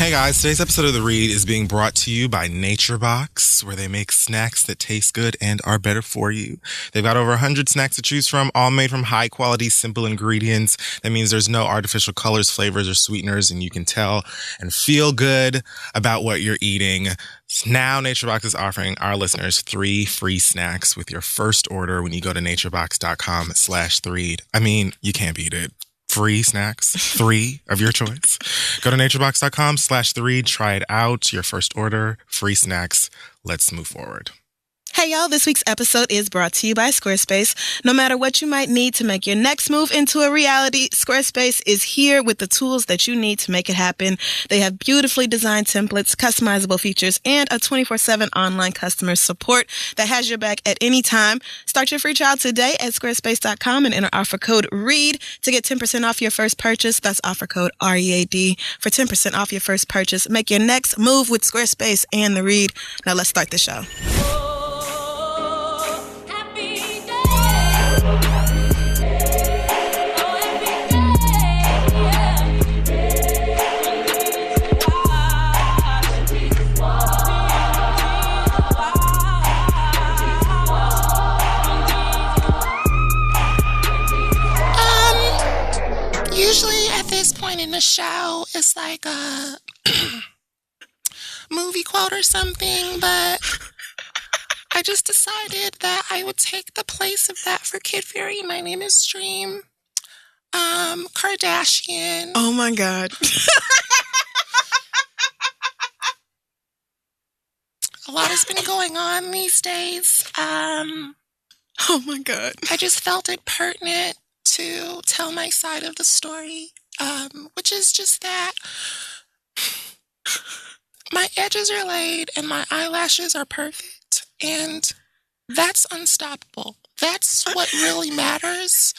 Hey guys, today's episode of The Read is being brought to you by Nature Box, where they make snacks that taste good and are better for you. They've got over 100 snacks to choose from, all made from high quality, simple ingredients. That means there's no artificial colors, flavors, or sweeteners, and you can tell and feel good about what you're eating. Now, Nature Box is offering our listeners 3 free snacks with your first order when you go to naturebox.com/theread. I mean, you can't beat it. Free snacks, 3 of your choice. Go to naturebox.com/theread. Try it out. Your first order, free snacks. Let's move forward. Hey y'all, this week's episode is brought to you by Squarespace. No matter what you might need to make your next move into a reality, Squarespace is here with the tools that you need to make it happen. They have beautifully designed templates, customizable features, and a 24/7 online customer support that has your back at any time. Start your free trial today at squarespace.com and enter offer code READ to get 10% off your first purchase. That's offer code READ for 10% off your first purchase. Make your next move with Squarespace and The Read. Now let's start the show. Usually at this point in the show, it's like a movie quote or something, but I just decided that I would take the place of that for Kid Fury. My name is Dream Kardashian. Oh my God. A lot has been going on these days. Oh my God. I just felt it pertinent to tell my side of the story, which is just that my edges are laid and my eyelashes are perfect, and that's unstoppable. That's what really matters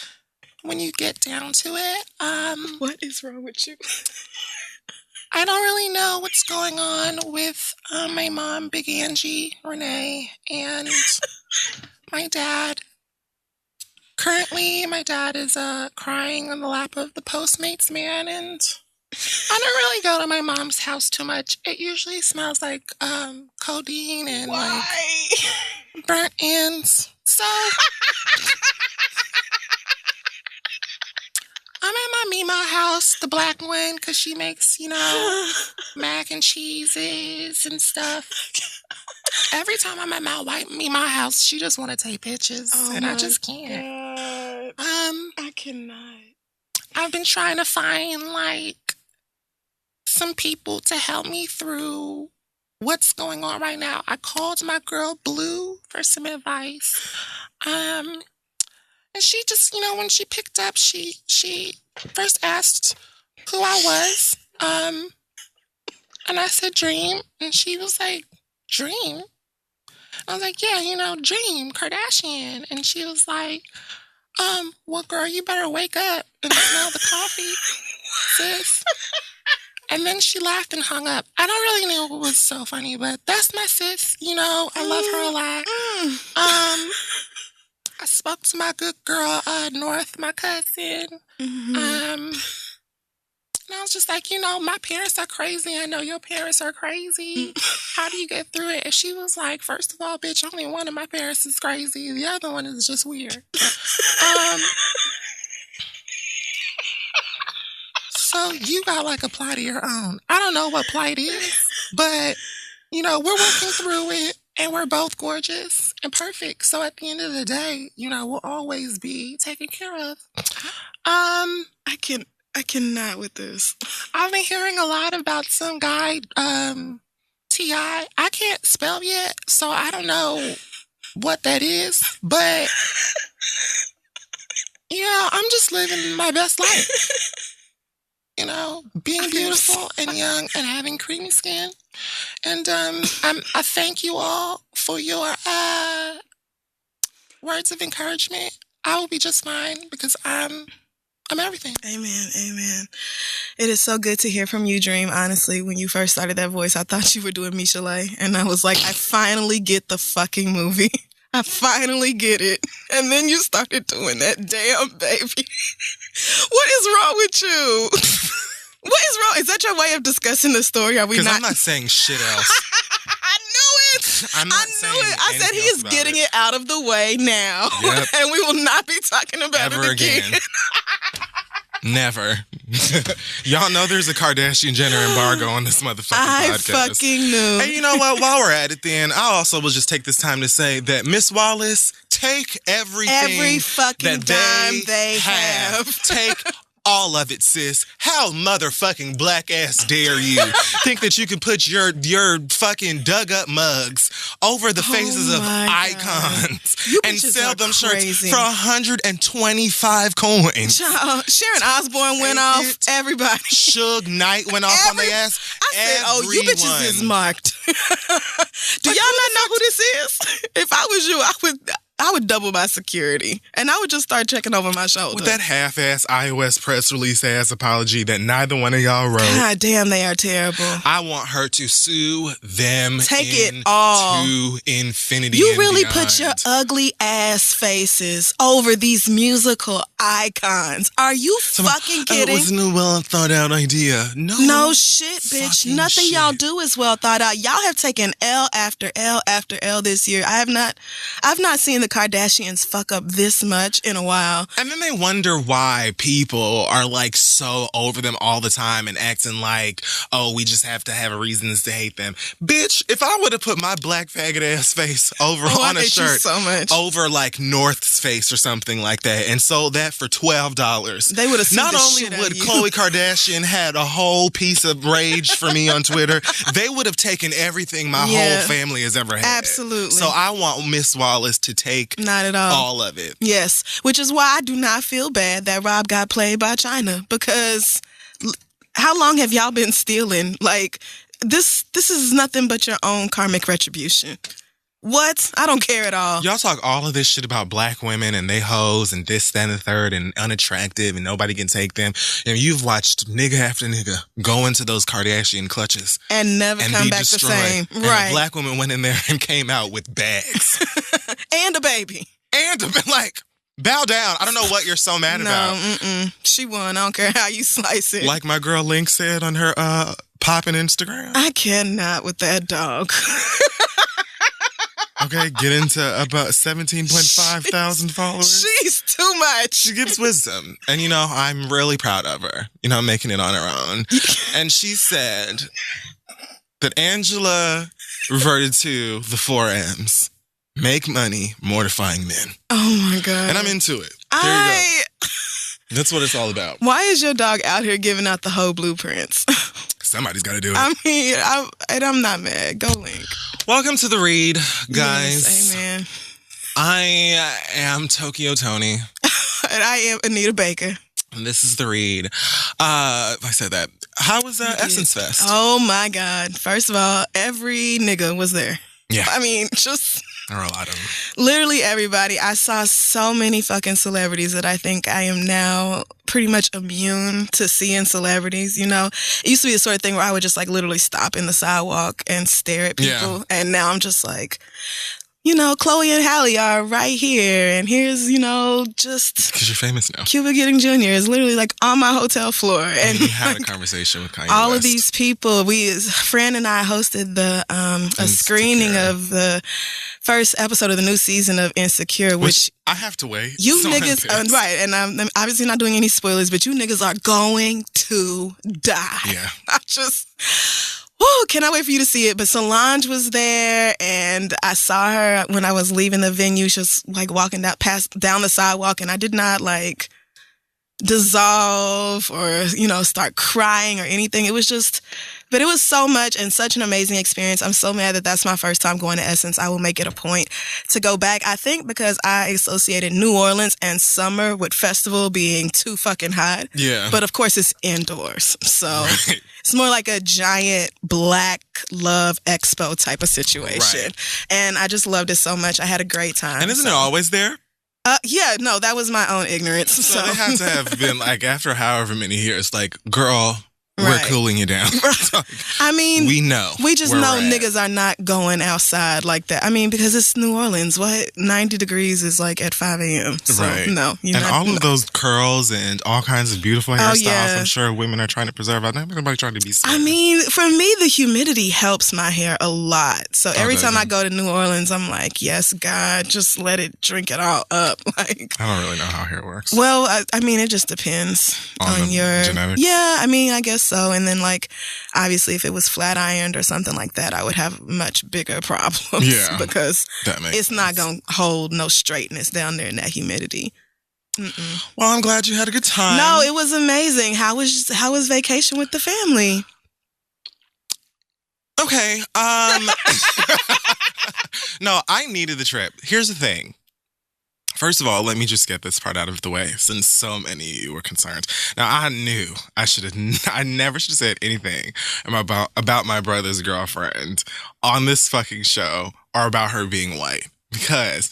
when you get down to it. What is wrong with you? I don't really know what's going on with my mom, Big Angie, Renee, and my dad. Currently, my dad is crying on the lap of the Postmates man, and I don't really go to my mom's house too much. It usually smells like codeine and like burnt ends. So I'm at my Mima house, the black one, because she makes, mac and cheeses and stuff. Every time I'm at my white Mima house, she just want to take pictures, and I just can't. God. I cannot. I've been trying to find some people to help me through what's going on right now. I called my girl Blue for some advice. And she just, when she picked up, she first asked who I was. And I said Dream, and she was like, Dream? I was like, yeah, Dream Kardashian. And she was like, well, girl, you better wake up and smell the coffee, sis. And then she laughed and hung up. I don't really know what was so funny, but that's my sis. I love her a lot. I spoke to my good girl, North, my cousin. And I was just like, my parents are crazy. I know your parents are crazy. How do you get through it? And she was like, first of all, bitch, only one of my parents is crazy. The other one is just weird. So you got a plight of your own. I don't know what plight is, but, we're working through it, and we're both gorgeous and perfect. So at the end of the day, we'll always be taken care of. I cannot with this. I've been hearing a lot about some guy, T.I. I can't spell yet, so I don't know what that is, but, I'm just living my best life. Being beautiful and young and having creamy skin. And I thank you all for your words of encouragement. I will be just fine because I'm everything. Amen. It is so good to hear from you, Dream. Honestly, when you first started that voice, I thought you were doing Michelet. And I was like, I finally get the fucking movie. I finally get it. And then you started doing that damn baby. What is wrong with you? What is wrong? Is that your way of discussing the story? Are we not? Because I'm not saying shit else. I knew it. I'm not saying I said anything he is else about getting it out of the way now. Yep. And we will not be talking about Ever it again. Never. Y'all know there's a Kardashian Jenner embargo on this motherfucking podcast. I fucking knew. And you know what? While we're at it then, I also will just take this time to say that Miss Wallace, take every fucking that dime they have. Take all of it, sis. How motherfucking black ass dare you think that you can put your fucking dug up mugs over the faces of icons and sell them shirts for 125 coins? Child, Sharon Osbourne went off. Everybody. Suge Knight went off on their ass. I said, oh, you bitches is marked. Do y'all not know who this is? If I was you, I would double my security, and I would just start checking over my shoulder. With that half-ass iOS press release-ass apology that neither one of y'all wrote. God damn, they are terrible. I want her to sue them. Take it all to infinity. You and really beyond. put your ugly ass faces over these musical icons. Are you fucking kidding? It wasn't a well thought out idea. No shit, bitch. Nothing shit. y'all do is well thought out. Y'all have taken L after L after L this year. I've not seen the Kardashians fuck up this much in a while. And then they wonder why people are like so over them all the time and acting like, oh, we just have to have reasons to hate them. Bitch, if I would have put my black faggot ass face over on a shirt so much. over like North's face or something like that and sold that for $12, they would have sued not the only shit out would of you. Khloe Kardashian had a whole piece of rage for me on Twitter, they would have taken everything my whole family has ever had. Absolutely. So I want Miss Wallace to take not at all of it. Yes, which is why I do not feel bad that Rob got played by China, because how long have y'all been stealing? Like, this is nothing but your own karmic retribution. What? I don't care at all. Y'all talk all of this shit about black women and they hoes and this, that, and the third and unattractive and nobody can take them. And you've watched nigga after nigga go into those Kardashian clutches and never come back destroyed. the same. And right. a black woman went in there and came out with bags. And a baby. And like, bow down. I don't know what you're so mad about. She won. I don't care how you slice it. Like my girl Link said on her poppin' Instagram. I cannot with that dog. Okay, get into about 17.5 thousand followers. She's too much. She gives wisdom. And, you know, I'm really proud of her, you know, making it on her own. And she said that Angela reverted to the 4 M's. Make money, mortifying men. Oh, my God. And I'm into it. There you go. That's what it's all about. Why is your dog out here giving out the whole blueprints? Somebody's got to do it. I mean, I'm not mad. Go Link. Welcome to the read, guys. Yes, amen. I am Tokyo Tony. And I am Anita Baker. And this is the read. I said that. How was Essence Fest? Oh, my God. First of all, every nigga was there. Yeah. I mean, just... There are a lot of them. Literally everybody. I saw so many fucking celebrities that I think I am now pretty much immune to seeing celebrities, you know? It used to be the sort of thing where I would just like literally stop in the sidewalk and stare at people. Yeah. And now I'm just like, you know, Chloe and Halle are right here. And here's, you know, just... Because you're famous now. Cuba Gooding Jr. is literally like on my hotel floor. And we had a conversation with Kanye all West. of these people. Fran and I hosted a screening of the first episode of the new season of Insecure, which I have to wait. You niggas, right, and I'm obviously not doing any spoilers, but you niggas are going to die. Yeah. I just... cannot wait for you to see it. But Solange was there, and I saw her when I was leaving the venue. She was like walking down the sidewalk, and I did not like dissolve or, you know, start crying or anything. It was just, but it was so much and such an amazing experience. I'm so mad that that's my first time going to Essence. I will make it a point to go back. I think because I associated New Orleans and summer with festival being too fucking hot. Yeah. But of course it's indoors. So it's more like a giant black love expo type of situation. Right. And I just loved it so much. I had a great time. And isn't it always there? Yeah, no, that was my own ignorance. So they have to have been like, after however many years, like, girl, we're Right. cooling you down. I mean, we know. We just where know we're at. niggas are not going outside like that. I mean, because it's New Orleans. What? 90 degrees is like at 5 a.m. So, Right. no. You're And not, all of those curls and all kinds of beautiful hairstyles, yeah. I'm sure women are trying to preserve. I don't think anybody trying to be scared. I mean, for me, the humidity helps my hair a lot. So every does time I it? go to New Orleans, I'm like, yes, God, just let it drink it all up. Like, I don't really know how hair works. well, I mean, it just depends On the your genetics? Yeah, I mean, I guess so. And then, like, obviously, if it was flat ironed or something like that, I would have much bigger problems. Yeah, because that makes it's not sense. gonna hold no straightness down there in that humidity. Mm-mm. Well, I'm glad you had a good time. No, it was amazing. How was vacation with the family? Okay. No, I needed the trip. Here's the thing. First of all, let me just get this part out of the way, since so many of you were concerned. Now, I knew I never should have said anything about my brother's girlfriend on this fucking show or about her being white.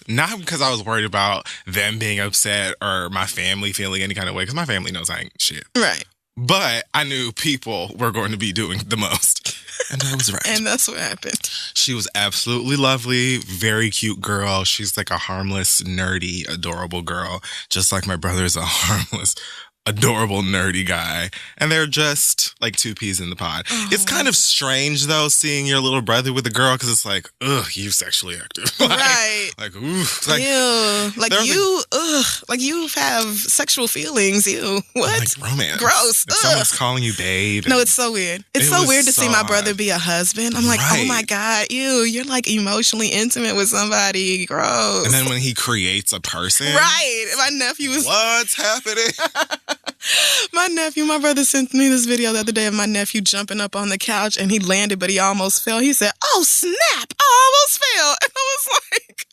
Not because I was worried about them being upset or my family feeling any kind of way, because my family knows I ain't shit. Right. But I knew people were going to be doing the most. And I was right. And that's what happened. She was absolutely lovely, very cute girl. She's like a harmless, nerdy, adorable girl, just like my brother's a harmless, adorable, nerdy guy. And they're just like two peas in the pod. Oh. It's kind of strange, though, seeing your little brother with a girl, because it's like, ugh, you sexually active. Right. Like, ooh. Like, ew. Like you have sexual feelings. Ew. What? like romance. Gross. If someone's calling you babe. No, it's so weird. It's It so was weird to so see my odd. brother be a husband. I'm like, Right. oh my God, ew, you're like emotionally intimate with somebody. Gross. And then when he creates a person. Right. My nephew was What's happening? my brother sent me this video the other day of my nephew jumping up on the couch and he landed, but he almost fell. He said, oh snap, I almost fell. And I was like,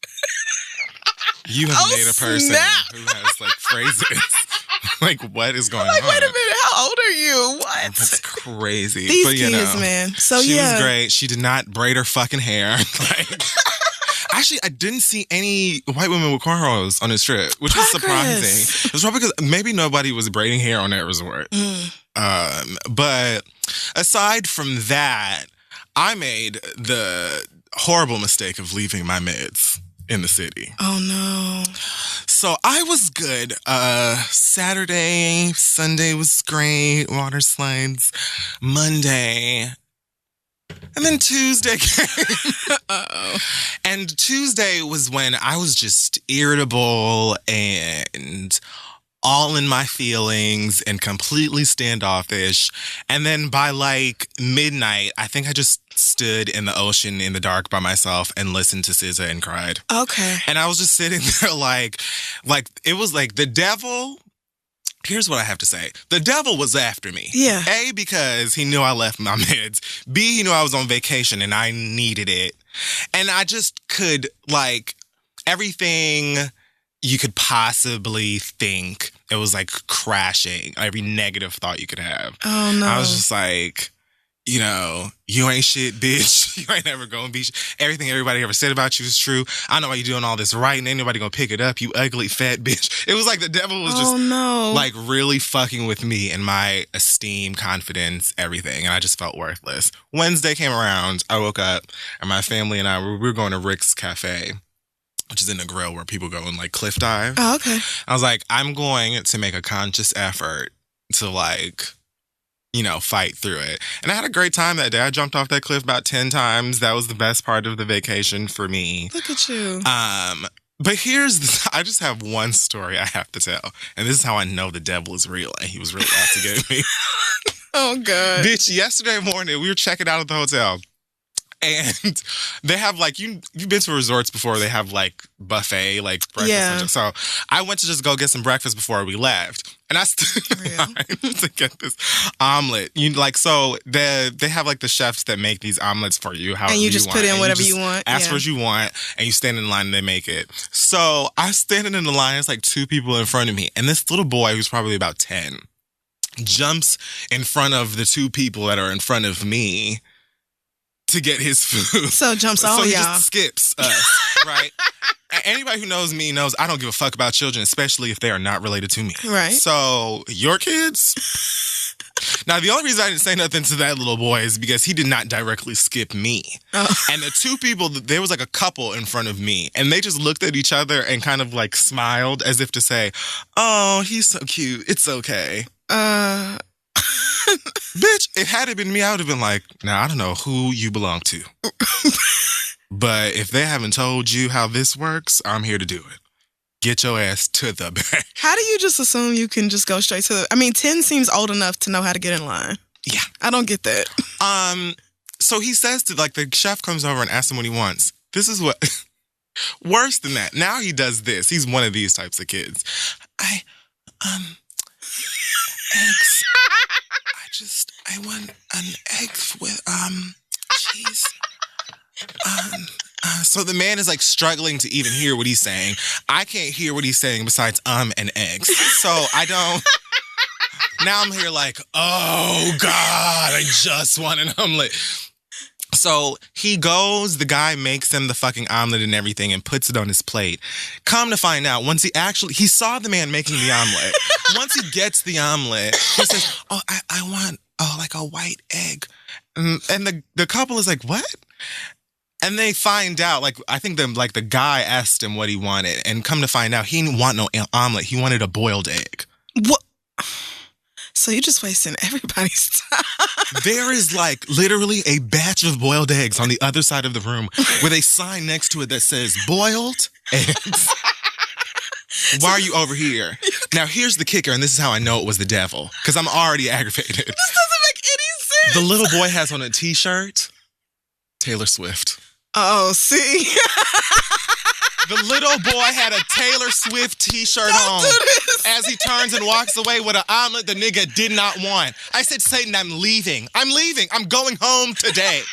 You have oh, made a person snap. who has like phrases. Like, what is going like, on? wait a minute, how old are you? What? That's crazy. These but you kids, know, man. So she yeah. was great. She did not braid her fucking hair. Like, actually, I didn't see any white women with cornrows on this trip, which was surprising. It was probably because maybe nobody was braiding hair on that resort. But aside from that, I made the horrible mistake of leaving my meds in the city. Oh no. So I was good. Saturday, Sunday was great. Water slides. Monday. And then Tuesday came. Uh-oh. And Tuesday was when I was just irritable and all in my feelings and completely standoffish. And then by like midnight, I think I just stood in the ocean in the dark by myself and listened to SZA and cried. Okay. And I was just sitting there like it was like the devil. Here's what I have to say. The devil was after me. Yeah. A, because he knew I left my meds. B, he knew I was on vacation and I needed it. And I just could, like, everything you could possibly think, it was like crashing. Every negative thought you could have. Oh no. I was just like, you know, you ain't shit, bitch. You ain't never gonna be everything everybody ever said about you is true. I know why you doing all this writing. Ain't nobody gonna pick it up, you ugly fat bitch. It was like the devil was just no. like really fucking with me and my esteem, confidence, everything. And I just felt worthless. Wednesday came around. I woke up and my family and I, we were going to Rick's Cafe, which is in the grill where people go and like cliff dive. Oh, okay. I was like, I'm going to make a conscious effort to like, you know, fight through it. And I had a great time that day. I jumped off that cliff about 10 times. That was the best part of the vacation for me. Look at you. But I just have one story I have to tell. And this is how I know the devil is real and he was really out to get me. Oh, God. Bitch, yesterday morning, we were checking out at the hotel. And they have like, you've been to resorts before, they have like buffet, like breakfast. Yeah. So I went to just go get some breakfast before we left. And I stood in line to get this omelet. So they have like the chefs that make these omelets for you. And you just put in whatever you want. Ask for what you want and you stand in line and they make it. So I'm standing in the line, it's like two people in front of me. And this little boy who's probably about 10 jumps in front of the two people that are in front of me to get his food. So jumps all So he y'all. just skips us, right? Anybody who knows me knows I don't give a fuck about children, especially if they are not related to me. Right. So your kids, Now, the only reason I didn't say nothing to that little boy is because he did not directly skip me. Oh. And the two people, there was like a couple in front of me, and they just looked at each other and kind of like smiled as if to say, oh, he's so cute. It's okay. Bitch, if had it been me, I would have been like, now, I don't know who you belong to. But if they haven't told you how this works, I'm here to do it. Get your ass to the back. How do you just assume you can just go straight to the... I mean, 10 seems old enough to know how to get in line. Yeah. I don't get that. So he says to, like, the chef comes over and asks him what he wants. This is what... Worse than that. Now he does this. He's one of these types of kids. Eggs. I want an egg with, cheese. So the man is like struggling to even hear what he's saying. I can't hear what he's saying besides and eggs. So I don't. Now I'm here like, oh God, I just want an omelet. So he goes, the guy makes him the fucking omelet and everything and puts it on his plate. Come to find out, he saw the man making the omelet. Once he gets the omelet, he says, oh, I want, like a white egg. And the couple is like, what? And they find out, like, I think the guy asked him what he wanted, and come to find out, he didn't want no omelet. He wanted a boiled egg. What? So you're just wasting everybody's time. There is, like, literally a batch of boiled eggs on the other side of the room with a sign next to it that says, boiled eggs. Why are you over here? Now, here's the kicker, and this is how I know it was the devil, because I'm already aggravated. This doesn't make any sense. The little boy has on a T-shirt, Taylor Swift. Oh, see? The little boy had a Taylor Swift T-shirt on as he turns and walks away with an omelet the nigga did not want. I said, Satan, I'm leaving. I'm going home today.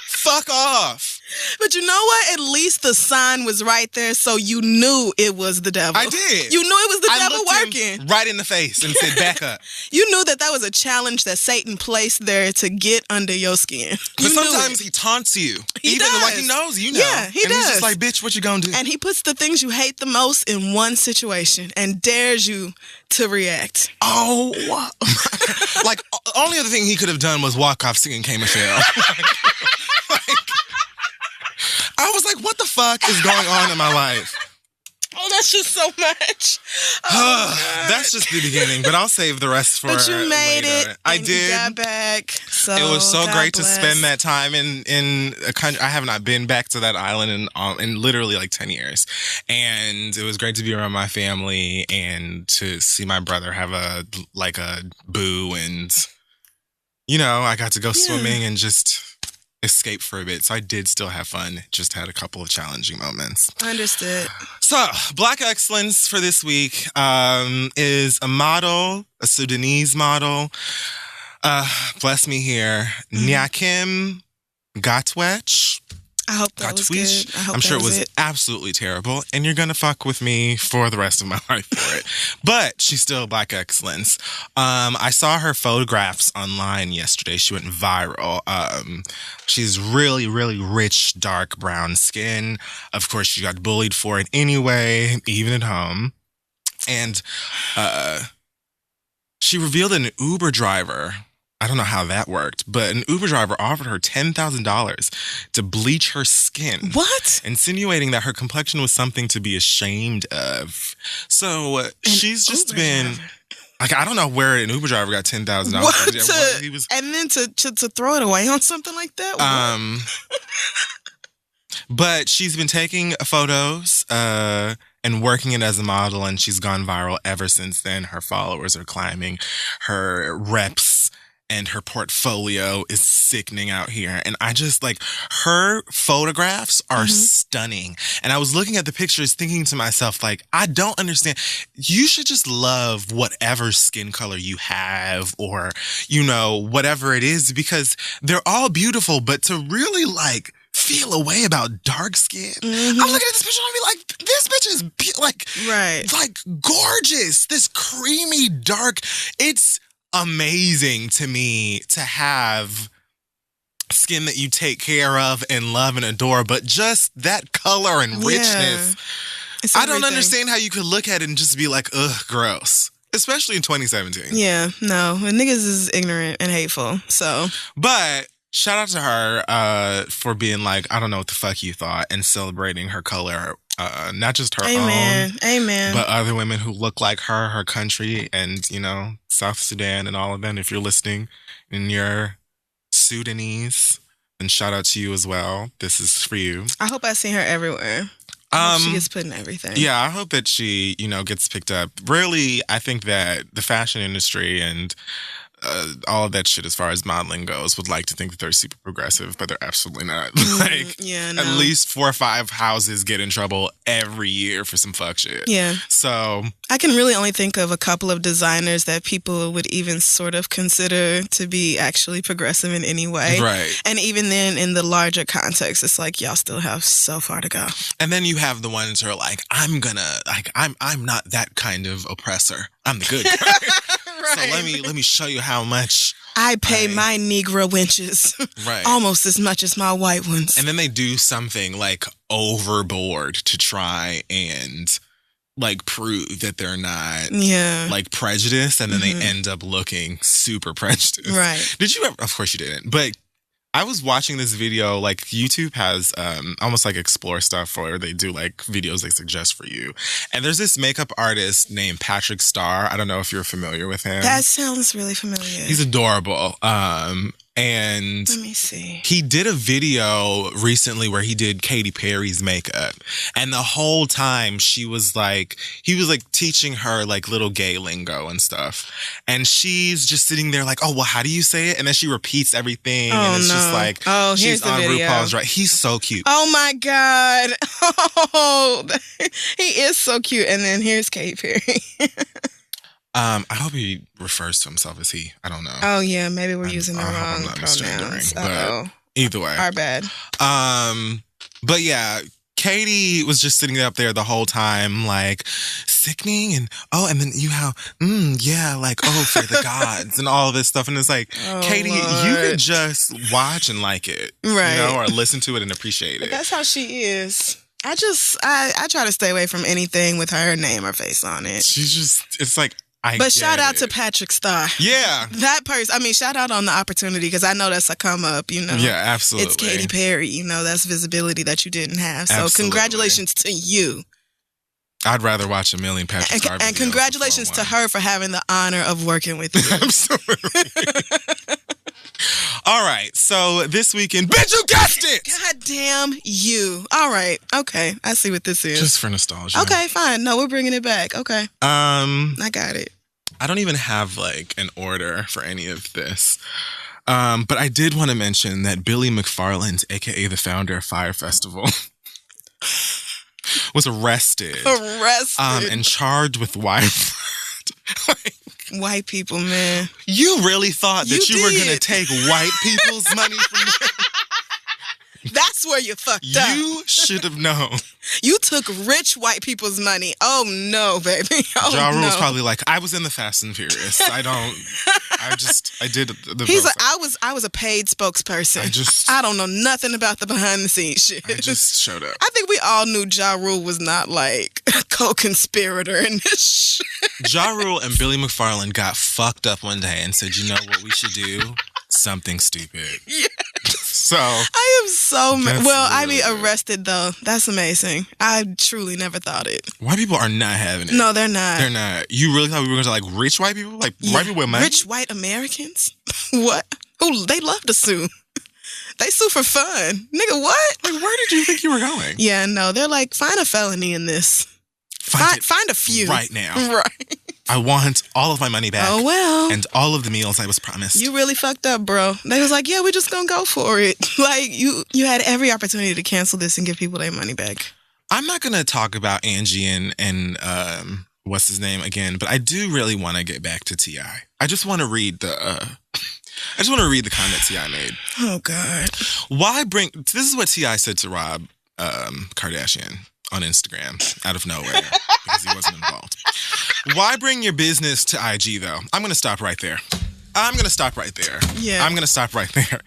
Fuck off. But you know what? At least the sign was right there, so you knew it was the devil. I did. You knew it was the I devil looked working. him right in the face and said, back up. You knew that was a challenge that Satan placed there to get under your skin. But sometimes he taunts you. He does. Like he knows, you know. Yeah, he does. And he's just like, bitch, what you gonna do? And he puts the things you hate the most in one situation and dares you to react. Oh, like, only other thing he could have done was walk off singing K. Michelle. I was like, what the fuck is going on in my life? Oh, that's just so much. Oh, that's just the beginning, but I'll save the rest for But you made later. it. I did. You got back. So it was so God great bless. to spend that time in a country. I have not been back to that island in literally like 10 years. And it was great to be around my family and to see my brother have a boo. And, you know, I got to go swimming and just escape for a bit. So I did still have fun. Just had a couple of challenging moments. Understood. So Black Excellence for this week is a model, a Sudanese model. Bless me here. Nyakim Gatwech. I hope that was good. I'm sure it was absolutely terrible, and you're gonna fuck with me for the rest of my life for it. But she's still Black Excellence. I saw her photographs online yesterday. She went viral. She's really, really rich, dark brown skin. Of course, she got bullied for it anyway, even at home. And she revealed an Uber driver. I don't know how that worked, but an Uber driver offered her $10,000 to bleach her skin. What? Insinuating that her complexion was something to be ashamed of. So she's just been... Like, I don't know where an Uber driver got $10,000. And then to throw it away on something like that? But she's been taking photos and working it as a model, and she's gone viral ever since then. Her followers are climbing. Her reps and her portfolio is sickening out here. And I just, like, her photographs are stunning. And I was looking at the pictures thinking to myself, like, I don't understand. You should just love whatever skin color you have or, you know, whatever it is, because they're all beautiful. But to really, like, feel a way about dark skin. I'm looking at this picture and I'm like, this bitch is, like, gorgeous. This creamy, dark, it's amazing to me to have skin that you take care of and love and adore, but just that color and richness. I don't understand how you could look at it and just be like, ugh, gross. especially in 2017. Yeah, no, niggas is ignorant and hateful. So, but shout out to her for being like, I don't know what the fuck you thought, and celebrating her color, not just her own, amen, but other women who look like her country, and you know, South Sudan and all of them. If you're listening and you're Sudanese, then shout out to you as well. This is for you. I hope I see her everywhere. She gets put in everything. Yeah, I hope that she, you know, gets picked up. Really, I think that the fashion industry and all of that shit as far as modeling goes would like to think that they're super progressive, but they're absolutely not. At least 4 or 5 houses get in trouble every year for some fuck shit. Yeah. So I can really only think of a couple of designers that people would even sort of consider to be actually progressive in any way. Right. And even then, in the larger context, it's like y'all still have so far to go. And then you have the ones who are like, I'm not that kind of oppressor. I'm the good guy. Right. So let me show you how much I pay my Negro wenches almost as much as my white ones. And then they do something like overboard to try and like prove that they're not like prejudiced, and then they end up looking super prejudiced. Right. Did you ever? Of course you didn't. But I was watching this video, like YouTube has almost like explore stuff where they do like videos they suggest for you. And there's this makeup artist named Patrick Starr. I don't know if you're familiar with him. That sounds really familiar. He's adorable. And let me see. He did a video recently where he did Katy Perry's makeup. And the whole time he was like teaching her like little gay lingo and stuff. And she's just sitting there like, oh, well, how do you say it? And then she repeats everything. And it's just like, here's the video. RuPaul's right. He's so cute. Oh my God. Oh, he is so cute. And then here's Katy Perry. I hope he refers to himself as he. I don't know. Oh yeah, maybe we're using the wrong pronouns. But either way, our bad. But yeah, Katie was just sitting up there the whole time, like sickening, and then you have, like for the gods and all this stuff, and it's like, Katie, you could just watch and like it, right? You know, or listen to it and appreciate it. That's how she is. I try to stay away from anything with her name or face on it. She's just, it's like. But shout out to Patrick Starr. Yeah. That person. I mean, shout out on the opportunity, because I know that's a come up, you know. Yeah, absolutely. It's Katy Perry, you know, that's visibility that you didn't have. So absolutely. Congratulations to you. I'd rather watch a million Patrick Starr videos. And congratulations to her for having the honor of working with you. Absolutely. All right, so this weekend, bitch, you guessed it! God damn you. All right, okay, I see what this is. Just for nostalgia. Okay, fine. No, we're bringing it back. Okay. I got it. I don't even have like an order for any of this. But I did want to mention that Billy McFarland, aka the founder of Fire Festival, was arrested. And charged with white people, man. You really thought that you were going to take white people's money from them? That's where you fucked up. You should have known. You took rich white people's money. Oh, no, baby. Oh, Ja Rule was probably like, I was in the Fast and Furious. I did the He's like, I was a paid spokesperson. I don't know nothing about the behind the scenes shit. I just showed up. I think we all knew Ja Rule was not like a co-conspirator in this shit. Ja Rule and Billy McFarland got fucked up one day and said, you know what we should do? Something stupid. Yeah. So I am so mad. Well, really I mean, arrested though. That's amazing. I truly never thought it. White people are not having it. No, they're not. They're not. You really thought we were going to like rich white people? Like white people with money? Rich white Americans? What? Who? They love to sue. They sue for fun. Nigga, what? Like, where did you think you were going? Yeah, no. They're like, find a felony in this. Find a few. Right now. Right. I want all of my money back. Oh, well. And all of the meals I was promised. You really fucked up, bro. They was like, yeah, we're just going to go for it. Like, you had every opportunity to cancel this and give people their money back. I'm not going to talk about Angie and what's his name again, but I do really want to get back to T.I. I just want to read the comment T.I. made. Oh, God. This is what T.I. said to Rob Kardashian on Instagram out of nowhere because he wasn't involved. Why bring your business to IG, though? I'm going to stop right there. Yeah. I'm going to stop right there.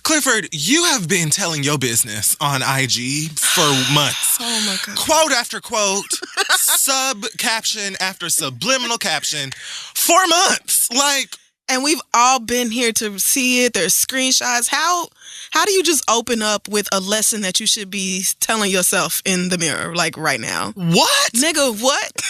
Clifford, you have been telling your business on IG for months. Oh my God. Quote after quote, sub-caption after subliminal caption for months. Like, and we've all been here to see it. There's screenshots. How do you just open up with a lesson that you should be telling yourself in the mirror, like right now? what? Nigga, what?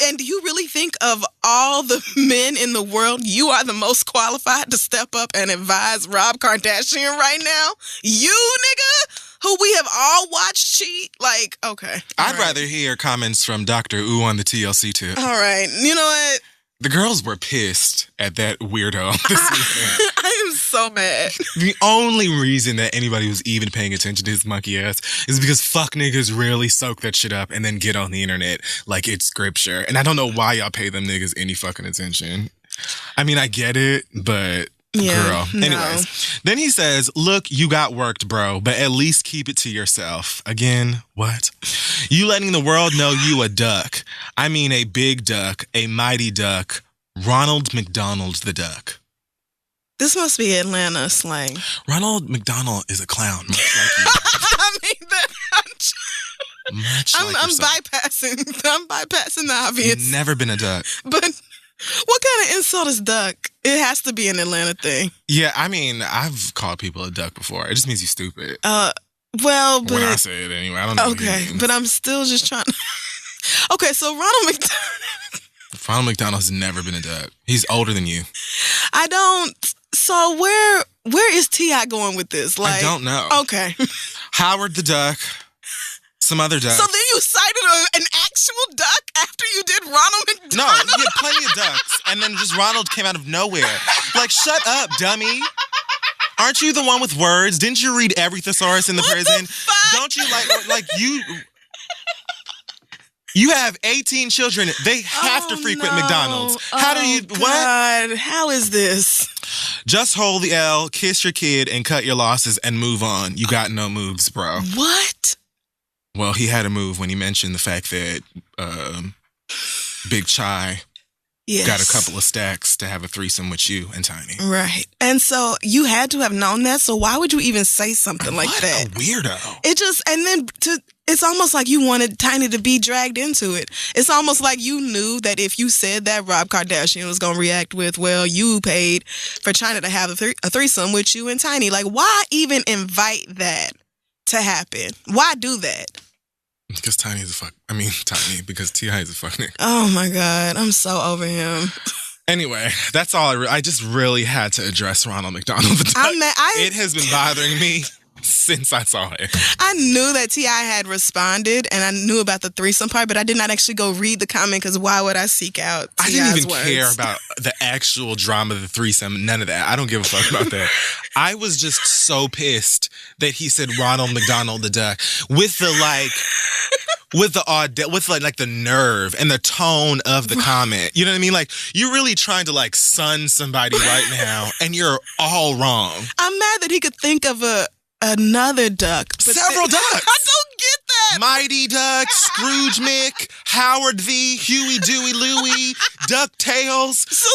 And do you really think of all the men in the world, you are the most qualified to step up and advise Rob Kardashian right now? You, nigga, who we have all watched cheat? Like, okay. I'd rather hear comments from Dr. Ooh on the TLC tip. All right. You know what? The girls were pissed at that weirdo this weekend. I am so mad. The only reason that anybody was even paying attention to his monkey ass is because fuck niggas really soak that shit up and then get on the internet like it's scripture. And I don't know why y'all pay them niggas any fucking attention. I mean, I get it, but girl. No. Anyways, then he says, look, you got worked, bro, but at least keep it to yourself. Again, what? You letting the world know you a duck. I mean a big duck, a mighty duck, Ronald McDonald the duck. This must be Atlanta slang. Ronald McDonald is a clown, much like you. I mean, I'm bypassing the obvious. You've never been a duck. But what kind of insult is duck? It has to be an Atlanta thing. Yeah, I mean, I've called people a duck before. It just means you stupid. Well, but... when I say it anyway, I don't know. Okay, but I'm still just trying to... Okay, so Ronald McDonald's never been a duck. He's older than you. I don't... So where is T.I. going with this? Like, I don't know. Okay. Howard the duck. Some other duck. So then you cited an actual duck after you did Ronald McDonald? No, you had plenty of ducks, and then just Ronald came out of nowhere. Like, shut up, dummy. Aren't you the one with words? Didn't you read every thesaurus in the prison? The fuck? Don't you like you... You have 18 children. They have to frequent McDonald's. How do you... God. What? How is this? Just hold the L, kiss your kid, and cut your losses and move on. You got no moves, bro. What? Well, he had a move when he mentioned the fact that Big Chai got a couple of stacks to have a threesome with you and Tiny. Right. And so you had to have known that, so why would you even say something like that? What a weirdo. It just, and then it's almost like you wanted Tiny to be dragged into it. It's almost like you knew that if you said that, Rob Kardashian was going to react with, well, you paid for China to have a threesome with you and Tiny. Like, why even invite that to happen? Why do that? Because Tiny, because T.I. is a fuck nigga. Oh my God, I'm so over him. Anyway, that's all I just really had to address Ronald McDonald. It has been bothering me since I saw it. I knew that T.I. had responded, and I knew about the threesome part, but I did not actually go read the comment, because why would I seek out T.I.'s I didn't even words? care about the actual drama of the threesome, none of that. I don't give a fuck about that. I was just so pissed that he said Ronald McDonald the duck with the with the nerve and the tone of the comment. You know what I mean? Like, you're really trying to sun somebody right now, and you're all wrong. I'm mad that he could think of another duck. Several ducks. I don't get that. Mighty Duck, Scrooge Mick, Howard V, Huey, Dewey, Louie, DuckTales. So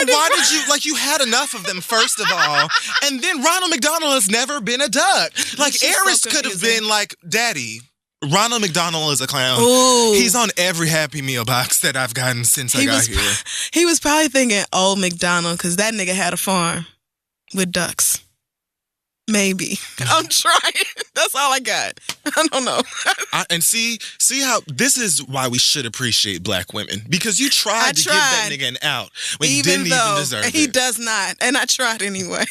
why did you, you had enough of them, first of all, and then Ronald McDonald has never been a duck. Like, Eris could have been like, Daddy, Ronald McDonald is a clown. Ooh. He's on every Happy Meal box that I've gotten since I got here. He was probably thinking old McDonald, because that nigga had a farm with ducks. Maybe. I'm trying. That's all I got. I don't know. And see how this is why we should appreciate black women, because you tried to give that nigga an out when he didn't even deserve it. He does not, and I tried anyway.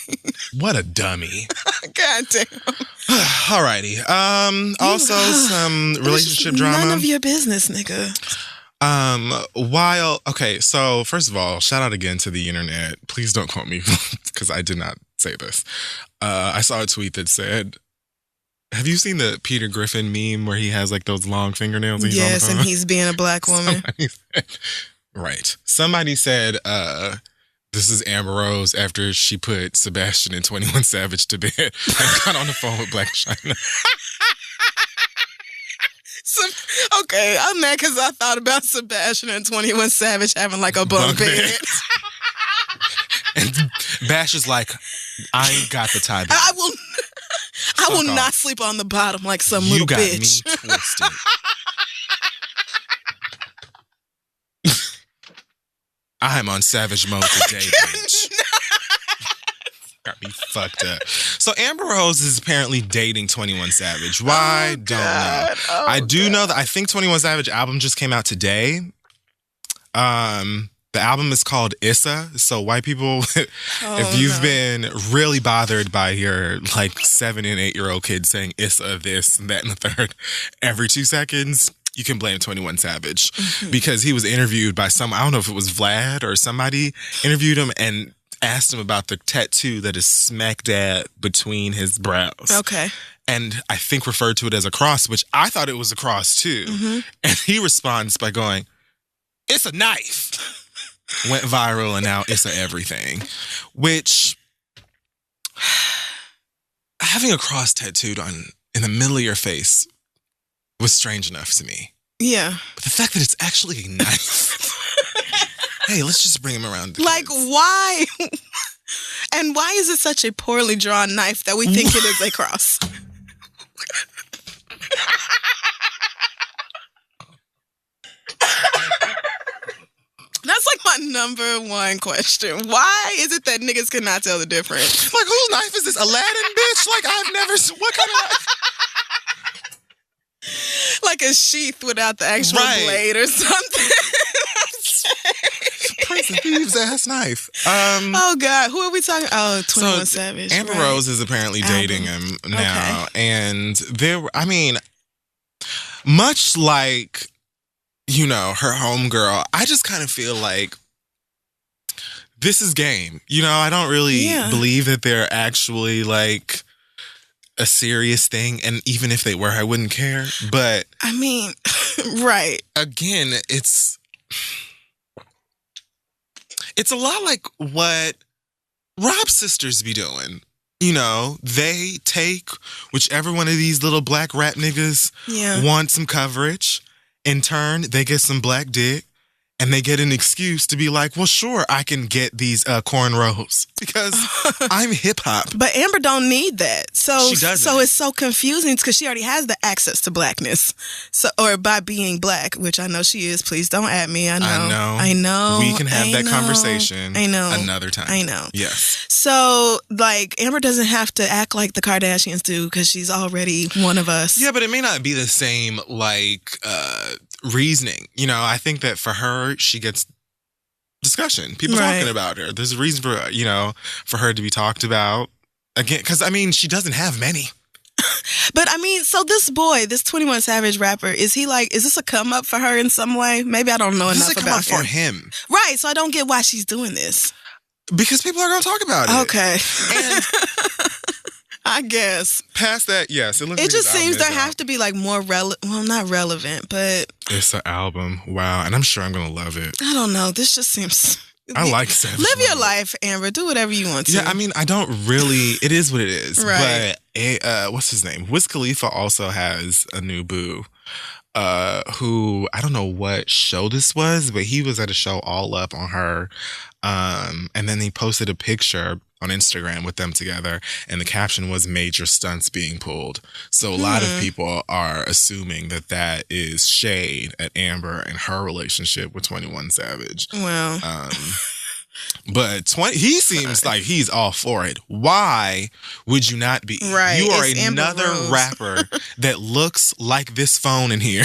What a dummy. God damn. Alrighty. Also some relationship drama. None of your business, nigga. Okay, so first of all, shout out again to the internet. Please don't quote me, because I did not say this. I saw a tweet that said, have you seen the Peter Griffin meme where he has those long fingernails? And yes, and he's being a black woman. Somebody said, this is Amber Rose after she put Sebastian and 21 Savage to bed and got on the phone with Blac Chyna. Okay, I'm mad because I thought about Sebastian and 21 Savage having a bunk bed. And Bash is like, I ain't got the tie back. I will not sleep on the bottom like some little bitch. You got me twisted. I'm on savage mode today, bitch. Got me fucked up. So Amber Rose is apparently dating 21 Savage. Why? Don't know. I do know that I think 21 Savage album just came out today. The album is called Issa. So white people, if you've been really bothered by your like 7 and 8 year old kids saying Issa this and that and the third every 2 seconds, you can blame 21 Savage because he was interviewed by I don't know if it was Vlad or somebody interviewed him and asked him about the tattoo that is smack dab between his brows. Okay. And I think referred to it as a cross, which I thought it was a cross too. And he responds by going, "It's a knife." Went viral and now it's a everything. Which, having a cross tattooed in the middle of your face was strange enough to me. Yeah. But the fact that it's actually a knife. Hey, let's just bring him around. Like, why? And why is it such a poorly drawn knife that we think it is a cross? That's like my number one question. Why is it that niggas cannot tell the difference? Like, whose knife is this? Aladdin, bitch? Like, I've never... What kind of knife? Like a sheath without the actual blade or something. Prince of Thieves ass knife. Oh God, who are we talking? Oh, 21 Savage. Amber Rose is apparently dating him now, and much like her homegirl, I just kind of feel like this is game. I don't really believe that they're actually like a serious thing, and even if they were, I wouldn't care. But I mean, right? Again, it's a lot like what Rob's sisters be doing. They take whichever one of these little black rap niggas want some coverage. In turn, they get some black dick. And they get an excuse to be like, well, sure, I can get these cornrows because I'm hip hop. But Amber don't need that. So she doesn't. So it's so confusing because she already has the access to blackness. Or by being black, which I know she is. Please don't at me. I know. We can have that conversation another time. I know. Yes. So, like, Amber doesn't have to act like the Kardashians do because she's already one of us. Yeah, but it may not be the same, reasoning. I think that for her, she gets discussion. People talking about her. There's a reason for her to be talked about. Again, because, she doesn't have many. But, so this boy, this 21 Savage rapper, is this a come up for her in some way? Maybe I don't know enough about him. This is a come up for him. Right, so I don't get why she's doing this. Because people are going to talk about it. Okay. And I guess. Past that, yes. It just seems there have to be more relevant. Well, not relevant, but it's an album. Wow, and I'm sure I'm gonna love it. I don't know. This just seems. I like Savage. Live your life, Amber. Do whatever you want to. Yeah, I don't really. It is what it is. Right. But what's his name? Wiz Khalifa also has a new boo. Who I don't know what show this was, but he was at a show all up on her. And then he posted a picture on Instagram with them together, and the caption was "Major stunts being pulled." So a lot of people are assuming that is shade at Amber and her relationship with 21 Savage. Well, but he seems like he's all for it. Why would you not be? Right, you are another rapper that looks like this phone in here,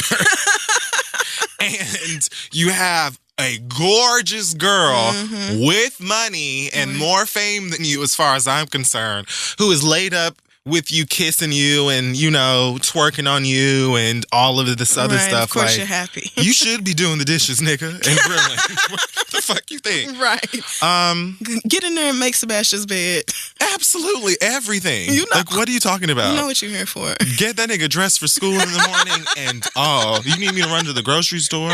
and you have a gorgeous girl with money and more fame than you, as far as I'm concerned, who is laid up with you, kissing you and, twerking on you and all of this other stuff. Of course you're happy. You should be doing the dishes, nigga, and grilling. What the fuck you think? Right. Get in there and make Sebastian's bed. Absolutely. Everything. What are you talking about? You know what you're here for. Get that nigga dressed for school in the morning and, you need me to run to the grocery store?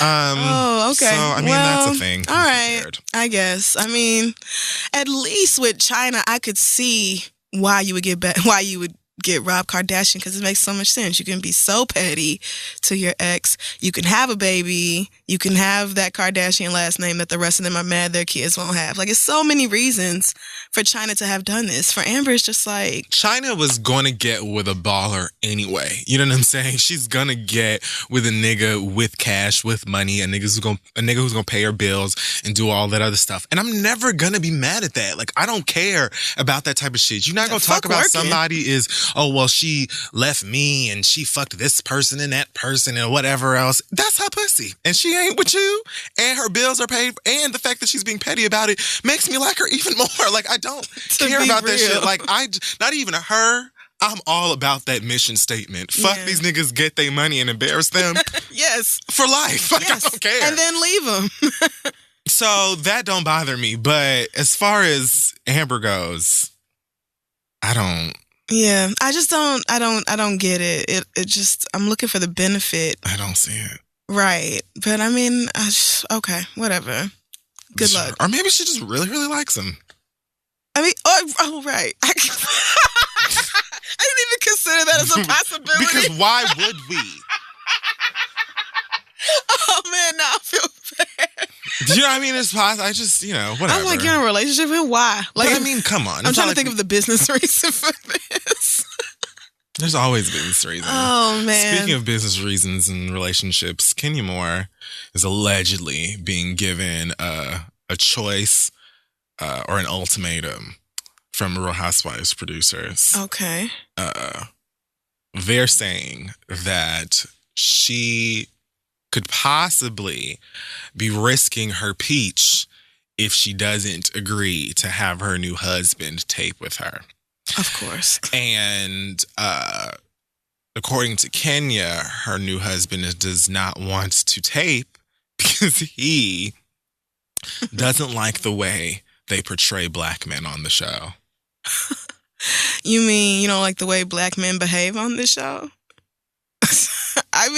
Okay. So, that's a thing. All right. I guess. At least with China, I could see why you would get Rob Kardashian because it makes so much sense. You can be so petty to your ex. You can have a baby. You can have that Kardashian last name that the rest of them are mad their kids won't have. Like, it's so many reasons for China to have done this. For Amber, it's just like... China was going to get with a baller anyway. You know what I'm saying? She's going to get with a nigga with cash, with money, a nigga who's going to pay her bills and do all that other stuff. And I'm never going to be mad at that. Like, I don't care about that type of shit. You're not going to talk about somebody is... oh, well, she left me and she fucked this person and that person and whatever else. That's her pussy. And she ain't with you. And her bills are paid. And the fact that she's being petty about it makes me like her even more. Like, I don't care about that shit. Like, not even her. I'm all about that mission statement. Fuck these niggas, get their money and embarrass them. Yes. For life. Like, yes. I don't care. And then leave them. So that don't bother me. But as far as Amber goes, I don't... Yeah, I don't get it. It just, I'm looking for the benefit. I don't see it. Right. But I mean, okay, whatever. Good luck. Or maybe she just really, really likes him. I mean, oh right. I didn't even consider that as a possibility. Because why would we? Oh man, now I feel bad. Do you know what I mean? It's possible. I just, whatever. I'm like, you're in a relationship with why? Like, but I mean, come on. I'm trying to think of the business reason for this. There's always business reasons. Oh, man. Speaking of business reasons and relationships, Kenya Moore is allegedly being given a choice or an ultimatum from Real Housewives producers. Okay. They're saying that she could possibly be risking her peach if she doesn't agree to have her new husband tape with her. Of course. And according to Kenya, her new husband does not want to tape because he doesn't like the way they portray black men on the show. You mean you don't like the way black men behave on this show? I'm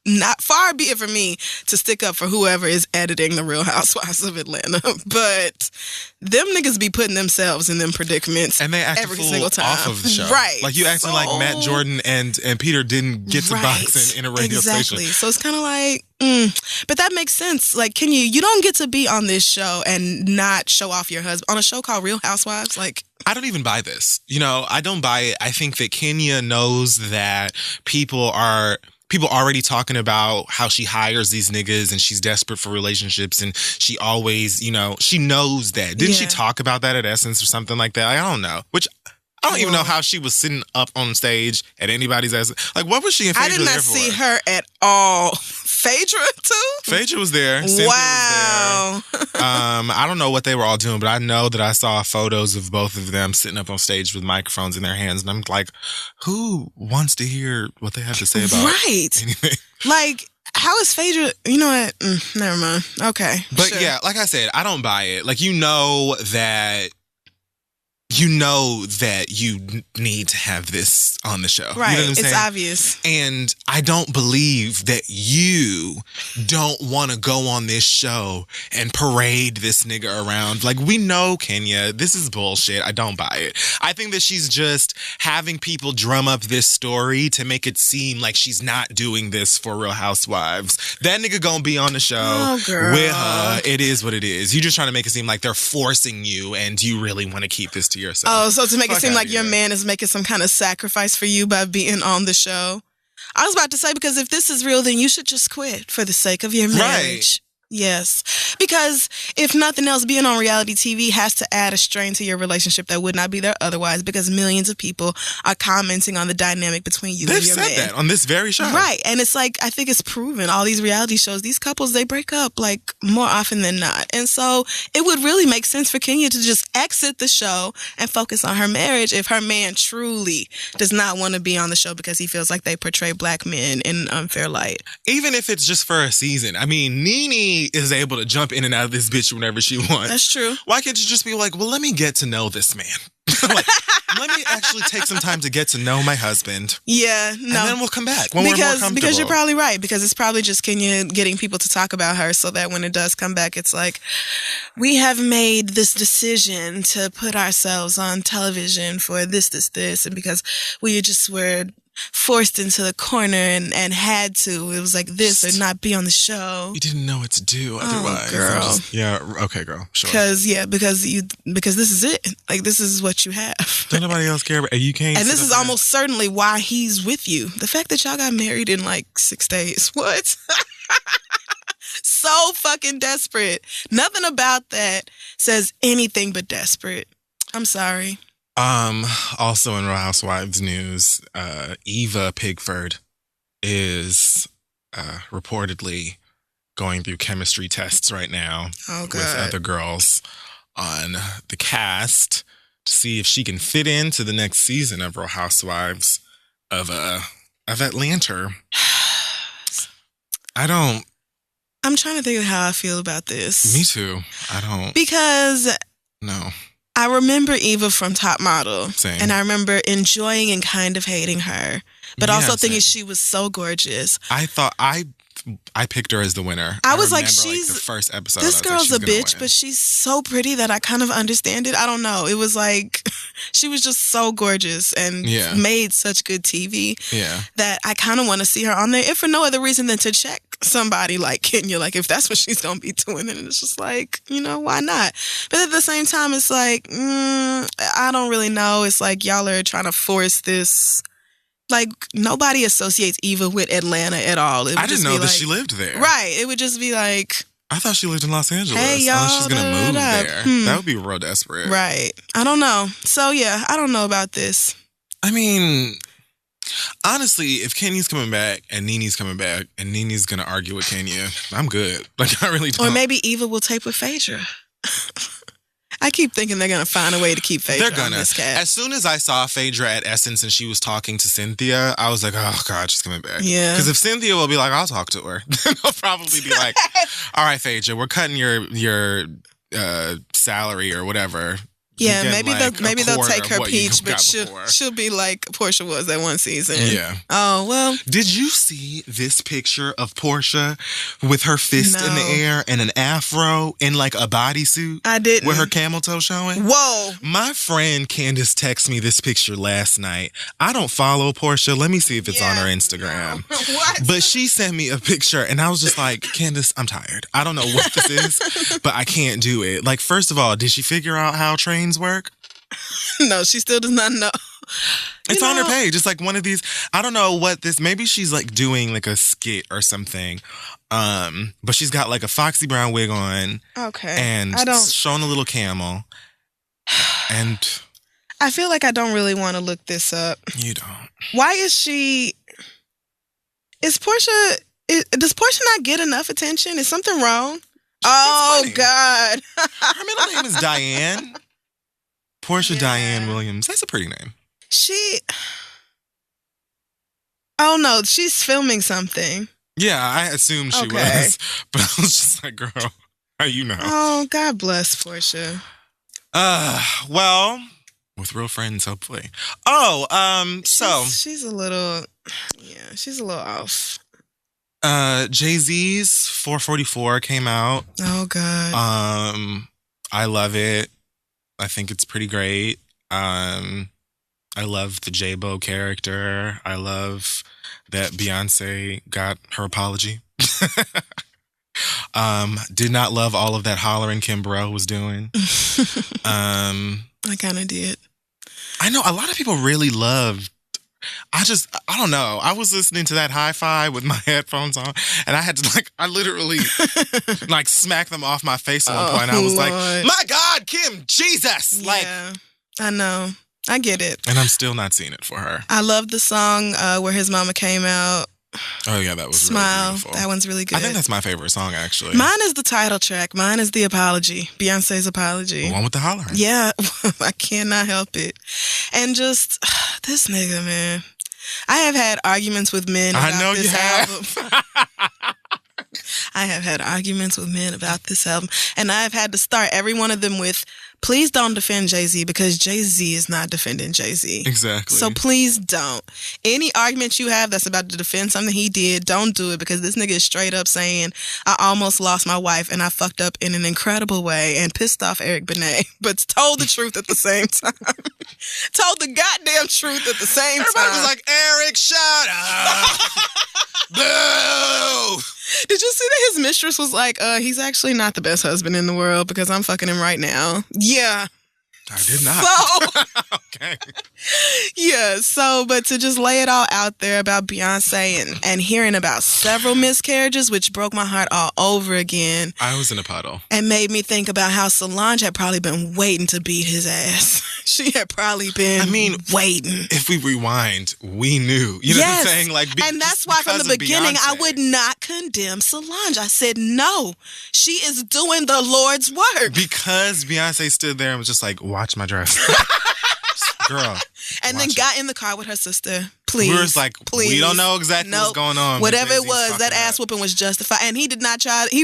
not far be it for me to stick up for whoever is editing The Real Housewives of Atlanta, but them niggas be putting themselves in them predicaments and they act every fool single time. Off of the show. Right. Like you acting like Matt Jordan and Peter didn't get to box in a radio exactly. station. So it's kind of like, but that makes sense. Like, you don't get to be on this show and not show off your husband on a show called Real Housewives. Like, I don't even buy this. I don't buy it. I think that Kenya knows that people already talking about how she hires these niggas and she's desperate for relationships and she always, she knows that. Didn't she talk about that at Essence or something like that? I don't know. Which I don't even know how she was sitting up on stage at anybody's Essence. Like, what was she and Phaedra I did not there for? see her at all. Phaedra too? Phaedra was there. Cynthia wow. was there. I don't know what they were all doing, but I know that I saw photos of both of them sitting up on stage with microphones in their hands. And I'm like, who wants to hear what they have to say about anything? Like, how is Phaedra? You know what? Never mind. Okay. But sure. yeah, like I said, I don't buy it. Like, you know that you need to have this on the show. Right. You know what I'm saying? It's obvious. And I don't believe that you don't want to go on this show and parade this nigga around. Like, we know, Kenya, this is bullshit. I don't buy it. I think that she's just having people drum up this story to make it seem like she's not doing this for Real Housewives. That nigga gonna be on the show with her. It is what it is. You're just trying to make it seem like they're forcing you and you really want to keep this to yourself. Oh, so to make it seem like your man is making some kind of sacrifice for you by being on the show. I was about to say, because if this is real, then you should just quit for the sake of your marriage. Right. Yes. Because if nothing else, being on reality TV has to add a strain to your relationship that would not be there otherwise, because millions of people are commenting on the dynamic between you and your man. They've said that on this very show. Right. And it's like, I think it's proven, all these reality shows, these couples, they break up like more often than not. And so it would really make sense for Kenya to just exit the show and focus on her marriage if her man truly does not want to be on the show because he feels like they portray black men in an unfair light. Even if it's just for a season. I mean, Nene is able to jump in and out of this bitch whenever she wants. That's true. Why can't you just be like, well, let me get to know this man? Like, let me actually take some time to get to know my husband. Yeah, no. And then we'll come back when we're more comfortable. Because you're probably right. Because it's probably just Kenya getting people to talk about her so that when it does come back, it's like, we have made this decision to put ourselves on television for this, and because we just were forced into the corner and had to. It was like this or not be on the show. You didn't know what to do otherwise. Girl. Okay, girl. Sure. Because this is it. Like, this is what you have. Don't nobody else care about you can't. And this is almost certainly why he's with you. The fact that y'all got married in like 6 days. What? So fucking desperate. Nothing about that says anything but desperate. I'm sorry. Also in Real Housewives news, Eva Pigford is reportedly going through chemistry tests right now with other girls on the cast to see if she can fit into the next season of Real Housewives of Atlanta. I'm trying to think of how I feel about this. Me too. Because no. I remember Eva from Top Model. Same. And I remember enjoying and kind of hating her. But also thinking she was so gorgeous. I thought I picked her as the winner. I was like, she's the first episode. This girl's a bitch, but she's so pretty that I kind of understand it. I don't know. It was like, she was just so gorgeous and made such good TV that I kind of want to see her on there, if for no other reason than to check somebody like Kenya. Like, if that's what she's going to be doing, and it's just like, why not? But at the same time, it's like, I don't really know. It's like y'all are trying to force this. Like, nobody associates Eva with Atlanta at all. I didn't know that she lived there. Right. It would just be like, I thought she lived in Los Angeles. Hey, y'all. She's going to move there. That would be real desperate. Right. I don't know. So, yeah, I don't know about this. I mean, honestly, if Kenya's coming back and Nene's coming back and Nene's going to argue with Kenya, I'm good. Like, I really don't. Or maybe Eva will tape with Phaedra. I keep thinking they're going to find a way to keep Phaedra on this cast. As soon as I saw Phaedra at Essence and she was talking to Cynthia, I was like, oh, God, she's coming back. Yeah. Because if Cynthia will be like, I'll talk to her, then they'll probably be like, all right, Phaedra, we're cutting your salary or whatever. Yeah, maybe they'll take her peach, but she'll be like Portia was that one season. Yeah. Oh, well. Did you see this picture of Portia with her fist in the air and an afro in like a bodysuit? I didn't. With her camel toe showing? Whoa. My friend Candace texted me this picture last night. I don't follow Portia. Let me see if it's on her Instagram. No. What? But she sent me a picture and I was just like, Candace, I'm tired. I don't know what this is, but I can't do it. Like, first of all, did she figure out how trains work? No, she still does not know. It's on her page. It's like one of these, I don't know what this, maybe she's like doing like a skit or something. But she's got like a Foxy Brown wig on. Okay. And showing a little camel. And I feel like I don't really want to look this up. You don't. Why is Portia, does Portia not get enough attention? Is something wrong? Funny. God. Her middle name is Diane. Portia Diane Williams. That's a pretty name. Oh no, she's filming something. Yeah, I assumed she was. But I was just like, girl, how you know? Oh, God bless Portia. Well, with real friends, hopefully. Oh, so. She's a little off. Jay-Z's 444 came out. Oh, God. I love it. I think it's pretty great. I love the J-Bo character. I love that Beyonce got her apology. Did not love all of that hollering Kim Burrell was doing. I kind of did. I know a lot of people really loved. I don't know. I was listening to that hi-fi with my headphones on, and I had to I literally smack them off my face at one point. I was Lord. Like, my God, Kim, Jesus! Yeah, I know. I get it. And I'm still not seeing it for her. I love the song where his mama came out. Oh, yeah, that was Smile. Really beautiful. That one's really good. I think that's my favorite song, actually. Mine is the title track. Mine is The Apology. Beyonce's Apology. The one with the hollering. Yeah, I cannot help it. And just, this nigga, man. I have had arguments with men about this album. I have had arguments with men about this album. And I have had to start every one of them with, please don't defend Jay-Z because Jay-Z is not defending Jay-Z. Exactly. So please don't. Any argument you have that's about to defend something he did, don't do it because this nigga is straight up saying, I almost lost my wife and I fucked up in an incredible way and pissed off Eric Benet, but told the truth at the same time. Told the goddamn truth at the same time. Everybody was like, Eric, shut up. Boo! Did you see that his mistress was like, he's actually not the best husband in the world because I'm fucking him right now? Yeah. I did not. So, okay. yeah, so, but to just lay it all out there about Beyonce and hearing about several miscarriages, which broke my heart all over again. I was in a puddle. And made me think about how Solange had probably been waiting to beat his ass. She had probably been waiting. If we rewind, we knew. You know what I'm saying? Like, and that's why from the beginning, Beyonce, I would not condemn Solange. I said, no, she is doing the Lord's work. Because Beyonce stood there and was just like, watch my dress. Girl. And then got in the car with her sister. Please. We were like, please. We don't know exactly what's going on. Whatever it was, that ass whooping was justified. And he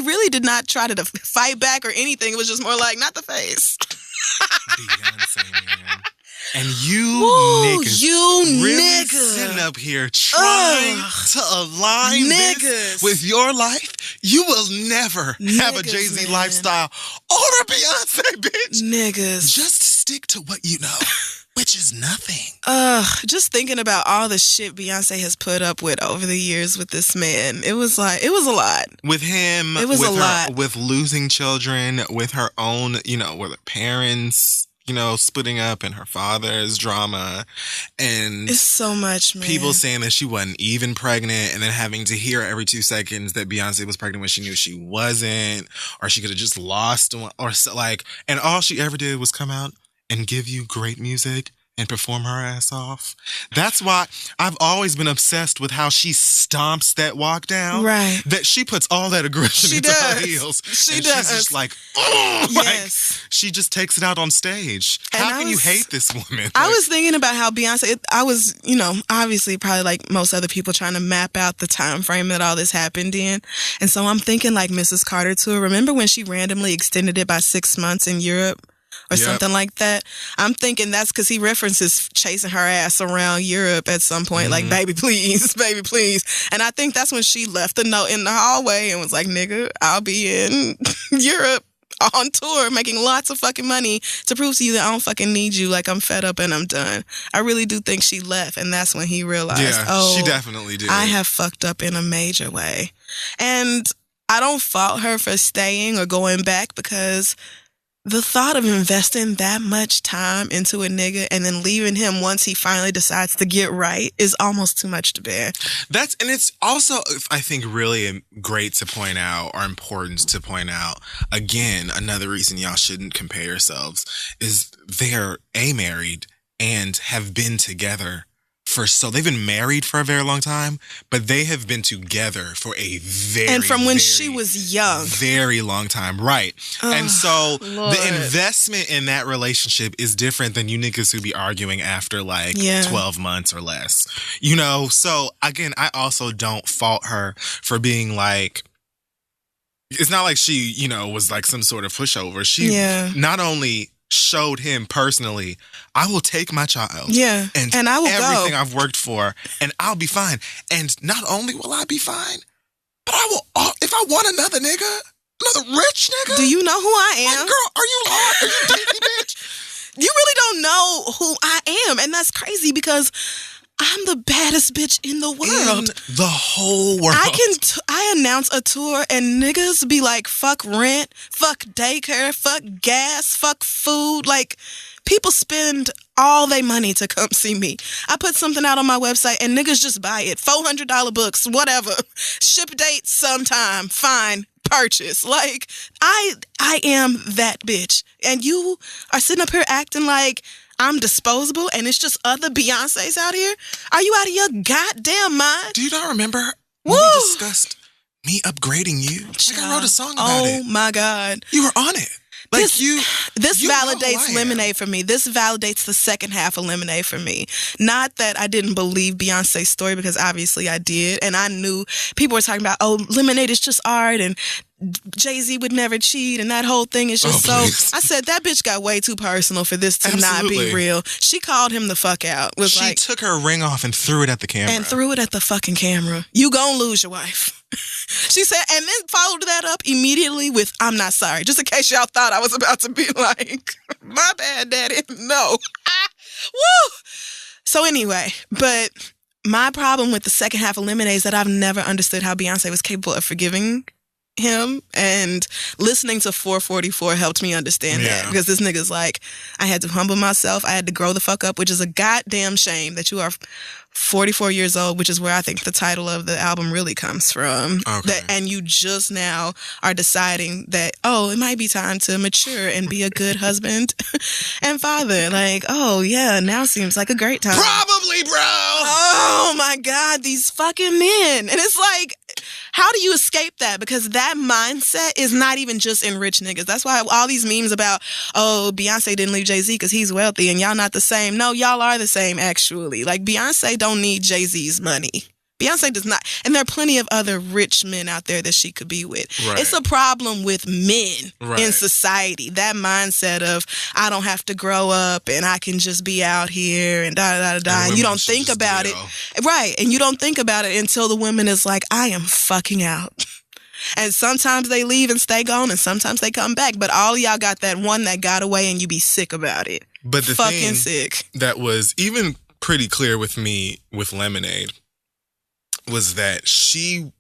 really did not try to fight back or anything. It was just more like, not the face. Beyonce, man. And you niggas sitting up here trying to align this with your life. You will never have a Jay-Z lifestyle or a Beyonce, bitch. Niggas. Just stick to what you know, which is nothing. Just thinking about all the shit Beyonce has put up with over the years with this man. It was a lot. With him. It was a lot. With losing children, with her own, with her parents, splitting up and her father's drama. And it's so much, man. People saying that she wasn't even pregnant and then having to hear every 2 seconds that Beyonce was pregnant when she knew she wasn't, or she could have just lost one, or and all she ever did was come out and give you great music and perform her ass off. That's why I've always been obsessed with how she stomps that walk down. Right. That she puts all that aggression into her heels. She and does. She's just like, oh, yes. She just takes it out on stage. And how can you hate this woman? I was thinking about how Beyonce, I was, obviously probably like most other people trying to map out the time frame that all this happened in. And so I'm thinking like Mrs. Carter tour. Remember when she randomly extended it by 6 months in Europe? Or something like that. I'm thinking that's because he references chasing her ass around Europe at some point, like, baby, please, baby, please. And I think that's when she left a note in the hallway and was like, nigga, I'll be in Europe on tour making lots of fucking money to prove to you that I don't fucking need you. Like, I'm fed up and I'm done. I really do think she left. And that's when he realized, she definitely did. I have fucked up in a major way. And I don't fault her for staying or going back because the thought of investing that much time into a nigga and then leaving him once he finally decides to get right is almost too much to bear. And it's also, I think, really great to point out, or important to point out, again, another reason y'all shouldn't compare yourselves is they're married and have been together they've been married for a very long time, but they have been together for a and from when she was young, very long time, right? And so Lord. The investment in that relationship is different than you niggas who be arguing after 12 months or less, So again, I also don't fault her for being like. It's not like she, was like some sort of pushover. She not only showed him personally, I will take my child and I will everything I've worked for and I'll be fine. And not only will I be fine, but I will, if I want another nigga, another rich nigga. Do you know who I am? Like, girl, are you lost? Are you Disney, bitch? You really don't know who I am. And that's crazy because I'm the baddest bitch in the world. In the whole world. I announce a tour and niggas be like, fuck rent, fuck daycare, fuck gas, fuck food. Like, people spend all their money to come see me. I put something out on my website and niggas just buy it. $400 books, whatever. Ship date sometime. Fine. Purchase. Like, I am that bitch. And you are sitting up here acting like I'm disposable and it's just other Beyoncés out here? Are you out of your goddamn mind? Do you not remember when we discussed me upgrading you? Like, I wrote a song about it. Oh my God. You were on it. Like this validates Lemonade for me. This validates the second half of Lemonade for me. Not that I didn't believe Beyonce's story, because obviously I did. And I knew people were talking about, oh, Lemonade is just art and Jay-Z would never cheat, and that whole thing is just please. I said, that bitch got way too personal for this to Absolutely. not be real. She called him the fuck out. She took her ring off and threw it at the camera. And threw it at the fucking camera. You gonna lose your wife. She said, and then followed that up immediately with, I'm not sorry. Just in case y'all thought I was about to be like, my bad, daddy. No. Woo! So anyway, but my problem with the second half of Lemonade is that I've never understood how Beyonce was capable of forgiving him, and listening to 444 helped me understand that, because this nigga's like, I had to humble myself, I had to grow the fuck up, which is a goddamn shame that you are 44 years old, which is where I think the title of the album really comes from. Okay. And you just now are deciding that, oh, it might be time to mature and be a good husband and father. Like, oh yeah, now seems like a great time. Probably, bro. Oh my God, these fucking men. And it's like, how do you escape that? Because that mindset is not even just in rich niggas. That's why all these memes about, oh, Beyonce didn't leave Jay-Z because he's wealthy and y'all not the same. No, y'all are the same, actually. Like, Beyonce don't need Jay-Z's money. Beyonce does not. And there are plenty of other rich men out there that she could be with. Right. It's a problem with men in society. That mindset of, I don't have to grow up and I can just be out here and da-da-da-da. And you don't think about it. Right. And you don't think about it until the woman is like, I am fucking out. And sometimes they leave and stay gone, and sometimes they come back. But all of y'all got that one that got away, and you be sick about it. But the fucking thing sick. That was even pretty clear with me with Lemonade was that she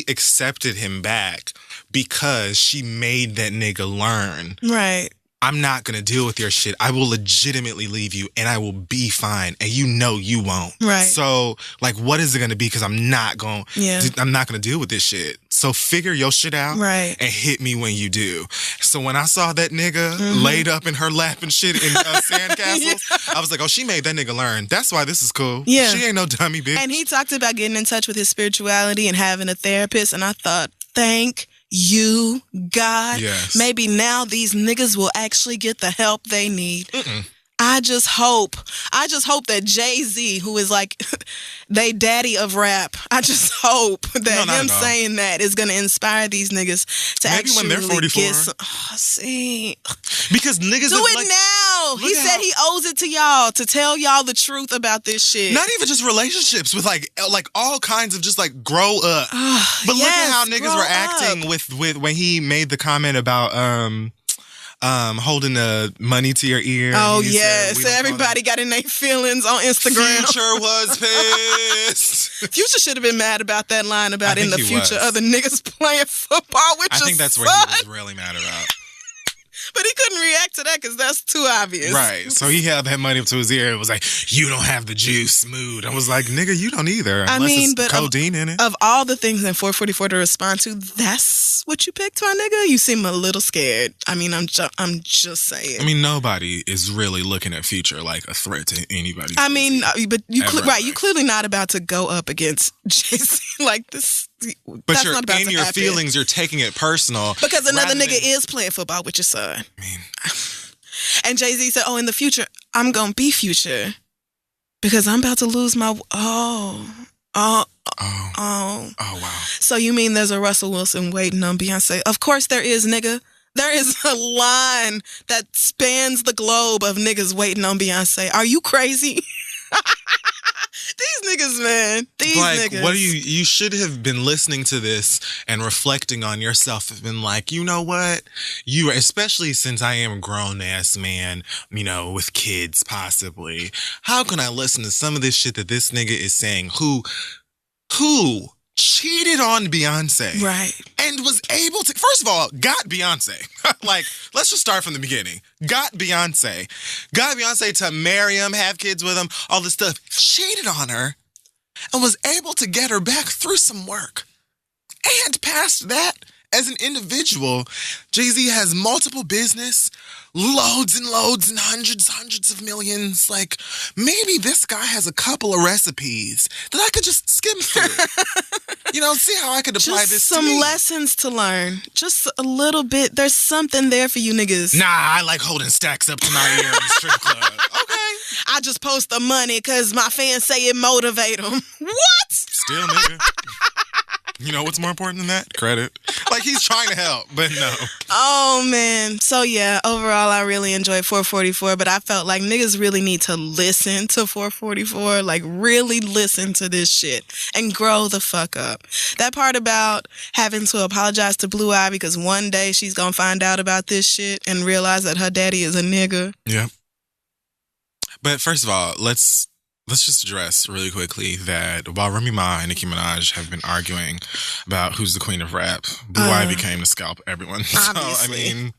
accepted him back because she made that nigga learn. Right. I'm not going to deal with your shit. I will legitimately leave you and I will be fine. And you know you won't. Right. So, like, what is it going to be? Because I'm not going to deal with this shit. So figure your shit out. Right. And hit me when you do. So when I saw that nigga laid up in her lap and shit in sandcastles, I was like, oh, she made that nigga learn. That's why this is cool. Yeah. She ain't no dummy, bitch. And he talked about getting in touch with his spirituality and having a therapist. And I thought, thank you, God. Yes. Maybe now these niggas will actually get the help they need. I just hope that Jay-Z, who is like they daddy of rap, I just hope that him saying that is going to inspire these niggas to maybe actually when they're 44. get some, see. Because niggas do it now. He said he owes it to y'all to tell y'all the truth about this shit. Not even just relationships, with like all kinds of just like grow up. But look at how niggas were acting with when he made the comment about holding the money to your ear. Oh yes, everybody got in their feelings on Instagram. Future was pissed. Future should have been mad about that line about in the future other niggas playing football with your son. I think that's what he was really mad about. But he couldn't react to that because that's too obvious. Right. So he held that money up to his ear and was like, you don't have the juice, mood. I was like, nigga, you don't either. Unless it's codeine in it. Of all the things in 444 to respond to, that's what you picked, my nigga? You seem a little scared. I mean, I'm just saying. I mean, nobody is really looking at Future like a threat to anybody. I mean, but you you clearly not about to go up against Jay-Z like this. But you're in your feelings, you're taking it personal. Because another nigga is playing football with your son. I mean, and Jay-Z said, oh, in the future, I'm going to be Future. Because I'm about to lose my... Oh, wow. So you mean there's a Russell Wilson waiting on Beyonce? Of course there is, nigga. There is a line that spans the globe of niggas waiting on Beyonce. Are you crazy? These niggas, man. These niggas. What you should have been listening to this and reflecting on yourself and been like, you know what? Especially since I am a grown-ass man, you know, with kids possibly. How can I listen to some of this shit that this nigga is saying who cheated on Beyonce. Right. And was able to, first of all, got Beyonce. Like, let's just start from the beginning. Got Beyonce to marry him, have kids with him, all this stuff. Cheated on her and was able to get her back through some work. And past that, as an individual, Jay-Z has multiple business, loads and loads and hundreds of millions. Like, maybe this guy has a couple of recipes that I could just skim through. You know, see how I could apply this to me. Some lessons to learn. Just a little bit. There's something there for you niggas. Nah, I like holding stacks up to my ear in the strip club. Okay. I just post the money because my fans say it motivate them. What? Still, nigga. You know what's more important than that? Credit. Like, he's trying to help, but no. Oh, man. So, yeah, overall, I really enjoyed 444, but I felt like niggas really need to listen to 444. Like, really listen to this shit and grow the fuck up. That part about having to apologize to Blue Ivy because one day she's gonna find out about this shit and realize that her daddy is a nigga. Yeah. But first of all, let's just address really quickly that while Remy Ma and Nicki Minaj have been arguing about who's the queen of rap, Blue Ivy came to scalp everyone. Obviously. So, I mean,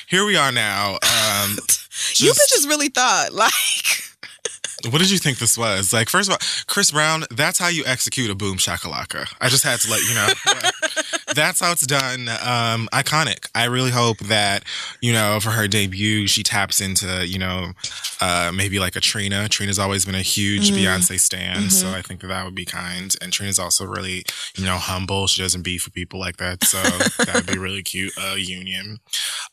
here we are now. You bitches really thought, like... What did you think this was? Like, first of all, Chris Brown, that's how you execute a boom shakalaka. I just had to let you know. That's how it's done. Iconic. I really hope that, you know, for her debut, she taps into, you know, maybe like a Trina. Trina's always been a huge Beyonce stan, so I think that would be kind. And Trina's also really, you know, humble. She doesn't beef with people like that, so that would be really cute union.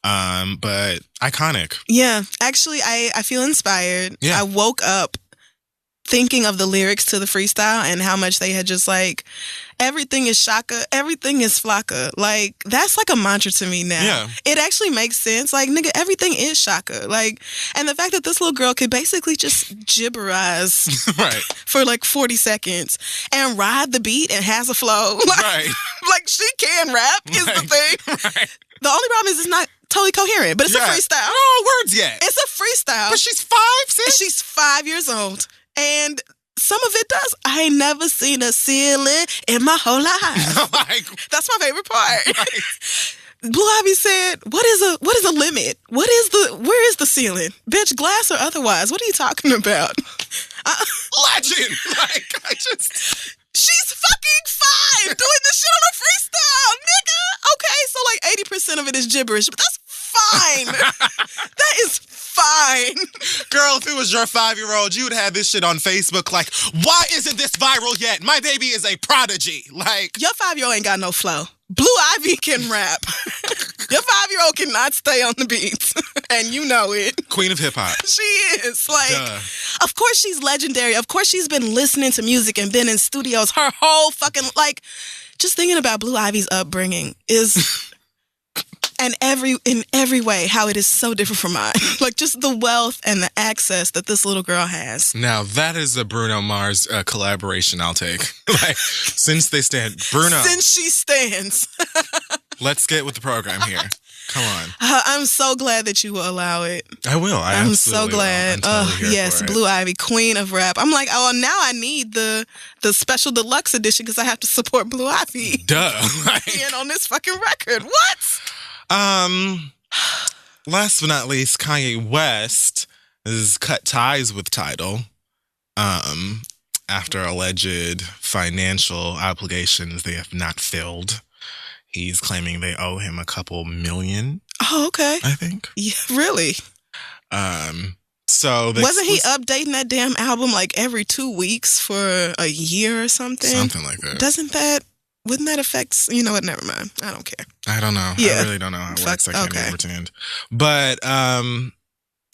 But iconic. Yeah, actually, I feel inspired. Yeah. I woke up thinking of the lyrics to the freestyle and how much they had just like, everything is shaka, everything is flocka. Like, that's like a mantra to me now. Yeah. It actually makes sense. Like, nigga, everything is shaka. Like, and the fact that this little girl could basically just gibberize Right. for like 40 seconds and ride the beat and has a flow. Like, Right. like she can rap is the thing. Right. The only problem is it's not totally coherent, but it's a freestyle. No words yet. It's a freestyle. But she's 5, sis. She's 5 years old. And some of it does. I ain't never seen a ceiling in my whole life. Like, That's my favorite part. Right. Blue Ivy said, what is a limit? Where is the ceiling? Bitch, glass or otherwise? What are you talking about? Legend. Like, She's fucking 5 doing this shit on a freestyle, nigga. Okay, so like 80% of it is gibberish, but that's fine. That is fine. Girl, if it was your 5-year-old, you would have this shit on Facebook like, why isn't this viral yet? My baby is a prodigy. Like, Your 5-year-old ain't got no flow. Blue Ivy can rap. Your 5-year-old cannot stay on the beats. And you know it. queen of hip hop. She is. Like, Duh. Of course she's legendary. Of course she's been listening to music and been in studios her whole fucking, like, just thinking about Blue Ivy's upbringing is... And in every way, how it is so different from mine. Like, just the wealth and the access that this little girl has. Now, that is a Bruno Mars collaboration I'll take. Like, since they stand. Bruno. Since she stands. Let's get with the program here. Come on. I'm so glad that you will allow it. I will. I'm so glad. Will. I'm totally here yes, for it. Blue Ivy, queen of rap. I'm like, oh, now I need the special deluxe edition because I have to support Blue Ivy. Duh. Like, Being on this fucking record. What? Last but not least, Kanye West has cut ties with Tidal after alleged financial obligations they have not filled. He's claiming they owe him a couple million, Oh, okay. I think. Yeah, really? So Wasn't he updating that damn album like every 2 weeks for a year or something? Something like that. Wouldn't that affect, you know what, never mind. I don't care. I don't know. Yeah. I really don't know how it works. I can't okay. even pretend. But,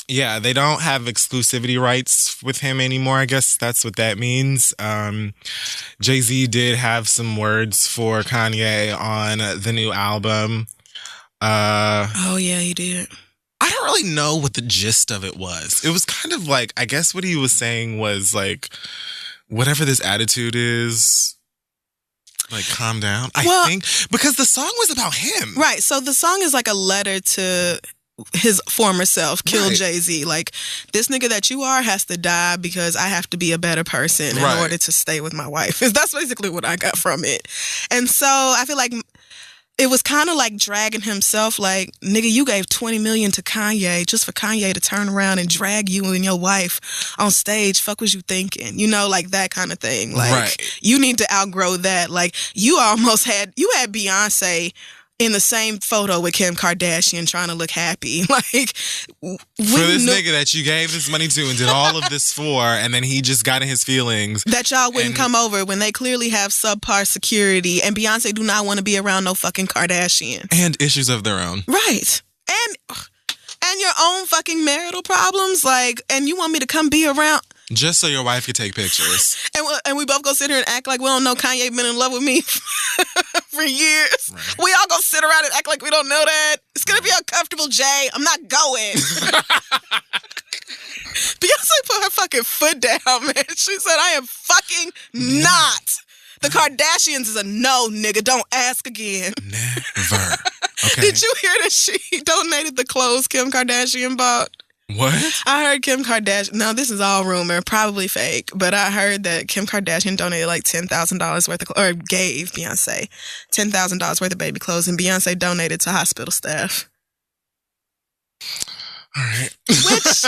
yeah, they don't have exclusivity rights with him anymore. I guess that's what that means. Jay-Z did have some words for Kanye on the new album. Oh, yeah, he did. I don't really know what the gist of it was. It was kind of like, I guess what he was saying was like, whatever this attitude is, like, calm down. I think because the song was about him. Right. So the song is like a letter to his former self, Kill Right. Jay-Z. Like, this nigga that you are has to die because I have to be a better person in Right. order to stay with my wife. That's basically what I got from it. And so I feel like it was kind of like dragging himself, like, nigga, you gave $20 million to Kanye just for Kanye to turn around and drag you and your wife on stage. Fuck was you thinking? You know, like that kind of thing. Like, Right. you need to outgrow that. Like, you had Beyonce in the same photo with Kim Kardashian trying to look happy. Like, For this nigga that you gave this money to and did all of this for, and then he just got in his feelings. that y'all wouldn't come over when they clearly have subpar security and Beyonce do not want to be around no fucking Kardashian. And issues of their own. Right. And your own fucking marital problems. Like, and you want me to come be around? Just so your wife could take pictures. And we both go sit here and act like we don't know Kanye been in love with me for years. Right. We all go sit around and act like we don't know that. It's going to be uncomfortable, Jay. I'm not going. Beyonce put her fucking foot down, man. She said, I am fucking not. The Kardashians is a no, nigga. Don't ask again. Never. Okay. Did you hear that she donated the clothes Kim Kardashian bought? What? I heard Kim Kardashian. No, this is all rumor, probably fake. But I heard that Kim Kardashian donated like $10,000 worth of, or gave Beyonce $10,000 worth of baby clothes, and Beyonce donated to hospital staff. All right. Which,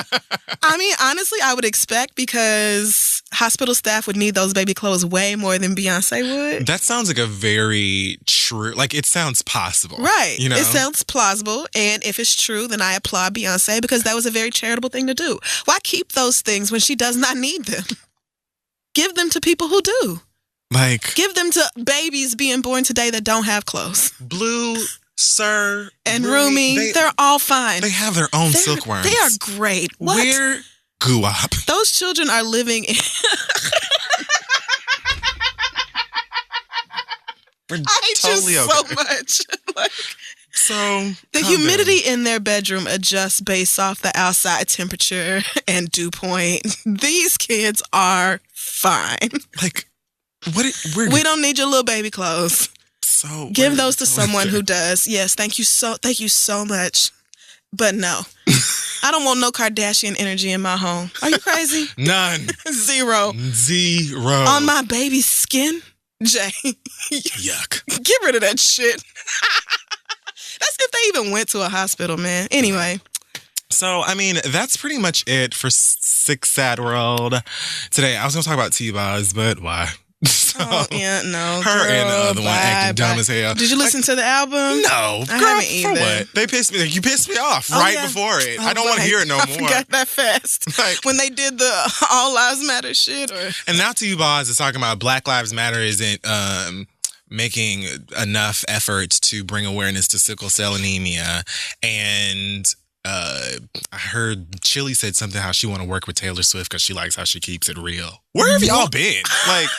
I mean, honestly, I would expect because hospital staff would need those baby clothes way more than Beyonce would. That sounds like a very true, like it sounds possible. Right. You know? It sounds plausible. And if it's true, then I applaud Beyonce because that was a very charitable thing to do. Why keep those things when she does not need them? Give them to people who do. Like. Give them to babies being born today that don't have clothes. Blue, Sir, and Rumi, they're all fine. They have their own silkworms. They are great. What? We're goo-up. Those children are living in... We're I hate totally you okay. so much. Like, so the humidity in their bedroom adjusts based off the outside temperature and dew point. These kids are fine. Like, we don't need your little baby clothes. So give those to someone who does. Yes, thank you so much. But no, I don't want no Kardashian energy in my home. Are you crazy? None. Zero. On my baby's skin, Jay. Yuck. Get rid of that shit. That's if they even went to a hospital, man. Anyway. So, I mean, that's pretty much it for Sick Sad World today. I was going to talk about T-Boz, but why? So, yeah, no. Her girl, and the one acting dumb as hell. Did you listen to the album? No. I girl, haven't either. For what? They pissed me. Like, you pissed me off before it. I don't want to hear it no more. I forgot that fast. Like, when they did the All Lives Matter shit. And now T-Boz is talking about Black Lives Matter isn't making enough effort to bring awareness to sickle cell anemia. And I heard Chili said something how she want to work with Taylor Swift because she likes how she keeps it real. Where have y'all been? Like...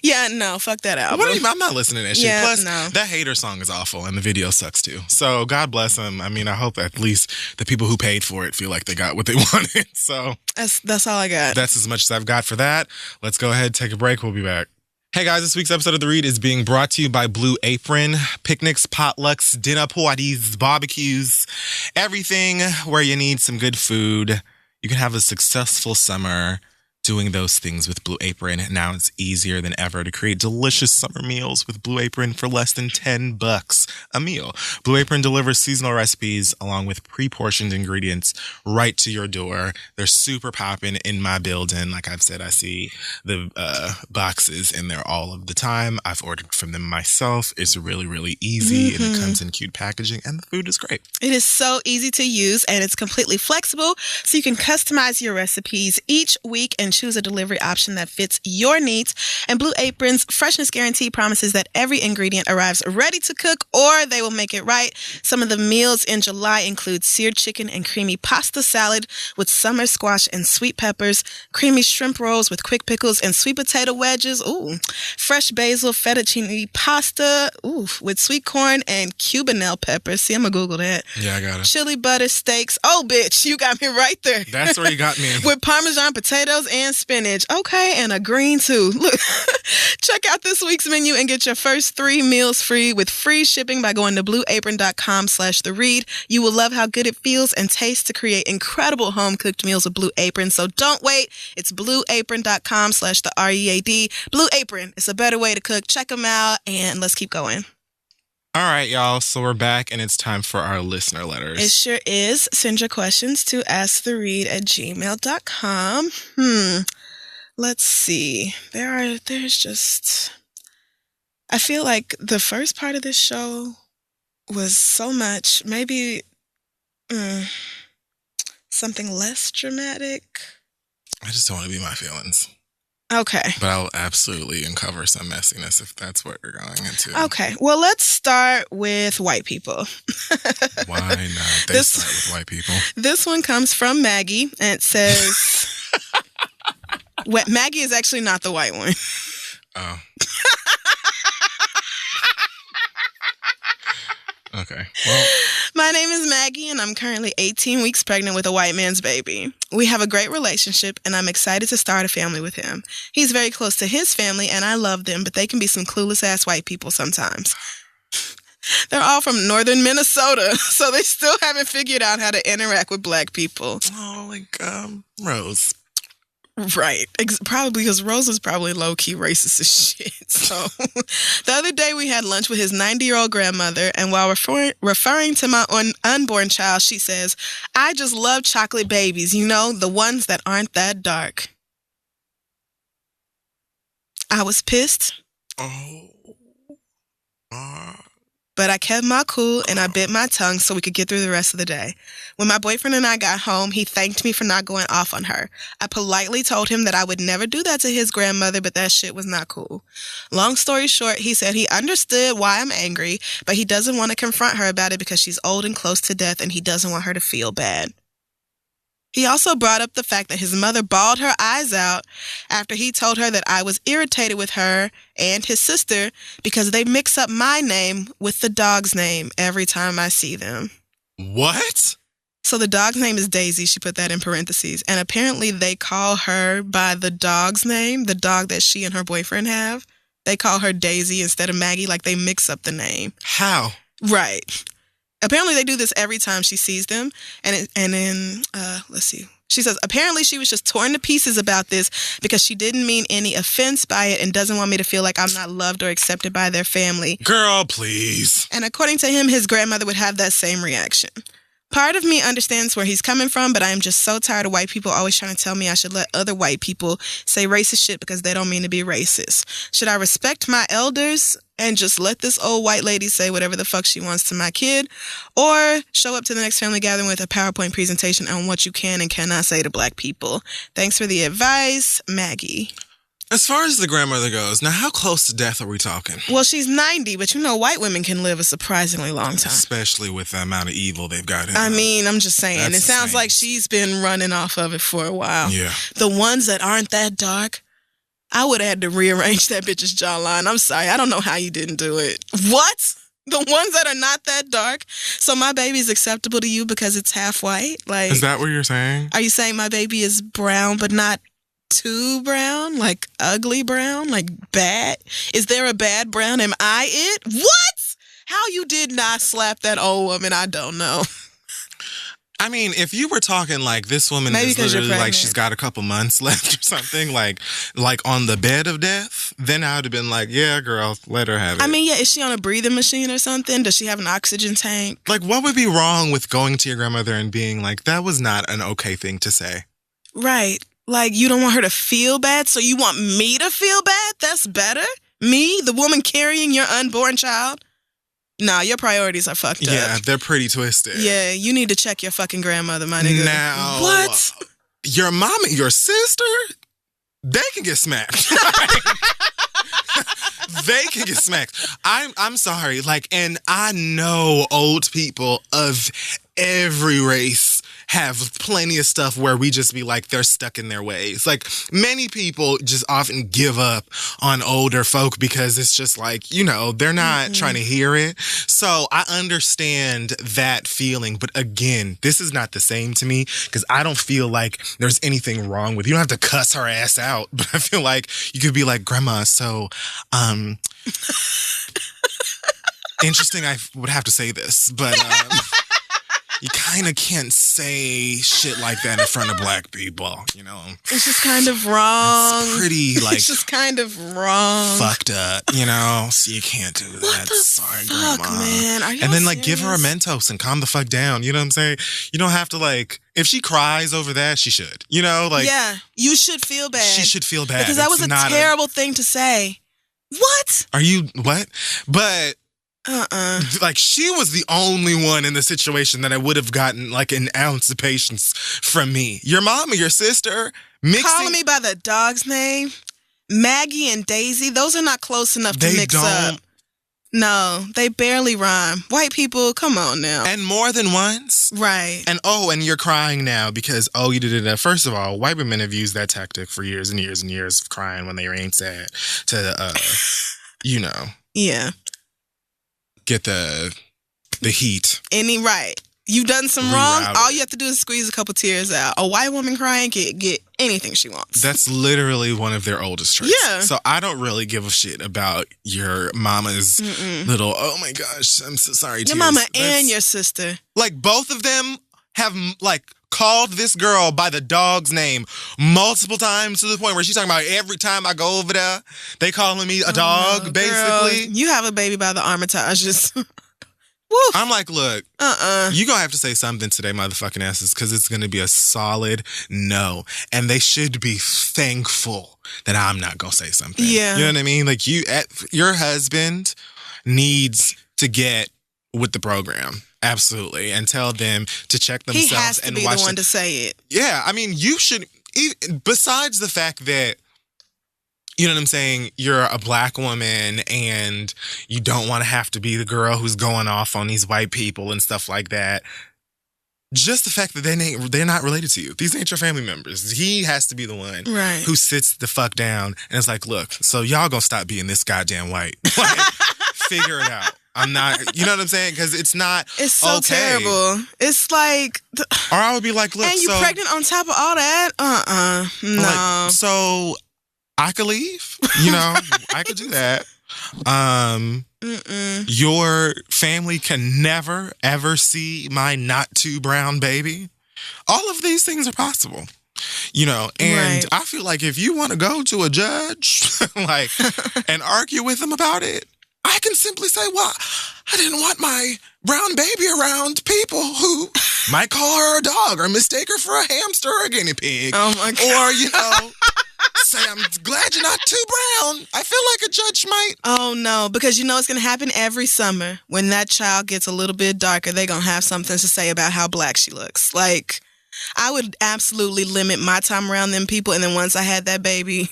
Yeah, no, fuck that album. I'm not listening to that shit. Yeah, Plus, no. that Hater song is awful, and the video sucks too. So, God bless them. I mean, I hope at least the people who paid for it feel like they got what they wanted. So, that's all I got. That's as much as I've got for that. Let's go ahead, take a break. We'll be back. Hey guys, this week's episode of The Read is being brought to you by Blue Apron. Picnics, potlucks, dinner parties, barbecues, everything where you need some good food. You can have a successful summer doing those things with Blue Apron. Now it's easier than ever to create delicious summer meals with Blue Apron for less than $10 a meal. Blue Apron delivers seasonal recipes along with pre-portioned ingredients right to your door. They're super popping in my building. Like I've said, I see the boxes in there all of the time. I've ordered from them myself. It's really, really easy, and it comes in cute packaging, and the food is great. It is so easy to use, and it's completely flexible, so you can customize your recipes each week and choose a delivery option that fits your needs. And Blue Apron's freshness guarantee promises that every ingredient arrives ready to cook, or they will make it right. Some of the meals in July include seared chicken and creamy pasta salad with summer squash and sweet peppers, creamy shrimp rolls with quick pickles and sweet potato wedges, fresh basil fettuccine pasta, with sweet corn and cubanelle peppers. See, I'm gonna Google that. Yeah, I got it. Chili butter steaks. Oh, bitch, you got me right there. That's where you got me. With Parmesan potatoes and spinach. Okay, and a green too. Look, check out this week's menu and get your first 3 meals free with free shipping by going to blueapron.com/theread. You will love how good it feels and tastes to create incredible home-cooked meals with Blue Apron. So don't wait. It's blueapron.com/theread. Blue Apron. It's a better way to cook. Check them out, and let's keep going. All right, y'all. So we're back, and it's time for our listener letters. It sure is. Send your questions to asktheread@gmail.com. Let's see. There's just... I feel like the first part of this show was so much, maybe something less dramatic. I just don't want to be my feelings. Okay. But I'll absolutely uncover some messiness if that's what you're going into. Okay. Well, let's start with white people. Why not? They start with white people. This one comes from Maggie, and it says... Maggie is actually not the white one. Oh. Okay. Well, my name is Maggie, and I'm currently 18 weeks pregnant with a white man's baby. We have a great relationship, and I'm excited to start a family with him. He's very close to his family, and I love them, but they can be some clueless-ass white people sometimes. They're all from northern Minnesota, so they still haven't figured out how to interact with black people. oh, like Rose. Right. Probably because Rose is probably low-key racist as shit. So the other day we had lunch with his 90-year-old grandmother, and while referring to my unborn child, she says, "I just love chocolate babies, you know, the ones that aren't that dark." I was pissed. Oh. But I kept my cool and I bit my tongue so we could get through the rest of the day. When my boyfriend and I got home, he thanked me for not going off on her. I politely told him that I would never do that to his grandmother, but that shit was not cool. Long story short, he said he understood why I'm angry, but he doesn't want to confront her about it because she's old and close to death and he doesn't want her to feel bad. He also brought up the fact that his mother bawled her eyes out after he told her that I was irritated with her and his sister because they mix up my name with the dog's name every time I see them. What? So the dog's name is Daisy. She put that in parentheses. And apparently they call her by the dog's name, the dog that she and her boyfriend have. They call her Daisy instead of Maggie, like they mix up the name. How? Right. Apparently they do this every time she sees them. And then, let's see. She says, apparently she was just torn to pieces about this because she didn't mean any offense by it and doesn't want me to feel like I'm not loved or accepted by their family. Girl, please. And according to him, his grandmother would have that same reaction. Part of me understands where he's coming from, but I am just so tired of white people always trying to tell me I should let other white people say racist shit because they don't mean to be racist. Should I respect my elders and just let this old white lady say whatever the fuck she wants to my kid? Or show up to the next family gathering with a PowerPoint presentation on what you can and cannot say to black people? Thanks for the advice, Maggie. As far as the grandmother goes, now how close to death are we talking? Well, she's 90, but you know white women can live a surprisingly long time. Especially with the amount of evil they've got in them. I mean, I'm just saying. That's it sounds insane. like she's been running off of it for a while. Yeah. The ones that aren't that dark, I would have had to rearrange that bitch's jawline. I'm sorry. I don't know how you didn't do it. What? The ones that are not that dark? So my baby is acceptable to you because it's half white? Like, Is that what you're saying? are you saying my baby is brown but not too brown? Like ugly brown? Like bad? Is there a bad brown? Am I it? What? How you did not slap that old woman, I don't know. I mean, if you were talking like this woman Maybe is 'cause you're literally like pregnant. she's got a couple months left or something, like on the bed of death, then I would have been like, yeah, girl, let her have it. I mean, yeah, is she on a breathing machine or something? Does she have an oxygen tank? like, what would be wrong with going to your grandmother and being like, that was not an okay thing to say? Right. Like, you don't want her to feel bad, so you want me to feel bad? That's better? Me, the woman carrying your unborn child? Nah, your priorities are fucked Yeah, up. they're pretty twisted. Yeah, you need to check your fucking grandmother, my nigga. Now, What? your mom and your sister, they can get smacked. They can get smacked. I'm sorry. Like, and I know old people of every race have plenty of stuff where we just be like, they're stuck in their ways. Like, many people just often give up on older folk because it's just like, you know, they're not trying to hear it. So I understand that feeling. But again, this is not the same to me because I don't feel like there's anything wrong with you. You don't have to cuss her ass out. But I feel like you could be like, Grandma, so, interesting, I would have to say this, but you kind of can't say shit like that in front of black people, you know? It's just kind of wrong. It's pretty, like, It's just kind of wrong. fucked up, you know? So you can't do that. What the Sorry, fuck, Grandma. man? Are y'all And then, like, give her a serious? Mentos and calm the fuck down, you know what I'm saying? You don't have to, like, if she cries over that, she should, you know? Like, yeah, you should feel bad. she should feel bad. Because that It's was a not terrible thing to say. What? Are you, what? But... Like, she was the only one in the situation that I would have gotten like an ounce of patience from me. Your mom or your sister mixing. calling me by the dog's name, Maggie and Daisy, those are not close enough to They mix don't. up. No, they barely rhyme. White people, come on now. And more than once. Right. And and you're crying now because, you did it. First of all, white women have used that tactic for years and years and years of crying when they ain't sad to, Yeah. get the heat. Right. You done some wrong, Rerouted. all you have to do is squeeze a couple tears out. A white woman crying can get anything she wants. That's literally one of their oldest traits. Yeah. So I don't really give a shit about your mama's little, oh my gosh, I'm so sorry. Your mama and your sister. Like, both of them have, like, called this girl by the dog's name multiple times to the point where she's talking about every time I go over there, they calling me a dog, no, basically. Girl, you have a baby by the Armitage. Just... Woo. I'm like, look, you're going to have to say something today, motherfucking asses, because it's going to be a solid no. And they should be thankful that I'm not going to say something. Yeah. You know what I mean? Like, your husband needs to get with the program. Absolutely. And tell them to check themselves. He has to be the one to say it. Yeah. I mean, you should, besides the fact that, you know what I'm saying? You're a black woman and you don't want to have to be the girl who's going off on these white people and stuff like that. Just the fact that they're not related to you. These ain't your family members. He has to be the one who sits the fuck down and is like, look, so y'all gonna stop being this goddamn white. Like, figure it out. I'm not, you know what I'm saying? Because it's not It's so okay. terrible. It's like... Or I would be like, look, and you pregnant on top of all that? No. Like, so... I could leave, I could do that. Your family can never, ever see my not too brown baby. All of these things are possible, and right. I feel like if you want to go to a judge, and argue with them about it, I can simply say, well, I didn't want my brown baby around people who might call her a dog or mistake her for a hamster or a guinea pig. Oh my God. Or, say, I'm glad you're not too brown. I feel like a judge might. Oh, no, because it's going to happen every summer. When that child gets a little bit darker, they're going to have something to say about how black she looks. Like, I would absolutely limit my time around them people. And then once I had that baby,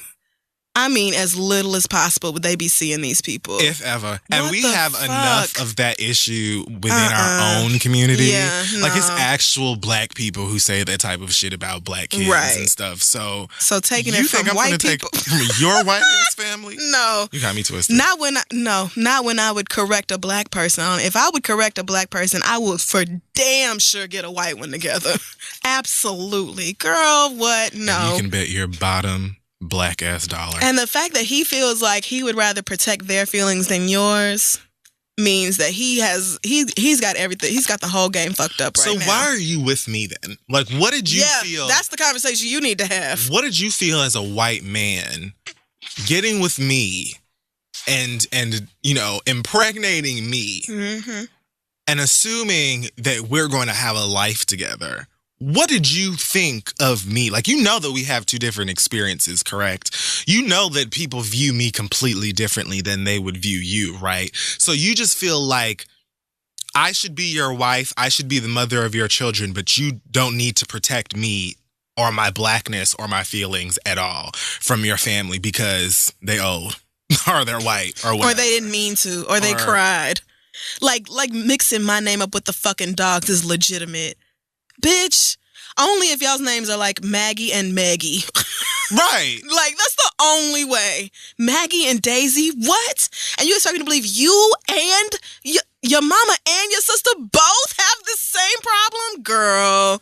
as little as possible would they be seeing these people. If ever. And What we the have fuck? enough of that issue within our own community. Yeah, Like, it's no. actual black people who say that type of shit about black kids Right. and stuff. So taking you it think from I'm white gonna people. take from your white ass family? No. You got me twisted. Not when I would correct a black person on. If I would correct a black person, I would for damn sure get a white one together. Absolutely. Girl, what? No. And you can bet your bottom black ass dollar. And the fact that he feels like he would rather protect their feelings than yours means that he's got everything. He's got the whole game fucked up right now. So why are you with me then? Like, what did you feel? That's the conversation you need to have. What did you feel as a white man getting with me and impregnating me and assuming that we're going to have a life together? What did you think of me? Like, that we have two different experiences, correct? That people view me completely differently than they would view you, right? So you just feel like I should be your wife, I should be the mother of your children, but you don't need to protect me or my blackness or my feelings at all from your family because they old or they're white or whatever. Or they didn't mean to, or they cried. Like mixing my name up with the fucking dogs is legitimate. Bitch, only if y'all's names are like Maggie and Maggie. Right. Like, that's the only way. Maggie and Daisy, what? And you expect me to believe you and your mama and your sister both have the same problem? Girl.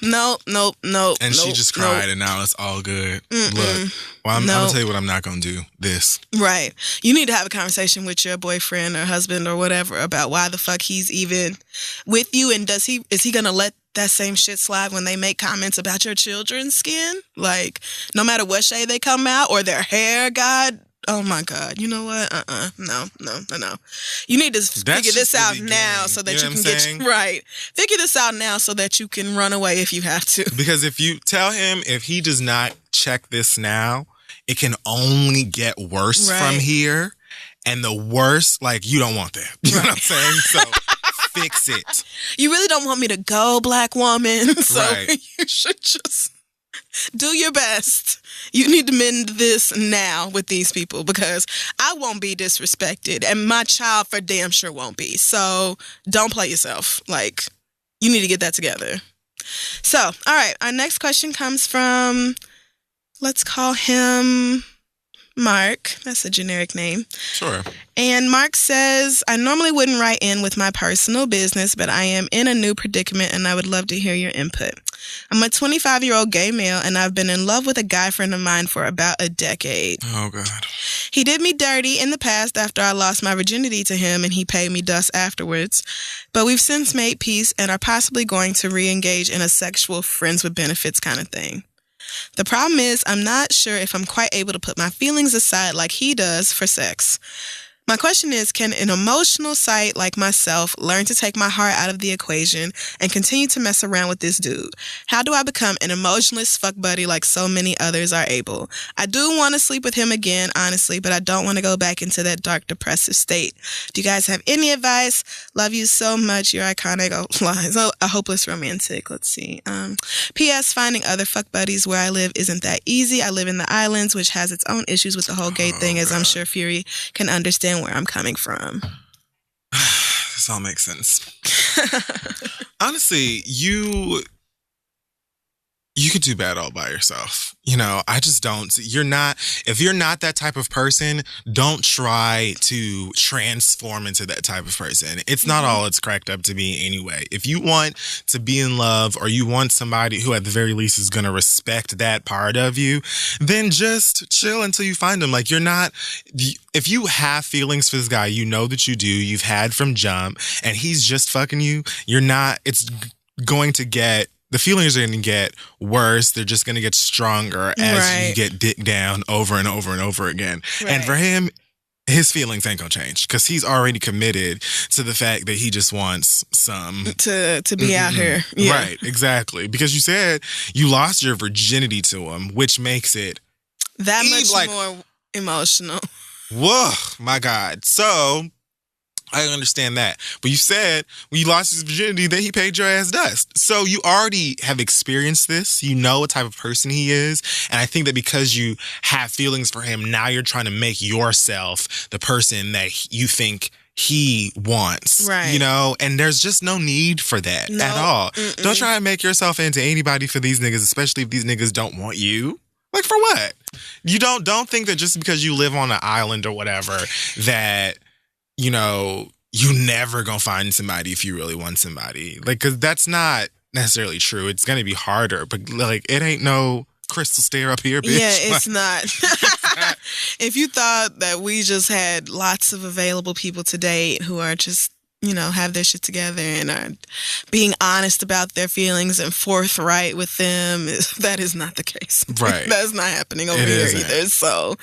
Nope. And she just cried and now it's all good. Look, I'm going to tell you what I'm not going to do. This. Right. You need to have a conversation with your boyfriend or husband or whatever about why the fuck he's even with you, and is he going to let that same shit slide when they make comments about your children's skin? Like, no matter what shade they come out or their hair, God, oh my God. You know what? No. You need to figure this out now so that you can get right. Figure this out now so that you can run away if you have to. Because if you tell him if he does not check this now, it can only get worse from here. And the worst, like, you don't want that. You know what I'm saying? So fix it. You really don't want me to go, black woman. So Right. you should just do your best. You need to mend this now with these people because I won't be disrespected and my child for damn sure won't be. So don't play yourself. Like, you need to get that together. So, all right. Our next question comes from, let's call him Mark. That's a generic name. Sure. And Mark says, I normally wouldn't write in with my personal business, but I am in a new predicament and I would love to hear your input. I'm a 25-year-old gay male and I've been in love with a guy friend of mine for about a decade. Oh, God. He did me dirty in the past after I lost my virginity to him and he paid me dust afterwards. But we've since made peace and are possibly going to re-engage in a sexual friends with benefits kind of thing. The problem is I'm not sure if I'm quite able to put my feelings aside like he does for sex. My question is, can an emotional site like myself learn to take my heart out of the equation and continue to mess around with this dude? How do I become an emotionless fuck buddy like so many others are able? I do want to sleep with him again, honestly, but I don't want to go back into that dark, depressive state. Do you guys have any advice? Love you so much. You're iconic. Oh, a hopeless romantic. Let's see. P.S. Finding other fuck buddies where I live isn't that easy. I live in the islands, which has its own issues with the whole gay thing, as I'm sure Fury can understand where I'm coming from. This all makes sense. Honestly, you could do bad all by yourself. You know, I just don't. If you're not that type of person, don't try to transform into that type of person. It's not all it's cracked up to be anyway. If you want to be in love or you want somebody who at the very least is going to respect that part of you, then just chill until you find them. Like, if you have feelings for this guy, you know that you do, you've had from jump, and he's just fucking you, the feelings are going to get worse. They're just going to get stronger as you get dick down over and over and over again. Right. And for him, his feelings ain't going to change because he's already committed to the fact that he just wants some... To be out here. Yeah. Right, exactly. Because you said you lost your virginity to him, which makes it... that much more emotional. Whoa, my God. So... I understand that. But you said when you lost his virginity that he paid your ass dust. So you already have experienced this. You know what type of person he is. And I think that because you have feelings for him, now you're trying to make yourself the person that you think he wants. Right. You know? And there's just no need for that at all. Mm-mm. Don't try and make yourself into anybody for these niggas, especially if these niggas don't want you. Like, for what? You don't think that just because you live on an island or whatever that... you know, you never gonna find somebody if you really want somebody. Like, because that's not necessarily true. It's gonna be harder, but like, it ain't no crystal stair up here, bitch. Yeah, it's not. If you thought that we just had lots of available people to date who are just, you know, have their shit together and are being honest about their feelings and forthright with them, that is not the case. Right. That's not happening over here either. So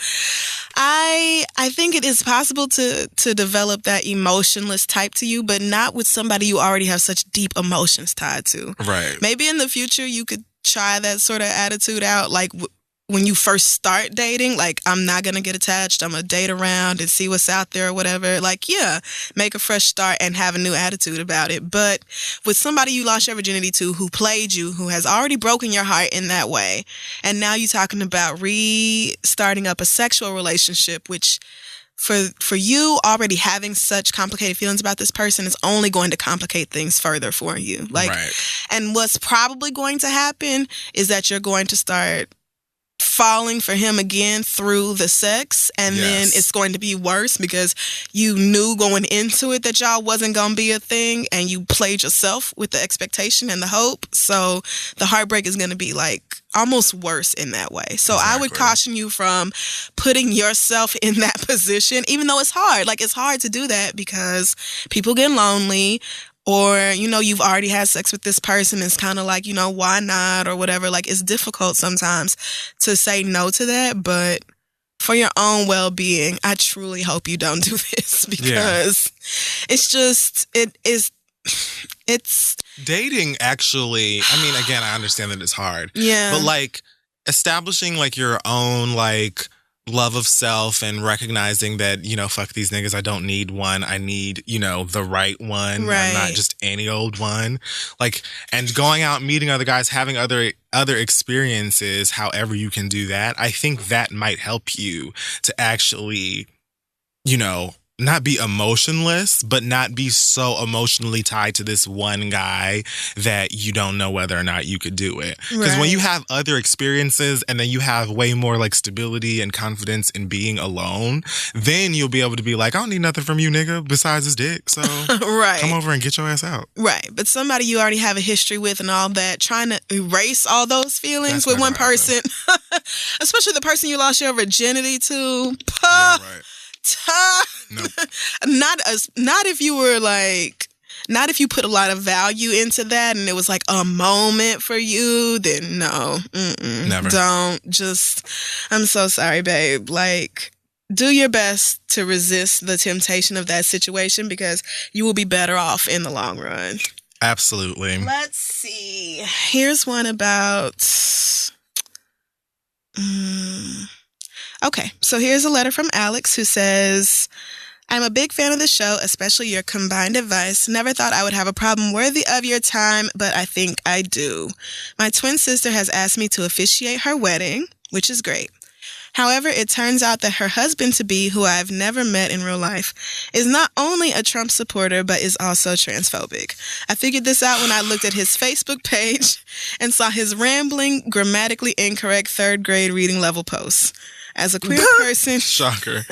I think it is possible to develop that emotionless type to you, but not with somebody you already have such deep emotions tied to. Right. Maybe in the future you could try that sort of attitude out, like when you first start dating, like, I'm not going to get attached. I'm going to date around and see what's out there or whatever. Like, yeah, make a fresh start and have a new attitude about it. But with somebody you lost your virginity to, who played you, who has already broken your heart in that way, and now you're talking about restarting up a sexual relationship, which for you already having such complicated feelings about this person is only going to complicate things further for you. Like, and what's probably going to happen is that you're going to start falling for him again through the sex, and then it's going to be worse because you knew going into it that y'all wasn't going to be a thing, and you played yourself with the expectation and the hope. So the heartbreak is going to be like almost worse in that way. So I would caution you from putting yourself in that position, even though it's hard. Like, it's hard to do that because people get lonely. Or, you know, you've already had sex with this person. It's kind of like, you know, why not or whatever. Like, it's difficult sometimes to say no to that. But for your own well-being, I truly hope you don't do this because it's dating actually. I mean, again, I understand that it's hard. Yeah. But like establishing like your own like love of self and recognizing that, fuck these niggas. I don't need one. I need, the right one. Right. I'm not just any old one. Like, and going out, meeting other guys, having other experiences, however you can do that. I think that might help you to actually, not be emotionless, but not be so emotionally tied to this one guy that you don't know whether or not you could do it. Because when you have other experiences and then you have way more like stability and confidence in being alone, then you'll be able to be like, I don't need nothing from you, nigga, besides this dick. So come over and get your ass out. Right. But somebody you already have a history with and all that, trying to erase all those feelings with one person, especially the person you lost your virginity to. Yeah, right. Nope. Not if you were like, not if you put a lot of value into that and it was like a moment for you, then no. Never. Don't. I'm so sorry, babe. Like, do your best to resist the temptation of that situation because you will be better off in the long run. Absolutely. Let's see. Here's one about... Okay, so here's a letter from Alex who says, I'm a big fan of the show, especially your combined advice. Never thought I would have a problem worthy of your time, but I think I do. My twin sister has asked me to officiate her wedding, which is great. However, it turns out that her husband-to-be, who I've never met in real life, is not only a Trump supporter, but is also transphobic. I figured this out when I looked at his Facebook page and saw his rambling, grammatically incorrect third grade reading level posts. As a queer person, shocker.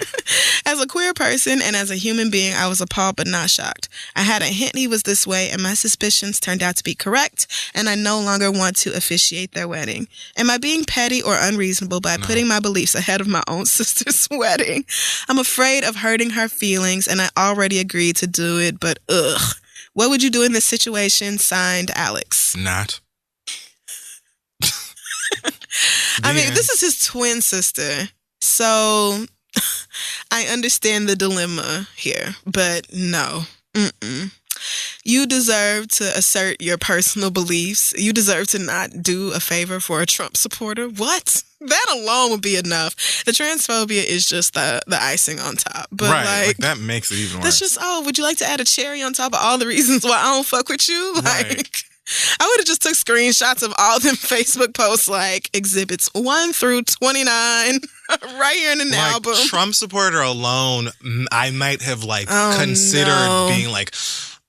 As a queer person and as a human being, I was appalled but not shocked. I had a hint he was this way, and my suspicions turned out to be correct, and I no longer want to officiate their wedding. Am I being petty or unreasonable by putting my beliefs ahead of my own sister's wedding? I'm afraid of hurting her feelings, and I already agreed to do it, but ugh. What would you do in this situation? Signed, Alex. Not. I mean, this is his twin sister. So I understand the dilemma here, but no. You deserve to assert your personal beliefs. You deserve to not do a favor for a Trump supporter. What? That alone would be enough. The transphobia is just the icing on top. But like that makes it even worse. That's just, would you like to add a cherry on top of all the reasons why I don't fuck with you? Like, I would have just took screenshots of all them Facebook posts, like exhibits 1 through 29, right here in an album. Trump supporter alone, I might have considered being like,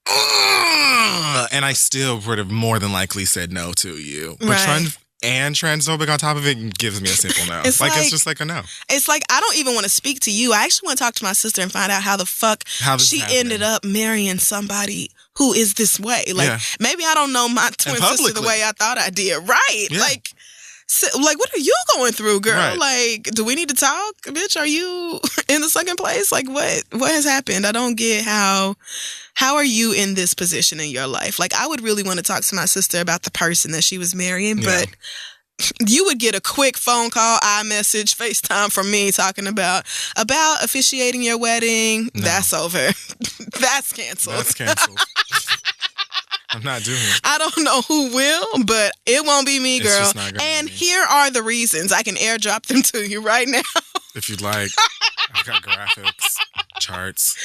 ugh, and I still would have more than likely said no to you. But transphobic on top of it gives me a simple no. It's just like a no. It's like, I don't even want to speak to you. I actually want to talk to my sister and find out how the fuck she ended up marrying somebody who is this way. Like, maybe I don't know my twin sister the way I thought I did. Right. Yeah. Like, what are you going through, girl? Right. Like, do we need to talk? Bitch, are you in the second place? Like, what has happened? I don't get how are you in this position in your life? Like, I would really want to talk to my sister about the person that she was marrying, but you would get a quick phone call, iMessage, FaceTime from me talking about officiating your wedding. No. That's over. That's canceled. That's canceled. I'm not doing it. I don't know who will, but it won't be me, girl. It's just not gonna and be me. Here are the reasons. I can airdrop them to you right now. If you'd like. I've got graphics, charts.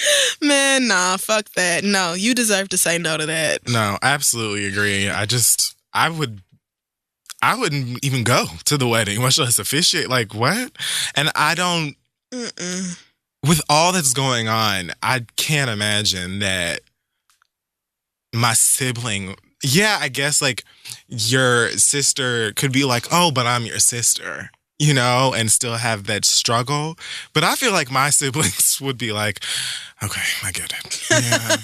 Man, nah, fuck that. No, you deserve to say no to that. No, I absolutely agree. I wouldn't even go to the wedding, much less officiate. Like, what? And I don't... With all that's going on, I can't imagine that my sibling... Yeah, I guess, like, your sister could be like, oh, but I'm your sister, and still have that struggle. But I feel like my siblings would be like, okay, I get it. Yeah,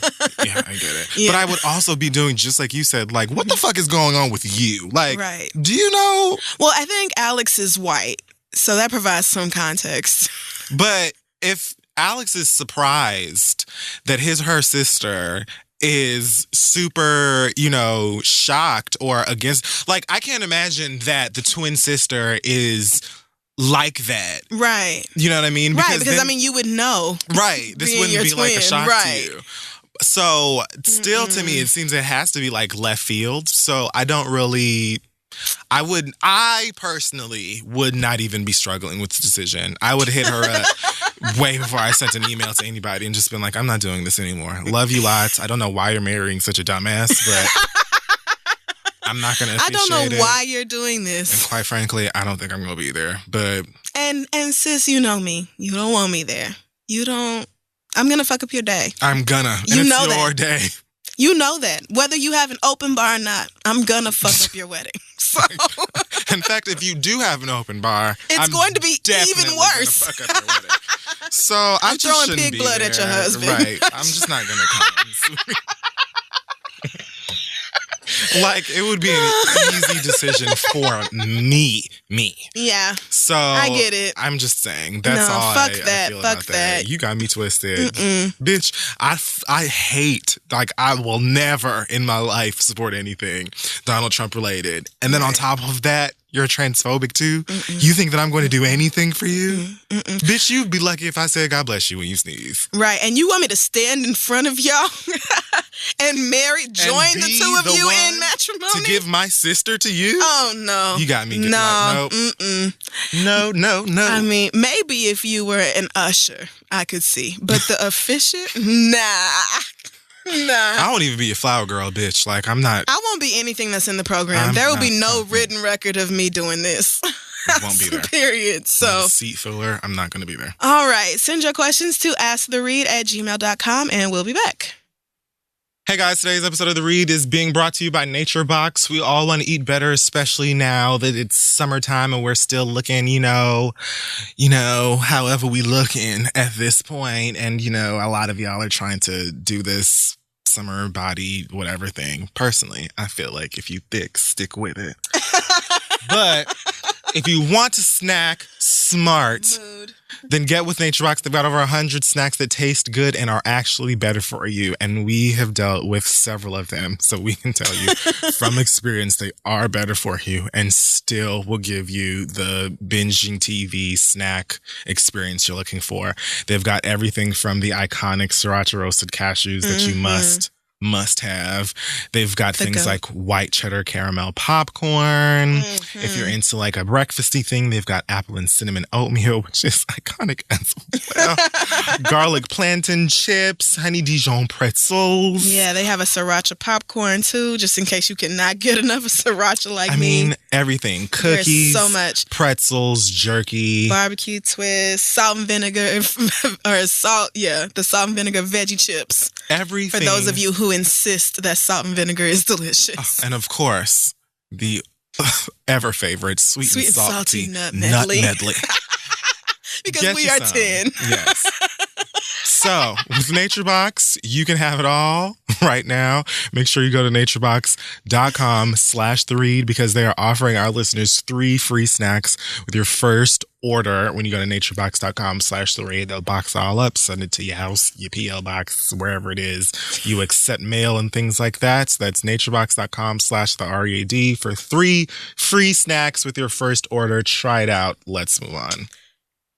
I get it. Yeah. But I would also be doing, just like you said, like, what the fuck is going on with you? Like, do you know? Well, I think Alex is white, so that provides some context. But if Alex is surprised that her sister is super, shocked or against, like, I can't imagine that the twin sister is like that. Right. You know what I mean? Because you would know. Right. This wouldn't be like a shock to you. So still to me, it seems it has to be like left field. So I don't really I personally would not even be struggling with the decision. I would hit her up way before I sent an email to anybody and just been like, I'm not doing this anymore. Love you lots. I don't know why you're marrying such a dumbass, but I'm not going to I officiate don't know why you're doing this. And quite frankly, I don't think I'm going to be there. But And sis, you know me. You don't want me there. I'm going to fuck up your day. I'm gonna. And You know it's your that. day. You know that. Whether you have an open bar or not, I'm going to fuck up your wedding. So In fact, if you do have an open bar, it's I'm going to be definitely even gonna worse. fuck up your wedding. So I just throwing shouldn't pig be blood there. at your husband. Right. I'm just not going to come. Like, it would be an easy decision for me. Yeah. So I get it. I'm just saying. That's No, all fuck I that. feel Fuck about that. You got me twisted. Bitch, I hate, like, I will never in my life support anything Donald Trump related. And then on top of that, you're transphobic too? You think that I'm going to do anything for you? Bitch, you'd be lucky if I said God bless you when you sneeze. Right. And you want me to stand in front of y'all and join the two of you in matrimony? To give my sister to you? Oh, no. You got me. No. No. I mean, maybe if you were an usher, I could see. But the officiant? Nah. I won't even be a flower girl, bitch. Like, I'm not. I won't be anything that's in the program. There will be no written record of me doing this. Won't be there. Period. So, seat filler, I'm not going to be there. all right. Send your questions to asktheread@gmail.com and we'll be back. Hey guys, today's episode of The Read is being brought to you by Nature Box. We all want to eat better, especially now that it's summertime and we're still looking, however we looking at this point. And, a lot of y'all are trying to do this summer body, whatever thing. Personally, I feel like if you thick, stick with it. But if you want to snack smart, then get with Nature Box. They've got over 100 snacks that taste good and are actually better for you. And we have dealt with several of them. So we can tell you from experience, they are better for you and still will give you the binging TV snack experience you're looking for. They've got everything from the iconic sriracha roasted cashews that you must have. They've got things like white cheddar caramel popcorn. If you're into like a breakfasty thing, they've got apple and cinnamon oatmeal, which is iconic as well. Garlic plantain chips, honey Dijon pretzels. Yeah, they have a sriracha popcorn too, just in case you cannot get enough of sriracha like me. I mean, everything. Cookies, there's so much. Pretzels, jerky, barbecue twist, salt and vinegar, the salt and vinegar veggie chips. Everything. For those of you who insist that salt and vinegar is delicious. And of course, the ever favorite sweet and salty nut medley. Because Get we are some. 10. Yes. So, with Nature Box, you can have it all right now. Make sure you go to naturebox.com/theread because they are offering our listeners 3 free snacks with your first order when you go to naturebox.com/theread. They'll box it all up, send it to your house, your PL box, wherever it is. You accept mail and things like that. So that's naturebox.com/theread for 3 free snacks with your first order. Try it out. Let's move on.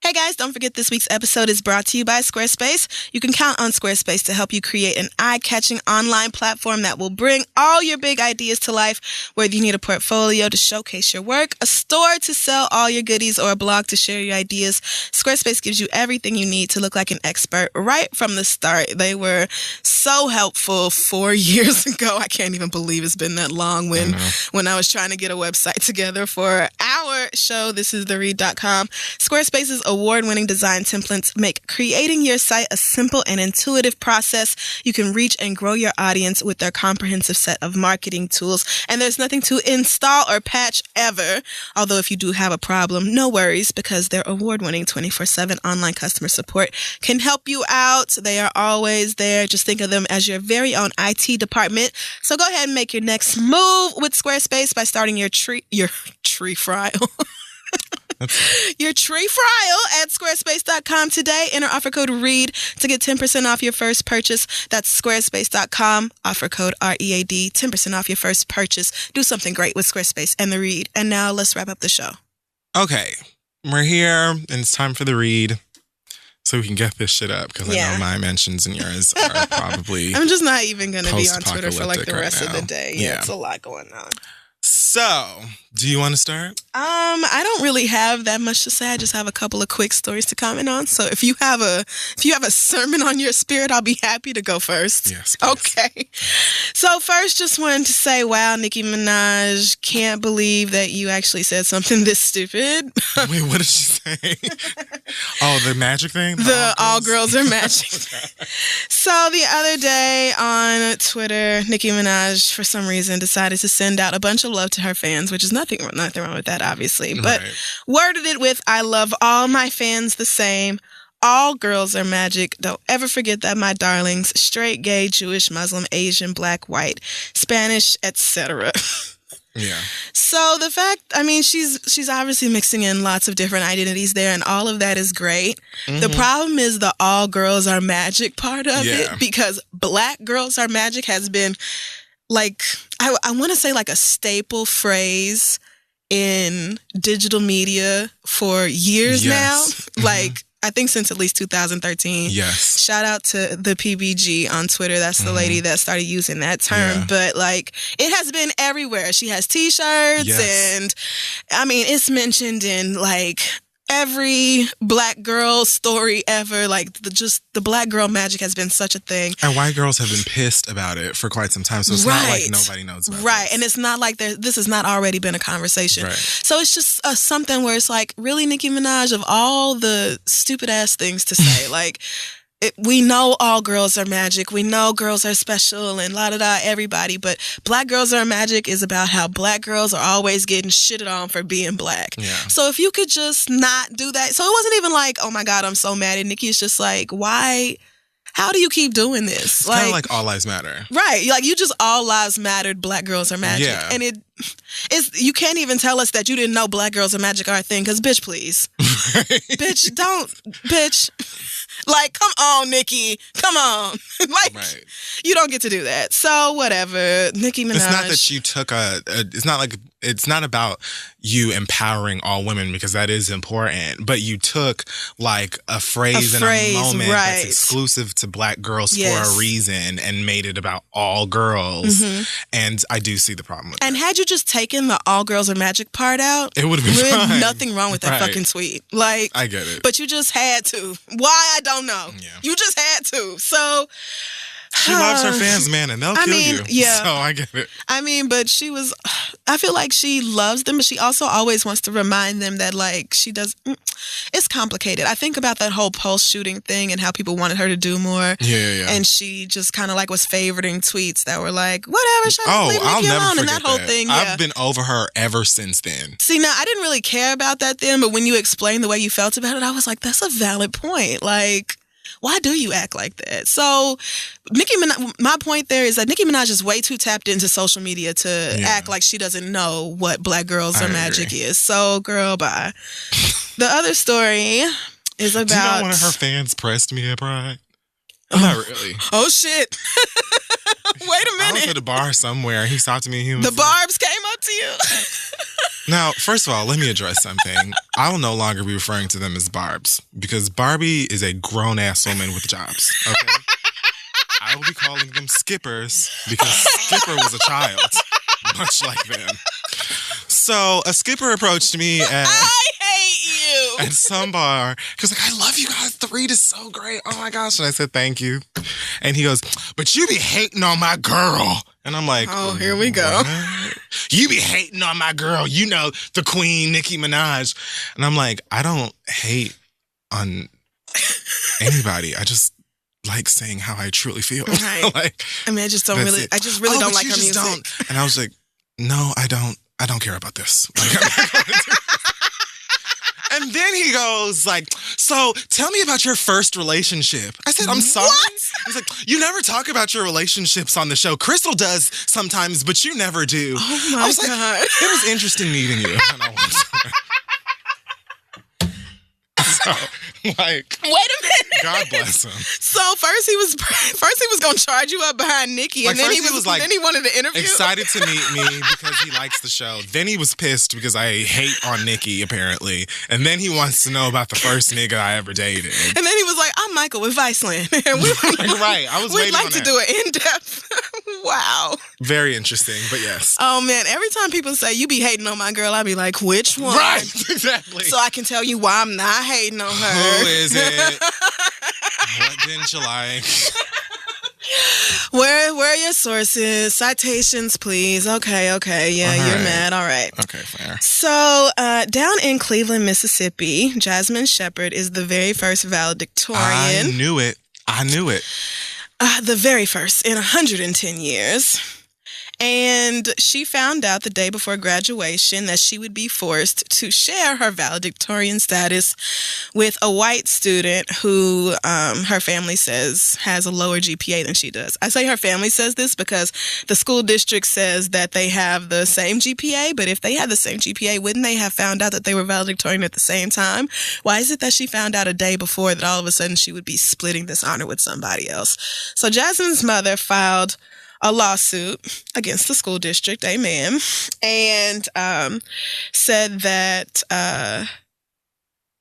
Hey guys, don't forget this week's episode is brought to you by Squarespace. You can count on Squarespace to help you create an eye-catching online platform that will bring all your big ideas to life. Whether you need a portfolio to showcase your work, a store to sell all your goodies, or a blog to share your ideas, Squarespace gives you everything you need to look like an expert right from the start. They were so helpful 4 years ago. I can't even believe it's been that long when I was trying to get a website together for our show, thisistheread.com. Squarespace's award-winning design templates make creating your site a simple and intuitive process. You can reach and grow your audience with their comprehensive set of marketing tools, and there's nothing to install or patch ever. Although if you do have a problem, no worries, because their award-winning 24/7 online customer support can help you out. They are always there. Just think of them as your very own IT department. So go ahead and make your next move with Squarespace by starting your tree trial. Your tree trial at squarespace.com today. Enter offer code READ to get 10% off your first purchase. That's squarespace.com. Offer code READ, 10% off your first purchase. Do something great with Squarespace and the Read. And now let's wrap up the show. Okay, we're here and it's time for the read. So we can get this shit up because I know my mentions and yours are probably I'm just not even going to be on Twitter for like the rest of the day. Yeah, it's a lot going on. So, do you want to start? I don't really have that much to say. I just have a couple of quick stories to comment on. So if you have a sermon on your spirit, I'll be happy to go first. Yes, please. Okay. So first, just wanted to say, wow, Nicki Minaj, can't believe that you actually said something this stupid. Wait, what did she say? Oh, the magic thing? The all girls are magic. So the other day on Twitter, Nicki Minaj, for some reason, decided to send out a bunch of love to her fans, which is nothing wrong with that, obviously. But worded it with, I love all my fans the same. All girls are magic. Don't ever forget that, my darlings. Straight, gay, Jewish, Muslim, Asian, black, white, Spanish, etc. Yeah. So the fact, I mean, she's obviously mixing in lots of different identities there, and all of that is great. Mm-hmm. The problem is the all girls are magic part of it, because black girls are magic has been like, I want to say like a staple phrase in digital media for years now. Mm-hmm. Like, I think since at least 2013. Yes. Shout out to the PBG on Twitter. That's the lady that started using that term. Yeah. But like, it has been everywhere. She has t-shirts and I mean, it's mentioned in like every black girl story ever. Like the black girl magic has been such a thing. And white girls have been pissed about it for quite some time. So it's not like nobody knows about it. Right. And it's not like this has not already been a conversation. Right. So it's just something where it's like, really, Nicki Minaj, of all the stupid ass things to say, like, we know all girls are magic. We know girls are special and la-da-da, everybody. But Black Girls Are Magic is about how black girls are always getting shitted on for being black. Yeah. So if you could just not do that. So it wasn't even like, oh my God, I'm so mad at Nicki. It's just like, why? How do you keep doing this? It's kind of like All Lives Matter. Right. Like, you just all lives mattered. Black girls are magic. Yeah. And you can't even tell us that you didn't know black girls are magic are a thing. Because, bitch, please. Bitch. Like, come on, Nicki. Come on. Like, you don't get to do that. So, whatever. Nicki Minaj. It's not that you took it's not about you empowering all women, because that is important. But you took like a phrase in a moment that's exclusive to black girls for a reason and made it about all girls. Mm-hmm. And I do see the problem with that. And had you just taken the all girls are magic part out, it would have been fine. Nothing wrong with that fucking tweet. Like, I get it. But you just had to. Why? I don't know. Yeah. You just had to. So she loves her fans, man, and they'll kill you. Yeah. So I get it. I mean, but I feel like she loves them, but she also always wants to remind them that, like, it's complicated. I think about that whole Pulse shooting thing and how people wanted her to do more. Yeah. And she just kind of like was favoriting tweets that were like, whatever, I'll never forget and that whole thing. Yeah. I've been over her ever since then. See, now, I didn't really care about that then, but when you explained the way you felt about it, I was like, that's a valid point. Like, why do you act like that? So, my point there is that Nicki Minaj is way too tapped into social media to act like she doesn't know what Black Girls Are Magic is. So, girl, bye. The other story is about... Do you know one of her fans pressed me at Pride? Not really. Oh, shit. Wait a minute. I was at a bar somewhere. He stopped me. He was the Barbs came up to you? Now, first of all, let me address something. I will no longer be referring to them as Barbs, because Barbie is a grown-ass woman with jobs, okay? I will be calling them Skippers, because Skipper was a child, much like them. So, a Skipper approached me at... I hate you! At some bar. He was like, I love you guys. The read is so great. Oh, my gosh. And I said, thank you. And he goes, but you be hating on my girl. And I'm like, oh, here we go. What? You be hating on my girl. You know, the queen, Nicki Minaj. And I'm like, I don't hate on anybody. I just like saying how I truly feel. Right. Like, I mean, I just really don't like her music. Don't. And I was like, no, I don't care about this. Like, I'm not gonna do And then he goes like, so tell me about your first relationship. I said, I'm sorry. What? He's like, you never talk about your relationships on the show. Crystal does sometimes, but you never do. Oh my God. Like, it was interesting meeting you. And I was so, like, wait a minute. God bless him. So first he was gonna charge you up behind Nicki, like, and then he wanted to interview. Excited to meet me because he likes the show. Then he was pissed because I hate on Nicki, apparently. And then he wants to know about the first nigga I ever dated. And then he was like, I'm Michael with Viceland. And right. I was we'd waiting like on to that. do an in-depth. Wow. Very interesting, but yes. Oh, man. Every time people say, you be hating on my girl, I be like, which one? Right, exactly. So I can tell you why I'm not hating on her. Who is it? What didn't you like? Where are your sources? Citations, please. Okay. Yeah, All you're right. mad. All right. Okay, fair. So, down in Cleveland, Mississippi, Jasmine Shepherd is the very first valedictorian. I knew it. The very first in 110 years. And she found out the day before graduation that she would be forced to share her valedictorian status with a white student who her family says has a lower GPA than she does. I say her family says this because the school district says that they have the same GPA, but if they had the same GPA, wouldn't they have found out that they were valedictorian at the same time? Why is it that she found out a day before that all of a sudden she would be splitting this honor with somebody else? So Jasmine's mother filed a lawsuit against the school district, amen, and said that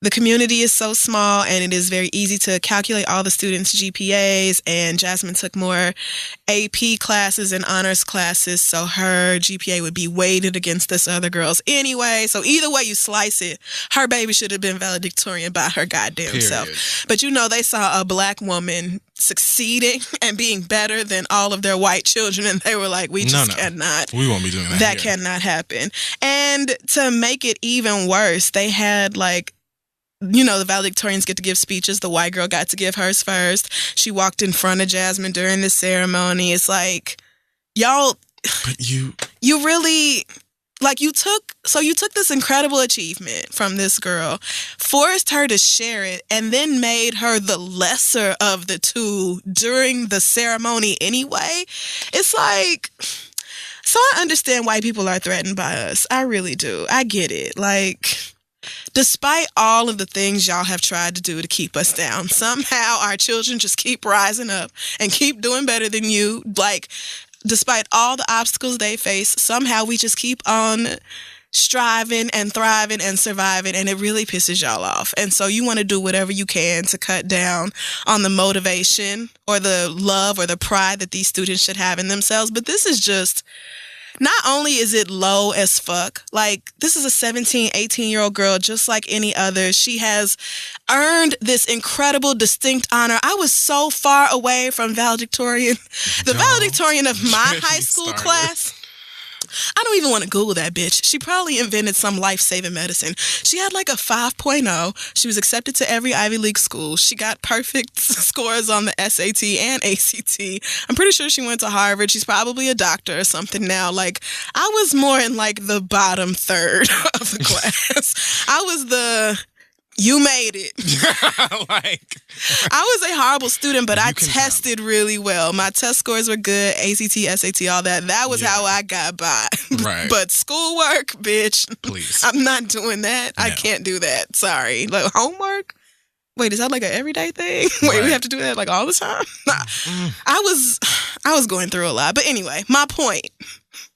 the community is so small and it is very easy to calculate all the students' GPAs, and Jasmine took more AP classes and honors classes, so her GPA would be weighted against this other girl's anyway. So either way you slice it, her baby should have been valedictorian by her goddamn self. But you know, they saw a black woman succeeding and being better than all of their white children, and they were like, we just cannot. We won't be doing that. That cannot happen. And to make it even worse, they had like, you know, the valedictorians get to give speeches. The white girl got to give hers first. She walked in front of Jasmine during the ceremony. It's like, y'all, but you really, like, you took this incredible achievement from this girl, forced her to share it, and then made her the lesser of the two during the ceremony anyway. It's like, so I understand why people are threatened by us. I really do. I get it. Like, despite all of the things y'all have tried to do to keep us down, somehow our children just keep rising up and keep doing better than you. Like, despite all the obstacles they face, somehow we just keep on striving and thriving and surviving, and it really pisses y'all off. And so you want to do whatever you can to cut down on the motivation or the love or the pride that these students should have in themselves. But this is just... not only is it low as fuck, like, this is a 17, 18-year-old girl just like any other. She has earned this incredible, distinct honor. I was so far away from valedictorian. The valedictorian of my high school class, I don't even want to Google that bitch. She probably invented some life-saving medicine. She had like a 5.0. She was accepted to every Ivy League school. She got perfect scores on the SAT and ACT. I'm pretty sure she went to Harvard. She's probably a doctor or something now. Like, I was more in like the bottom third of the class. I was the... you made it. like, I was a horrible student, but I tested really well. My test scores were good. ACT, SAT, all that. That was how I got by. Right. But schoolwork, bitch. Please. I'm not doing that. No. I can't do that. Sorry. Like, homework? Wait, is that like an everyday thing? Wait, we have to do that like all the time? I was going through a lot. But anyway, my point.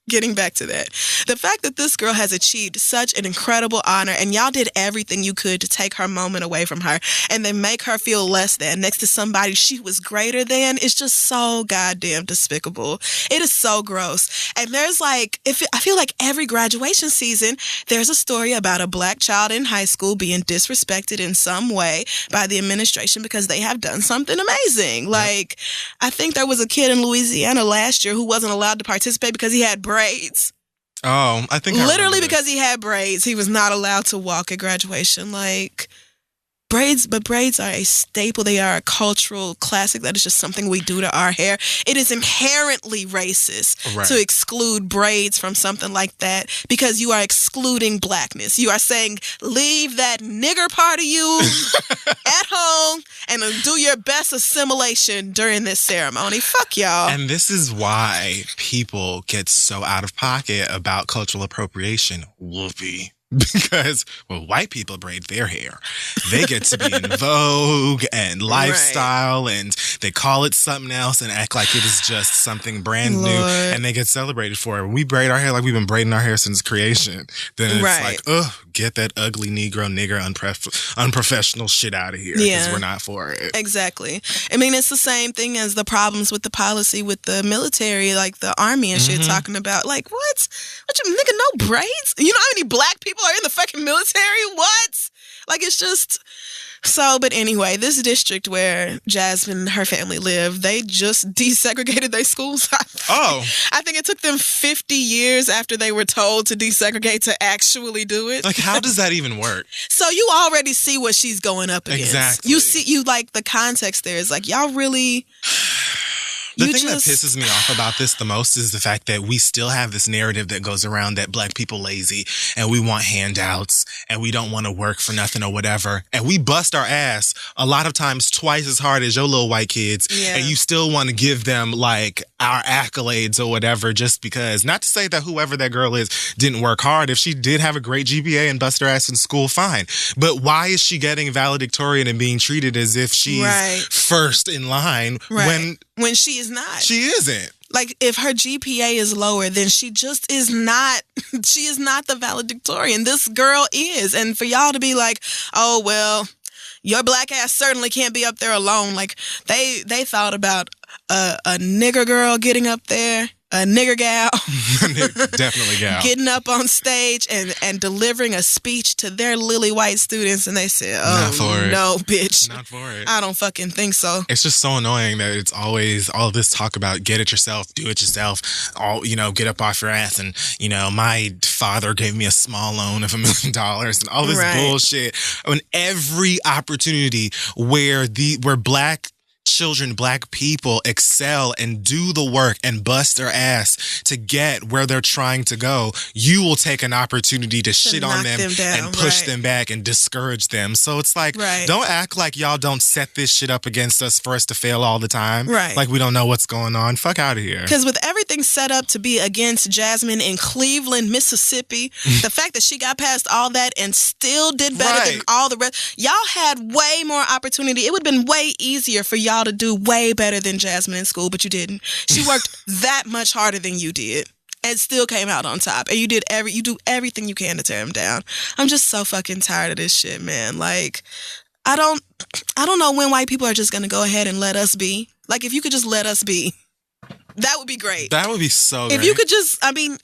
Getting back to that, the fact that this girl has achieved such an incredible honor, and y'all did everything you could to take her moment away from her and then make her feel less than next to somebody she was greater than, is just so goddamn despicable. It is so gross. And there's like, I feel like every graduation season, there's a story about a black child in high school being disrespected in some way by the administration because they have done something amazing. Like, I think there was a kid in Louisiana last year who wasn't allowed to participate because he had braids. Oh, I think literally because he had braids, he was not allowed to walk at graduation. Like, braids are a staple. They are a cultural classic. That is just something we do to our hair. It is inherently racist to exclude braids from something like that because you are excluding blackness. You are saying, leave that nigger part of you at home and do your best assimilation during this ceremony. Fuck y'all. And this is why people get so out of pocket about cultural appropriation. Whoopee. Because, well, white people braid their hair. They get to be in vogue and lifestyle, and they call it something else and act like it is just something brand new, and they get celebrated for it. When we braid our hair like we've been braiding our hair since creation, then it's like, ugh, get that ugly nigger, unprofessional shit out of here, because we're not for it. Exactly. I mean, it's the same thing as the problems with the policy with the military, like the army and shit, talking about, like, what you, nigga, no braids? You know how many black people are in the fucking military? What? Like, it's just... So, but anyway, this district where Jasmine and her family live, they just desegregated their schools. I think it took them 50 years after they were told to desegregate to actually do it. Like, how does that even work? So you already see what she's going up against. Exactly. You like, the context there is like, y'all really... The thing that pisses me off about this the most is the fact that we still have this narrative that goes around that black people lazy and we want handouts and we don't want to work for nothing or whatever. And we bust our ass a lot of times twice as hard as your little white kids. Yeah. And you still want to give them like our accolades or whatever just because. Not to say that whoever that girl is didn't work hard. If she did have a great GPA and bust her ass in school, fine. But why is she getting valedictorian and being treated as if she's first in line when she is not? She isn't. Like, if her GPA is lower, then she just is not, she is not the valedictorian. This girl is. And for y'all to be like, oh, well, your black ass certainly can't be up there alone. Like, they thought about a nigger girl getting up there, a nigger gal. Definitely gal. Getting up on stage and delivering a speech to their lily white students. And they said, oh, no, bitch. Not for it. I don't fucking think so. It's just so annoying that it's always all this talk about get it yourself, do it yourself, get up off your ass. And, my father gave me a small loan of $1 million and all this bullshit. On every opportunity where black children, black people excel and do the work and bust their ass to get where they're trying to go, you will take an opportunity to shit on them and push them back and discourage them. So it's like, don't act like y'all don't set this shit up against us for us to fail all the time. Right. Like we don't know what's going on. Fuck out of here. Because with everything set up to be against Jasmine in Cleveland, Mississippi, the fact that she got past all that and still did better than all the rest, y'all had way more opportunity. It would have been way easier for y'all to do way better than Jasmine in school, but you didn't. She worked that much harder than you did and still came out on top. And you do everything you can to tear him down. I'm just so fucking tired of this shit, man. Like, I don't know when white people are just gonna go ahead and let us be. Like, if you could just let us be, that would be great. That would be so great. If you could just,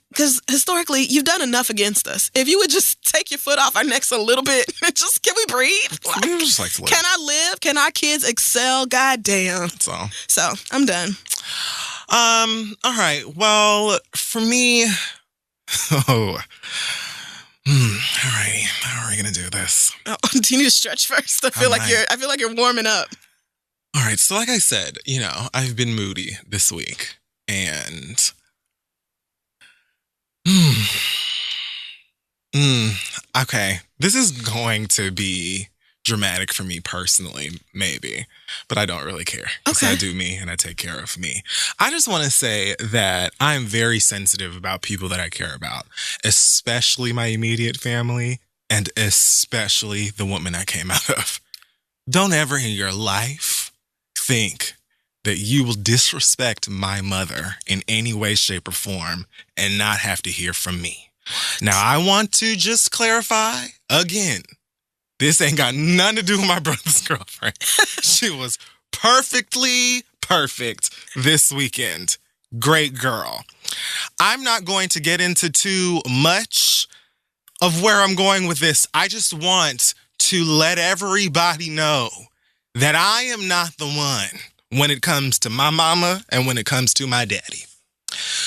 because historically, you've done enough against us. If you would just take your foot off our necks a little bit, just, can we breathe? Like, we just like to live. Can I live? Can our kids excel? God damn. So, I'm done. All right. Well, for me, all right. How are we gonna do this? Oh, do you need to stretch first? I feel like you're warming up. All right. So, like I said, I've been moody this week, and okay, this is going to be dramatic for me personally, maybe, but I don't really care. Okay. I do me and I take care of me. I just want to say that I'm very sensitive about people that I care about, especially my immediate family and especially the woman I came out of. Don't ever in your life think that you will disrespect my mother in any way, shape, or form and not have to hear from me. Now, I want to just clarify again, this ain't got nothing to do with my brother's girlfriend. She was perfectly perfect this weekend. Great girl. I'm not going to get into too much of where I'm going with this. I just want to let everybody know that I am not the one when it comes to my mama and when it comes to my daddy.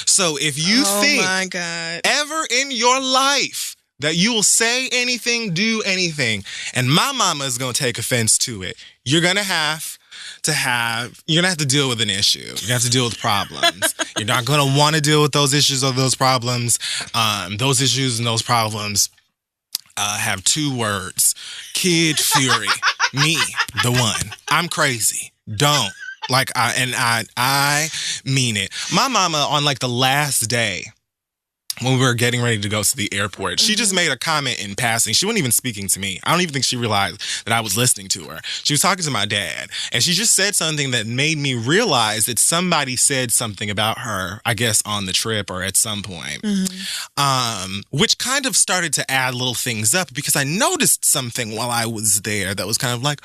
So if you think ever in your life that you will say anything, do anything, and my mama is going to take offense to it, you're going to have to deal with an issue. You're going to have to deal with problems. You're not going to want to deal with those issues or those problems. Those issues and those problems have two words: kid fury. Me, the one. I'm crazy. Don't. I mean it. My mama, on the last day when we were getting ready to go to the airport. She just made a comment in passing. She wasn't even speaking to me. I don't even think she realized that I was listening to her. She was talking to my dad, and she just said something that made me realize that somebody said something about her, I guess, on the trip or at some point, which kind of started to add little things up because I noticed something while I was there that was kind of like,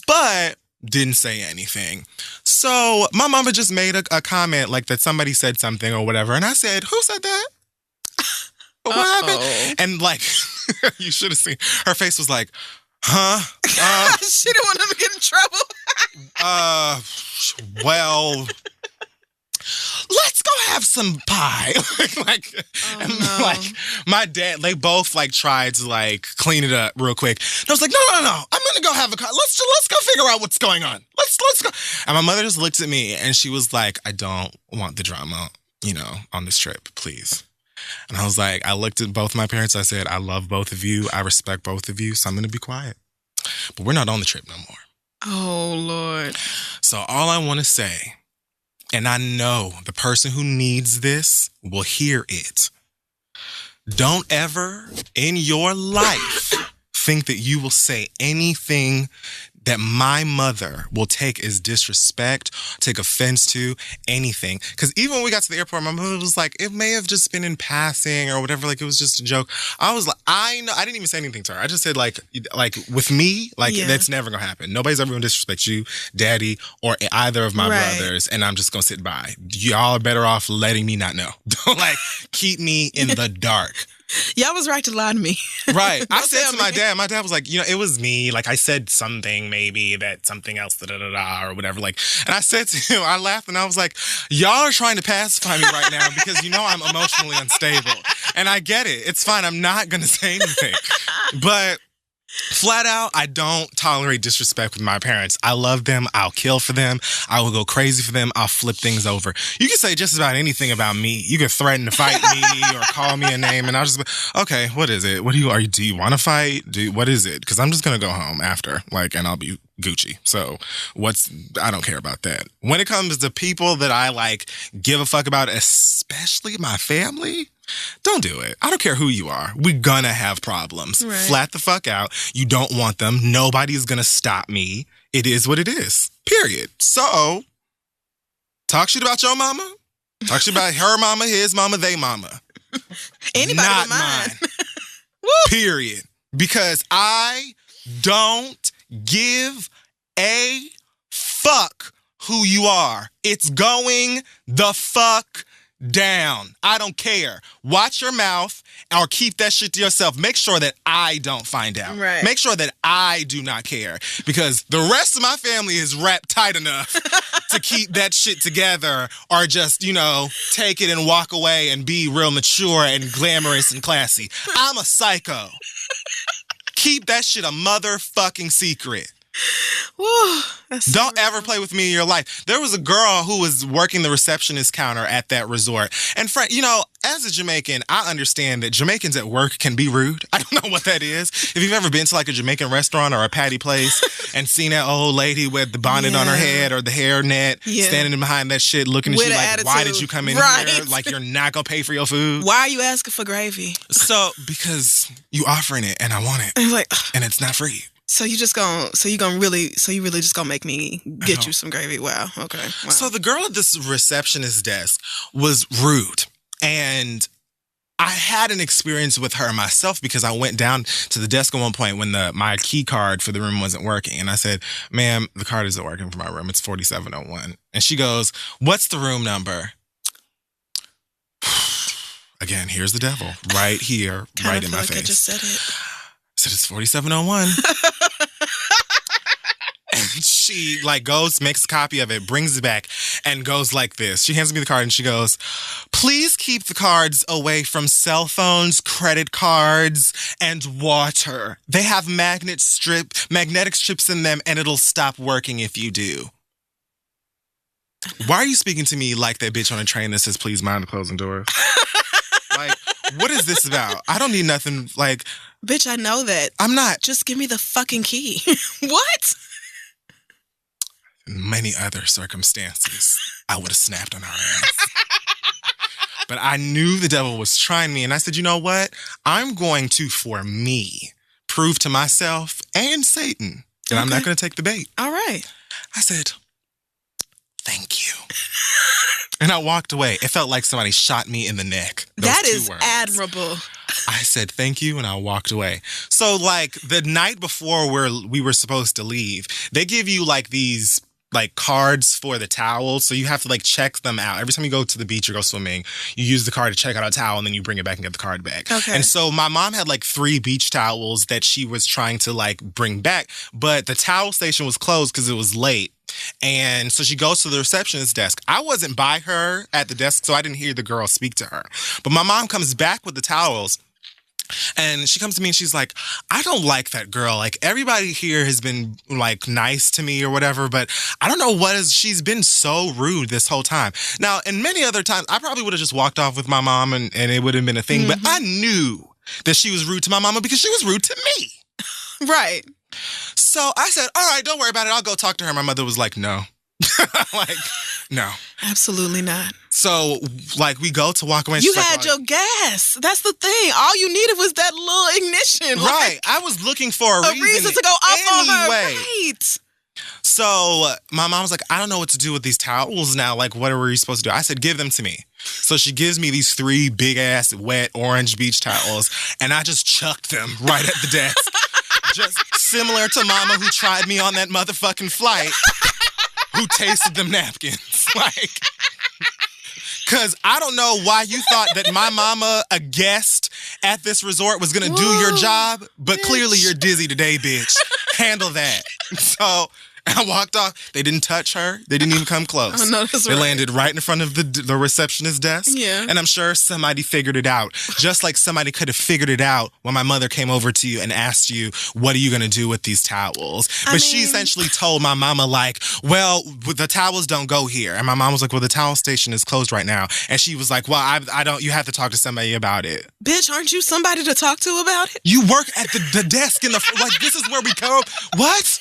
but didn't say anything. So my mama just made a comment like that somebody said something or whatever. And I said, who said that? What happened? And like, you should have seen, her face was like, huh? She didn't want him to get in trouble. Well, let's go have some pie. Like my dad, they both like tried to like clean it up real quick. And I was like, no, I'm gonna go have a let's go figure out what's going on. Let's go. And my mother just looked at me and she was like, I don't want the drama, on this trip, please. And I was like, I looked at both my parents. I said, I love both of you. I respect both of you. So I'm gonna be quiet. But we're not on the trip no more. Oh Lord. So all I want to say, and I know the person who needs this will hear it. Don't ever in your life think that you will say anything that my mother will take as disrespect, take offense to, anything. Because even when we got to the airport, my mother was like, it may have just been in passing or whatever. Like, it was just a joke. I was like, I know. I didn't even say anything to her. I just said, like with me, that's never going to happen. Nobody's ever going to disrespect you, daddy, or either of my brothers. And I'm just going to sit by. Y'all are better off letting me not know. Don't keep me in the dark. Y'all was right to lie to me. Right. I said to my dad was like, it was me. Like, I said something maybe that something else, or whatever. Like, and I said to him, I laughed and I was like, y'all are trying to pacify me right now because I'm emotionally unstable. And I get it. It's fine. I'm not going to say anything. But flat out, I don't tolerate disrespect with my parents. I love them. I'll kill for them. I will go crazy for them. I'll flip things over. You can say just about anything about me. You can threaten to fight me or call me a name, and I'll just be, okay, what is it? What do you want to fight? What is it? Because I'm just going to go home after, and I'll be Gucci. So I don't care about that. When it comes to people that I give a fuck about, especially my family, don't do it. I don't care who you are. We're gonna have problems. Right. Flat the fuck out. You don't want them. Nobody's gonna stop me. It is what it is. Period. So, talk shit about your mama. Talk shit about her mama, his mama, they mama. Anybody not but mine. Period. Because I don't give a fuck who you are. It's going the fuck down. I don't care. Watch your mouth or keep that shit to yourself. Make sure that I don't find out. Right. Make sure that I do not care because the rest of my family is wrapped tight enough to keep that shit together or just, take it and walk away and be real mature and glamorous and classy. I'm a psycho. Keep that shit a motherfucking secret. Woo, don't ever play with me in your life. There was a girl who was working the receptionist counter at that resort. And as a Jamaican, I understand that Jamaicans at work can be rude. I don't know what that is. If you've ever been to a Jamaican restaurant or a patty place and seen that old lady with the bonnet on her head or the hair net standing behind that shit looking at with you like, attitude. Why did you come in here? Like you're not going to pay for your food. Why are you asking for gravy? So, because you offering it and I want it. And it's not free. So you really just gonna make me get you some gravy? Wow. Okay. Wow. So the girl at this receptionist desk was rude, and I had an experience with her myself because I went down to the desk at one point when my key card for the room wasn't working, and I said, "Ma'am, the card isn't working for my room. It's 4701." And she goes, "What's the room number?" Again, here's the devil right here, right in my face. I just said it. I said, it's 4701. And she goes, makes a copy of it, brings it back, and goes like this. She hands me the card and she goes, "Please keep the cards away from cell phones, credit cards, and water. They have magnetic strips in them, and it'll stop working if you do." Why are you speaking to me like that bitch on a train that says, "Please mind the closing doors"? What is this about? I don't need nothing Bitch, I know that. I'm not. Just give me the fucking key. What? In many other circumstances, I would have snapped on her ass. But I knew the devil was trying me. And I said, you know what? I'm going to, for me, prove to myself and Satan that I'm not going to take the bait. All right. I said, thank you. And I walked away. It felt like somebody shot me in the neck. That is admirable. I said, thank you, and I walked away. So, like, the night before we were supposed to leave, they give you, like, these, like, cards for the towels. So you have to, like, check them out. Every time you go to the beach or go swimming, you use the card to check out a towel, and then you bring it back and get the card back. Okay. And so my mom had, like, 3 beach towels that she was trying to, like, bring back. But the towel station was closed because it was late. And so she goes to the receptionist desk. I wasn't by her at the desk, so I didn't hear the girl speak to her. But my mom comes back with the towels. And she comes to me and she's like, I don't like that girl. Like, everybody here has been, like, nice to me or whatever, but I don't know she's been so rude this whole time. Now, in many other times, I probably would have just walked off with my mom and it would have been a thing, but I knew that she was rude to my mama because she was rude to me. Right. So I said, all right, don't worry about it. I'll go talk to her. My mother was like, no. Like, no. Absolutely not. So, like, we go to walk away. You had your gas. That's the thing. All you needed was that little ignition. Right. I was looking for a reason to go up on her. Anyway. Right. So my mom was like, I don't know what to do with these towels now. Like, what are we supposed to do? I said, give them to me. So she gives me these 3 big-ass, wet, orange beach towels, and I just chucked them right at the desk. Just similar to Mama who tried me on that motherfucking flight, who tasted them napkins. Like, because I don't know why you thought that my mama, a guest at this resort, was going to do your job, but bitch. Clearly you're dizzy today, bitch. Handle that. So I walked off. They didn't touch her. They didn't even come close. Oh, no, that's they right. landed right in front of the receptionist desk. Yeah. And I'm sure somebody figured it out. Just like somebody could have figured it out when my mother came over to you and asked you, what are you going to do with these towels? But she essentially told my mama, like, well, the towels don't go here. And my mom was like, well, the towel station is closed right now. And she was like, well, I don't, you have to talk to somebody about it. Bitch, aren't you somebody to talk to about it? You work at the desk in the, like, this is where we go. What?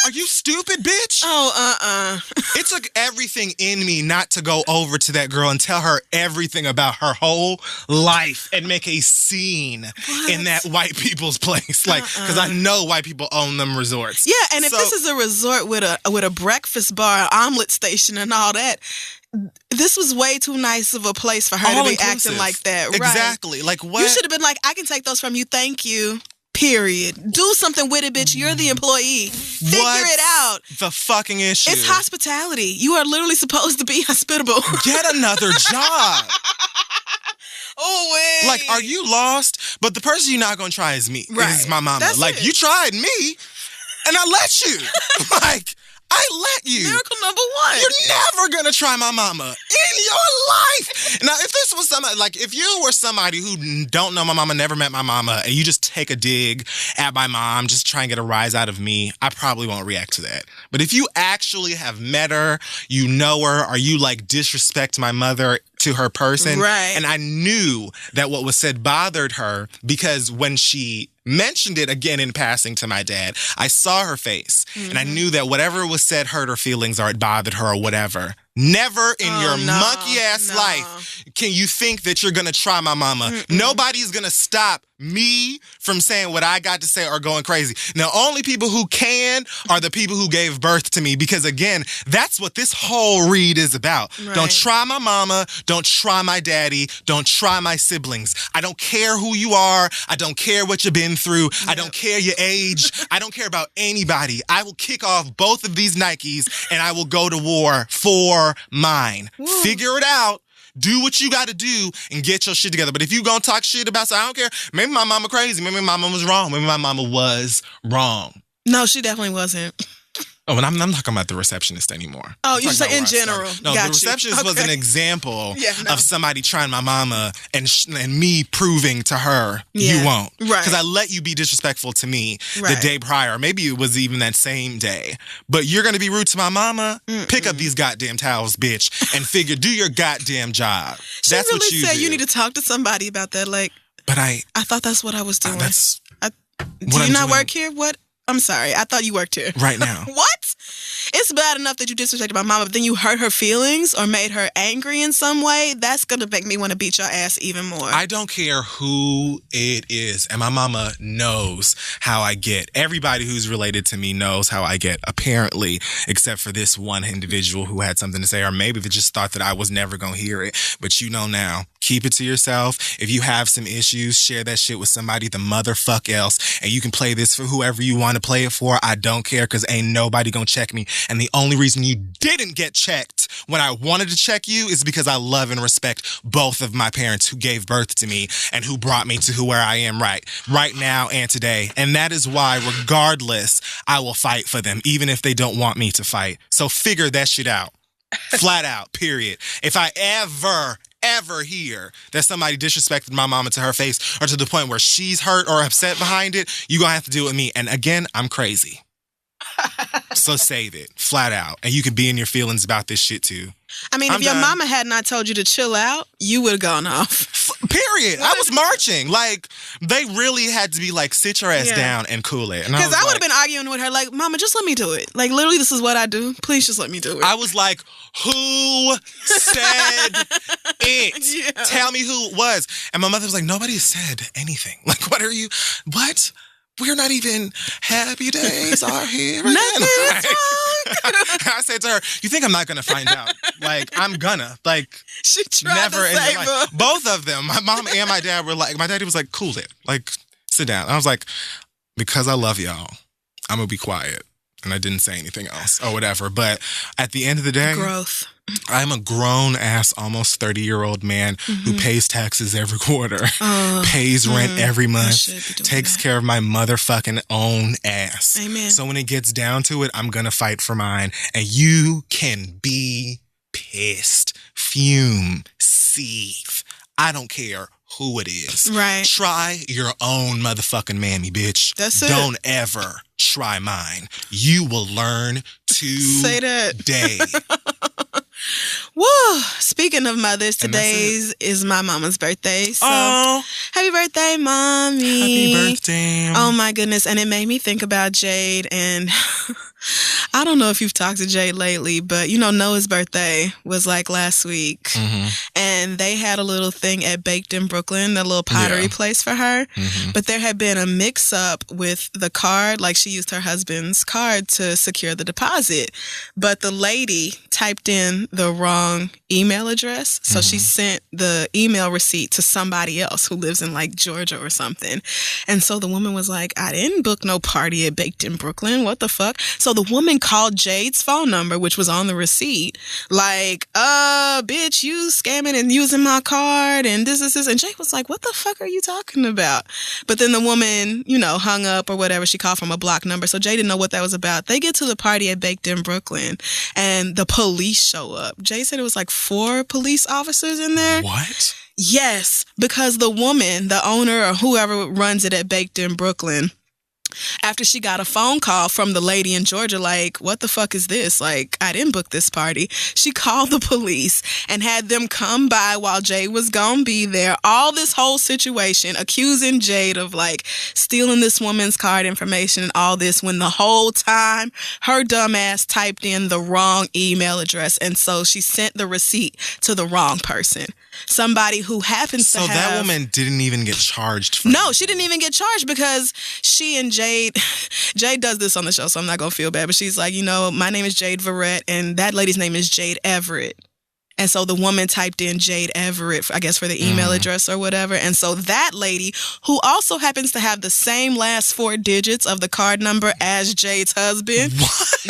Are you stupid, bitch? Oh, It took everything in me not to go over to that girl and tell her everything about her whole life and make a scene in that white people's place. Like, because I know white people own them resorts. Yeah, and if this is a resort with a breakfast bar, omelet station, and all that, this was way too nice of a place for her to be acting like that. Exactly. Right? Like, what? You should have been like, I can take those from you. Thank you. Period. Do something with it, bitch. You're the employee. Figure it out. The fucking issue. It's hospitality. You are literally supposed to be hospitable. Get another job. Oh, wait. Like, are you lost? But the person you're not going to try is me. Right. Is my mama. That's like, it. you tried me, and I let you. Like, I let you. Miracle number 1. You're never going to try my mama in your life. Now, if this was somebody, like, if you were somebody who don't know my mama, never met my mama, and you just take a dig at my mom, just try and get a rise out of me, I probably won't react to that. But if you actually have met her, you know her, or you, like, disrespect my mother to her person. Right. And I knew that what was said bothered her because when she mentioned it again in passing to my dad, I saw her face and I knew that whatever was said hurt her feelings or it bothered her or whatever. Never in your monkey ass life can you think that you're going to try my mama. Nobody's going to stop me from saying what I got to say or going crazy. Now, only people who can are the people who gave birth to me because, again, that's what this whole read is about. Right. Don't try my mama. Don't try my daddy. Don't try my siblings. I don't care who you are. I don't care what you've been through. I don't care your age. I don't care about anybody. I will kick off both of these Nikes and I will go to war for mine. Woo. Figure it out. Do what you got to do and get your shit together. But if you gonna talk shit about, so I don't care. Maybe my mama crazy. Maybe my mama was wrong. Maybe my mama was wrong. No, she definitely wasn't. Oh, and I'm not talking about the receptionist anymore. Oh, you just say in general. No, the receptionist was an example of somebody trying my mama and me proving to her you won't. Right. Because I let you be disrespectful to me the day prior. Maybe it was even that same day. But you're going to be rude to my mama? Pick up these goddamn towels, bitch, and figure, do your goddamn job. She That's really what you said do. you need to talk to somebody about that. Like, but I thought that's what I was doing. That's do you not work here? What? I'm sorry. I thought you worked here. Right now. What? it's bad enough that you disrespected my mama, but then you hurt her feelings or made her angry in some way. That's going to make me want to beat your ass even more. I don't care who it is. And my mama knows how I get. Everybody who's related to me knows how I get, apparently, except for this one individual who had something to say, or maybe they just thought that I was never going to hear it. But you know now, keep it to yourself. If you have some issues, share that shit with somebody the motherfuck else. And you can play this for whoever you want to play it for. I don't care, because ain't nobody going to check me. And the only reason you didn't get checked when I wanted to check you is because I love and respect both of my parents who gave birth to me and who brought me to where I am right now and today. And that is why, regardless, I will fight for them, even if they don't want me to fight. So figure that shit out. Flat out, period. If I ever hear that somebody disrespected my mama to her face or to the point where she's hurt or upset behind it, you're going to have to deal with me. And again, I'm crazy. So save it, flat out. And you can be in your feelings about this shit too. I mean, if your mama had not told you to chill out, you would have gone off. Period. I was marching. Like, they really had to be like, sit your ass down and cool it. Because I would have been arguing with her like, Mama, just let me do it. Like, literally, this is what I do. Please just let me do it. I was like, who said it? Yeah. Tell me who it was. And my mother was like, nobody said anything. Like, what? We're not even happy days are here. I said to her, you think I'm not going to find out? Like, I'm gonna. Like, she tried never to save her. Both of them, my mom and my dad were like, my daddy was like, cool it. Like, sit down. I was like, because I love y'all, I'm going to be quiet. And I didn't say anything else or whatever. But at the end of the day, growth. I'm a grown-ass, almost 30-year-old man who pays taxes every quarter, pays rent every month, takes care of my motherfucking own ass. Amen. So when it gets down to it, I'm going to fight for mine. And you can be pissed, fume, seethe. I don't care who it is. Right. Try your own motherfucking mammy, bitch. That's it. Don't ever try mine. You will learn Say that. today. Woo! Speaking of mothers, today's is my mama's birthday. So happy birthday, Mommy. Happy birthday. Oh my goodness. And it made me think about Jade, and I don't know if you've talked to Jade lately, but you know, Noah's birthday was like last week. Mm-hmm. And they had a little thing at Baked in Brooklyn, a little pottery place for her. Mm-hmm. But there had been a mix up with the card. Like, she used her husband's card to secure the deposit. But the lady typed in the wrong email address. So she sent the email receipt to somebody else who lives in like Georgia or something. And so the woman was like, I didn't book no party at Baked in Brooklyn. What the fuck? So the woman called Jade's phone number, which was on the receipt, like, bitch, you scamming and using my card and this. And Jade was like, what the fuck are you talking about? But then the woman, you know, hung up or whatever. She called from a block number. So Jade didn't know what that was about. They get to the party at Baked in Brooklyn and the police show up. Jade said it was like 4 police officers in there. What? Yes, because the woman, the owner or whoever runs it at Baked in Brooklyn, after she got a phone call from the lady in Georgia, like, what the fuck is this? Like, I didn't book this party. She called the police and had them come by while Jade was gonna be there. All this whole situation, accusing Jade of, like, stealing this woman's card information and all this, when the whole time her dumb ass typed in the wrong email address. And so she sent the receipt to the wrong person. Somebody who happens to have... So that woman didn't even get charged for No, she didn't even get charged because she and Jade does this on the show, so I'm not going to feel bad, but she's like, you know, my name is Jade Verrett, and that lady's name is Jade Everett. And so the woman typed in Jade Everett, I guess, for the email address or whatever. And so that lady, who also happens to have the same last 4 digits of the card number as Jade's husband,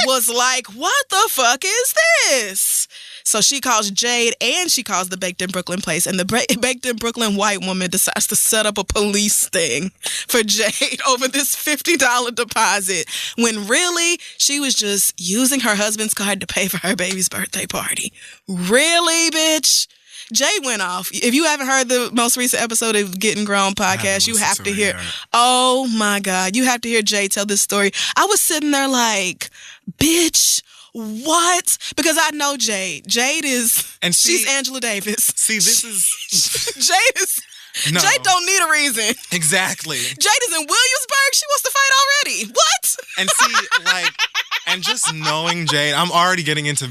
was like, what the fuck is this? So she calls Jade and she calls the Baked in Brooklyn place. And the Baked in Brooklyn white woman decides to set up a police sting for Jade over this $50 deposit, when really she was just using her husband's card to pay for her baby's birthday party. Really, bitch? Jade went off. If you haven't heard the most recent episode of Getting Grown podcast, you have to hear. Oh my God. You have to hear Jade tell this story. I was sitting there like, bitch, what? Because I know Jade. Jade is, and she's Angela Davis. See, this is... Jade is... No. Jade don't need a reason. Exactly. Jade is in Williamsburg. She wants to fight already. What? And see, like, And just knowing Jade, I'm already getting into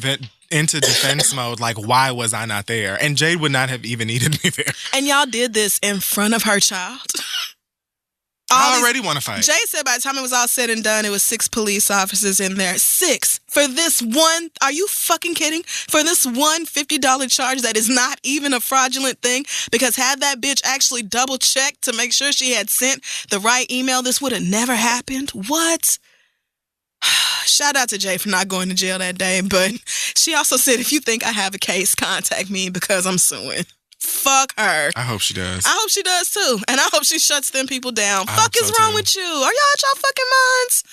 defense mode. Like, why was I not there? And Jade would not have even needed me there. And y'all did this in front of her child. I already want to fight. Jay said by the time it was all said and done, it was 6 police officers in there. 6 for this one. Are you fucking kidding? For this one $50 charge that is not even a fraudulent thing? Because had that bitch actually double checked to make sure she had sent the right email, this would have never happened. What? Shout out to Jay for not going to jail that day. But she also said, if you think I have a case, contact me because I'm suing. Fuck her. I hope she does. I hope she does too. And I hope she shuts them people down. Fuck is wrong with you? Are y'all out y'all fucking minds?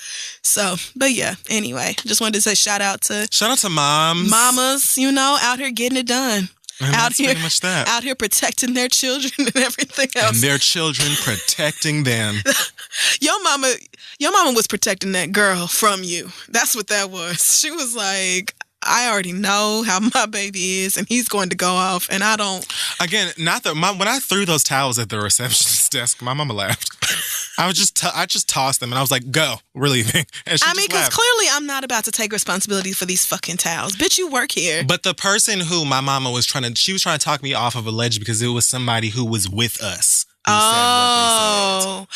So, but yeah, anyway, just wanted to say shout out to moms. Mamas, out here getting it done. And out that's here, pretty much that. Out here protecting their children and everything else. And their children protecting them. Your mama was protecting that girl from you. That's what that was. She was like, I already know how my baby is, and he's going to go off, and I don't. Again, when I threw those towels at the receptionist's desk, my mama laughed. I just tossed them, and I was like, "Go, we're leaving." And she because clearly I'm not about to take responsibility for these fucking towels, bitch. You work here. But the person who my mama was trying to talk me off of a ledge because it was somebody who was with us. Oh,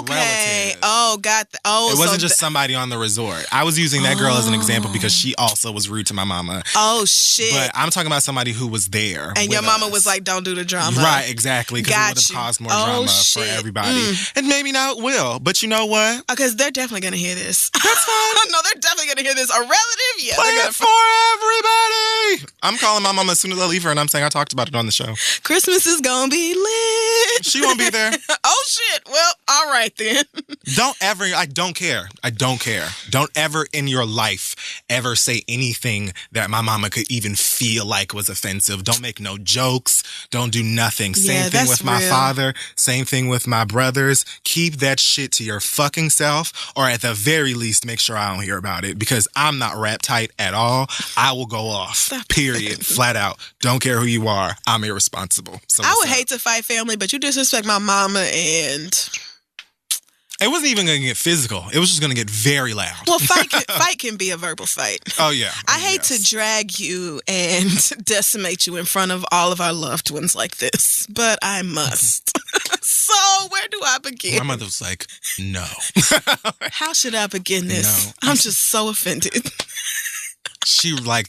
okay. Relative. Oh, got the. Oh, it wasn't just somebody on the resort. I was using that girl as an example because she also was rude to my mama. Oh shit! But I'm talking about somebody who was there. And your mama was like, "Don't do the drama." Right, exactly. Because it would have caused more drama for everybody, and maybe now it will. But you know what? Because they're definitely gonna hear this. That's fine. No, they're definitely gonna hear this. A relative, yeah. Play it for everybody. I'm calling my mama as soon as I leave her, and I'm saying I talked about it on the show. Christmas is gonna be lit. She won't be there. Oh shit. Well, all right then. I don't care. Don't ever in your life ever say anything that my mama could even feel like was offensive. Don't make no jokes. Don't do nothing. Same thing with my father. Same thing with my brothers. Keep that shit to your fucking self, or at the very least, make sure I don't hear about it because I'm not rap tight at all. I will go off. Period. Flat out. Don't care who you are. I'm irresponsible. So I would hate to fight family, but you disrespect my mama and... It wasn't even going to get physical. It was just going to get very loud. Well, fight can be a verbal fight. Oh, yeah. I hate to drag you and decimate you in front of all of our loved ones like this, but I must. So, where do I begin? My mother was like, no. How should I begin this? No. I'm just so offended.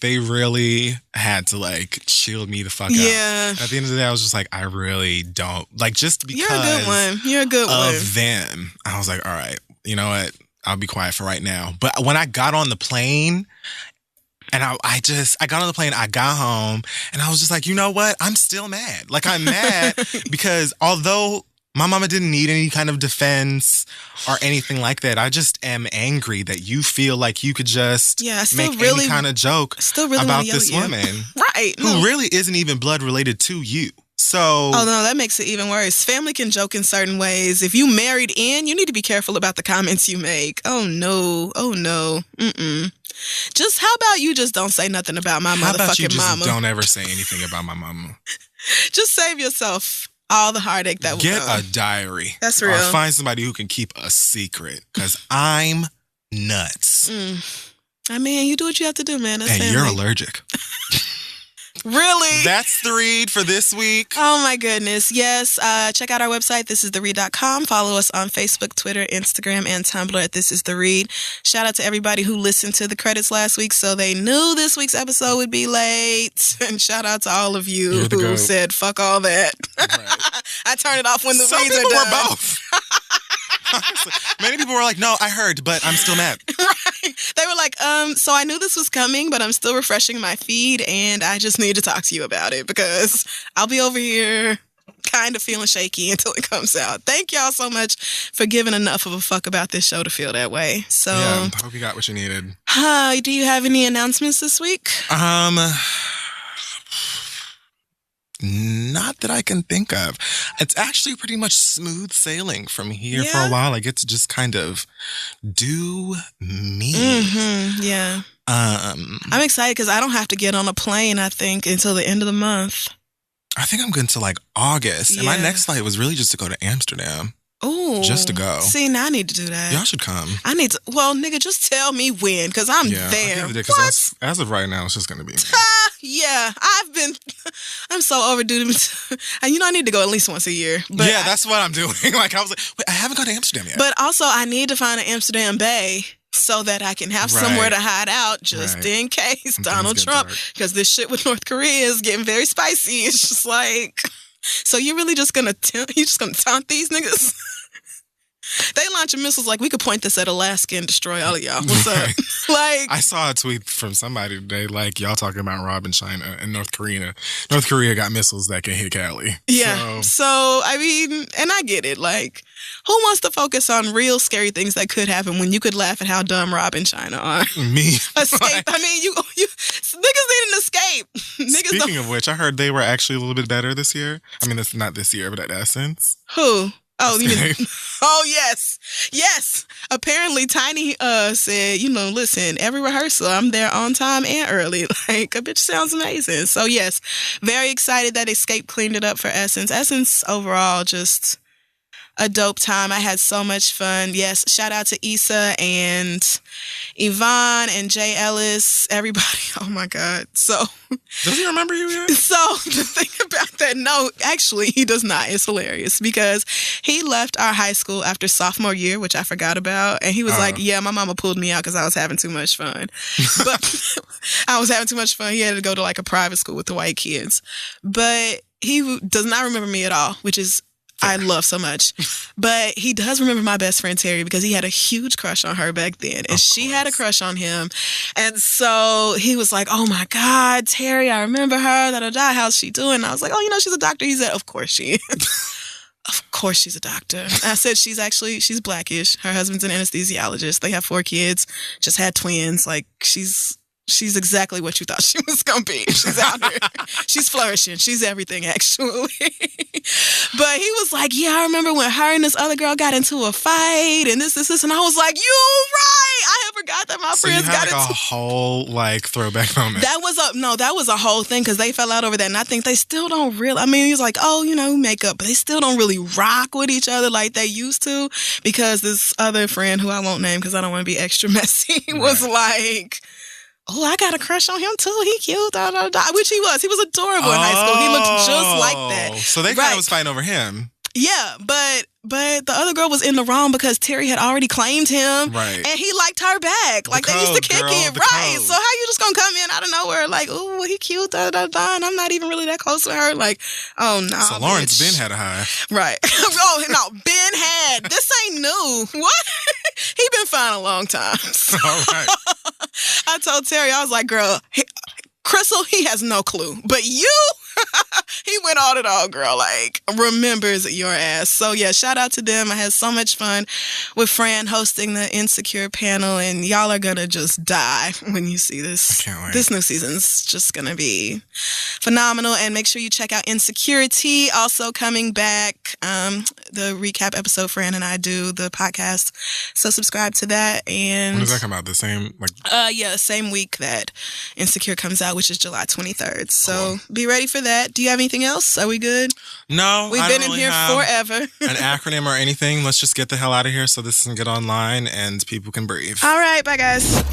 They really had to shield me the fuck out. Yeah. At the end of the day, I was just like, I really don't just because You're a good one. Of them. I was like, all right, you know what? I'll be quiet for right now. But when I got on the plane and I got on the plane, I got home and I was just like, you know what? I'm still mad. I'm mad because although my mama didn't need any kind of defense or anything like that. I just am angry that you feel like you could just make any kind of joke about this woman. Right. Who really isn't even blood related to you. So... Oh, no, that makes it even worse. Family can joke in certain ways. If you married in, you need to be careful about the comments you make. Oh, no. Mm-mm. Just, how about you just don't say nothing about my motherfucking mama? How about you just don't ever say anything about my mama? Just save yourself all the heartache that will Get a diary. That's real. Or find somebody who can keep a secret. Because I'm nuts. I mean, you do what you have to do, man. That's and family. You're allergic. Really? That's the read for this week. Oh, my goodness. Yes. Check out our website, thisistheread.com. Follow us on Facebook, Twitter, Instagram, and Tumblr at This Is The Read. Shout out to everybody who listened to the credits last week so they knew this week's episode would be late. And shout out to all of you who said, fuck all that. Right. I turn it off when the reads are done. Some people were both. Honestly, many people were like, no, I heard, but I'm still mad. Right. They were like, so I knew this was coming, but I'm still refreshing my feed, and I just need to talk to you about it because I'll be over here kind of feeling shaky until it comes out. Thank y'all so much for giving enough of a fuck about this show to feel that way. So, yeah, I hope you got what you needed. Do you have any announcements this week? Not that I can think of. It's actually pretty much smooth sailing from here for a while. I get to just kind of do me. Mm-hmm. Yeah. I'm excited because I don't have to get on a plane, I think, until the end of the month. I think I'm going to August. And my next flight was really just to go to Amsterdam. Ooh. Just to go. See, now I need to do that. Y'all should come. I need to. Well, nigga, just tell me when, because I'm there. Because as of right now, it's just going to be me. Yeah, I'm so overdue. And I need to go at least once a year. But yeah, that's what I'm doing. Like, I was like, wait, I haven't gone to Amsterdam yet. But also, I need to find an Amsterdam Bay so that I can have somewhere to hide out just in case Donald Trump, because this shit with North Korea is getting very spicy. It's just like, so you're really just going to taunt these niggas? They launching missiles like, we could point this at Alaska and destroy all of y'all. What's up? Like, I saw a tweet from somebody today, like, y'all talking about robbing China and North Korea. North Korea got missiles that can hit Cali. Yeah. So, I mean, and I get it. Like, who wants to focus on real scary things that could happen when you could laugh at how dumb robbing China are? Me. Escape. I mean, you niggas need an escape. Speaking of which, I heard they were actually a little bit better this year. I mean, it's not this year, but at Essence. Who? Oh, you mean, yes. Yes. Apparently, Tiny said, listen, every rehearsal, I'm there on time and early. Like, a bitch sounds amazing. So, yes, very excited that Escape cleaned it up for Essence. Essence, overall, just a dope time. I had so much fun. Yes, shout out to Issa and Yvonne and Jay Ellis, everybody. Oh, my God. So... Does he remember you yet? So, the thing about that, no, actually, he does not. It's hilarious because he left our high school after sophomore year, which I forgot about. And he was like, yeah, my mama pulled me out because I was having too much fun. But I was having too much fun. He had to go to like a private school with the white kids. But he does not remember me at all, which is I love so much. But he does remember my best friend Terry because he had a huge crush on her back then. And she had a crush on him. And so he was like, oh my God, Terry, I remember her. Da-da-da. How's she doing? And I was like, oh, she's a doctor. He said, of course she is. Of course she's a doctor. And I said, she's Blackish. Her husband's an anesthesiologist. They have 4 kids, just had twins. Like, she's exactly what you thought she was going to be. She's out here. She's flourishing. She's everything, actually. But he was like, yeah, I remember when her and this other girl got into a fight and this. And I was like, you right. I had forgot that my friends got into a whole, like, throwback moment. That was a whole thing because they fell out over that. And I think they still don't really, he's like, makeup, but they still don't really rock with each other like they used to because this other friend who I won't name because I don't want to be extra messy was like, oh, I got a crush on him too. He cute, which he was. He was adorable in high school. He looked just like that. So they kind of was fighting over him. Yeah, but the other girl was in the wrong because Terry had already claimed him. Right. And he liked her back. Like, they used to kick it. Right. So how you just gonna come in out of nowhere like, ooh, he cute, and I'm not even really that close to her? Like, oh, no. So Lawrence Ben had a high. Right. Oh, no, Ben had. This ain't new. What? He been fine a long time. So, all right. I told Terry, I was like, girl, Crystal, he has no clue. But you... he went all it all, girl. Like, remembers your ass. So, yeah, shout out to them. I had so much fun with Fran hosting the Insecure panel, and y'all are going to just die when you see this. I can't wait. This new season's just going to be phenomenal. And make sure you check out Insecurity, also coming back. The recap episode Fran and I do, the podcast. So subscribe to that. And when does that come out? The same, like? Yeah, same week that Insecure comes out, which is July 23rd. So be ready for that. Do you have anything else? Are we good? No, we've been in here forever. An acronym or anything. Let's just get the hell out of here so this can get online and people can breathe. All right, bye guys.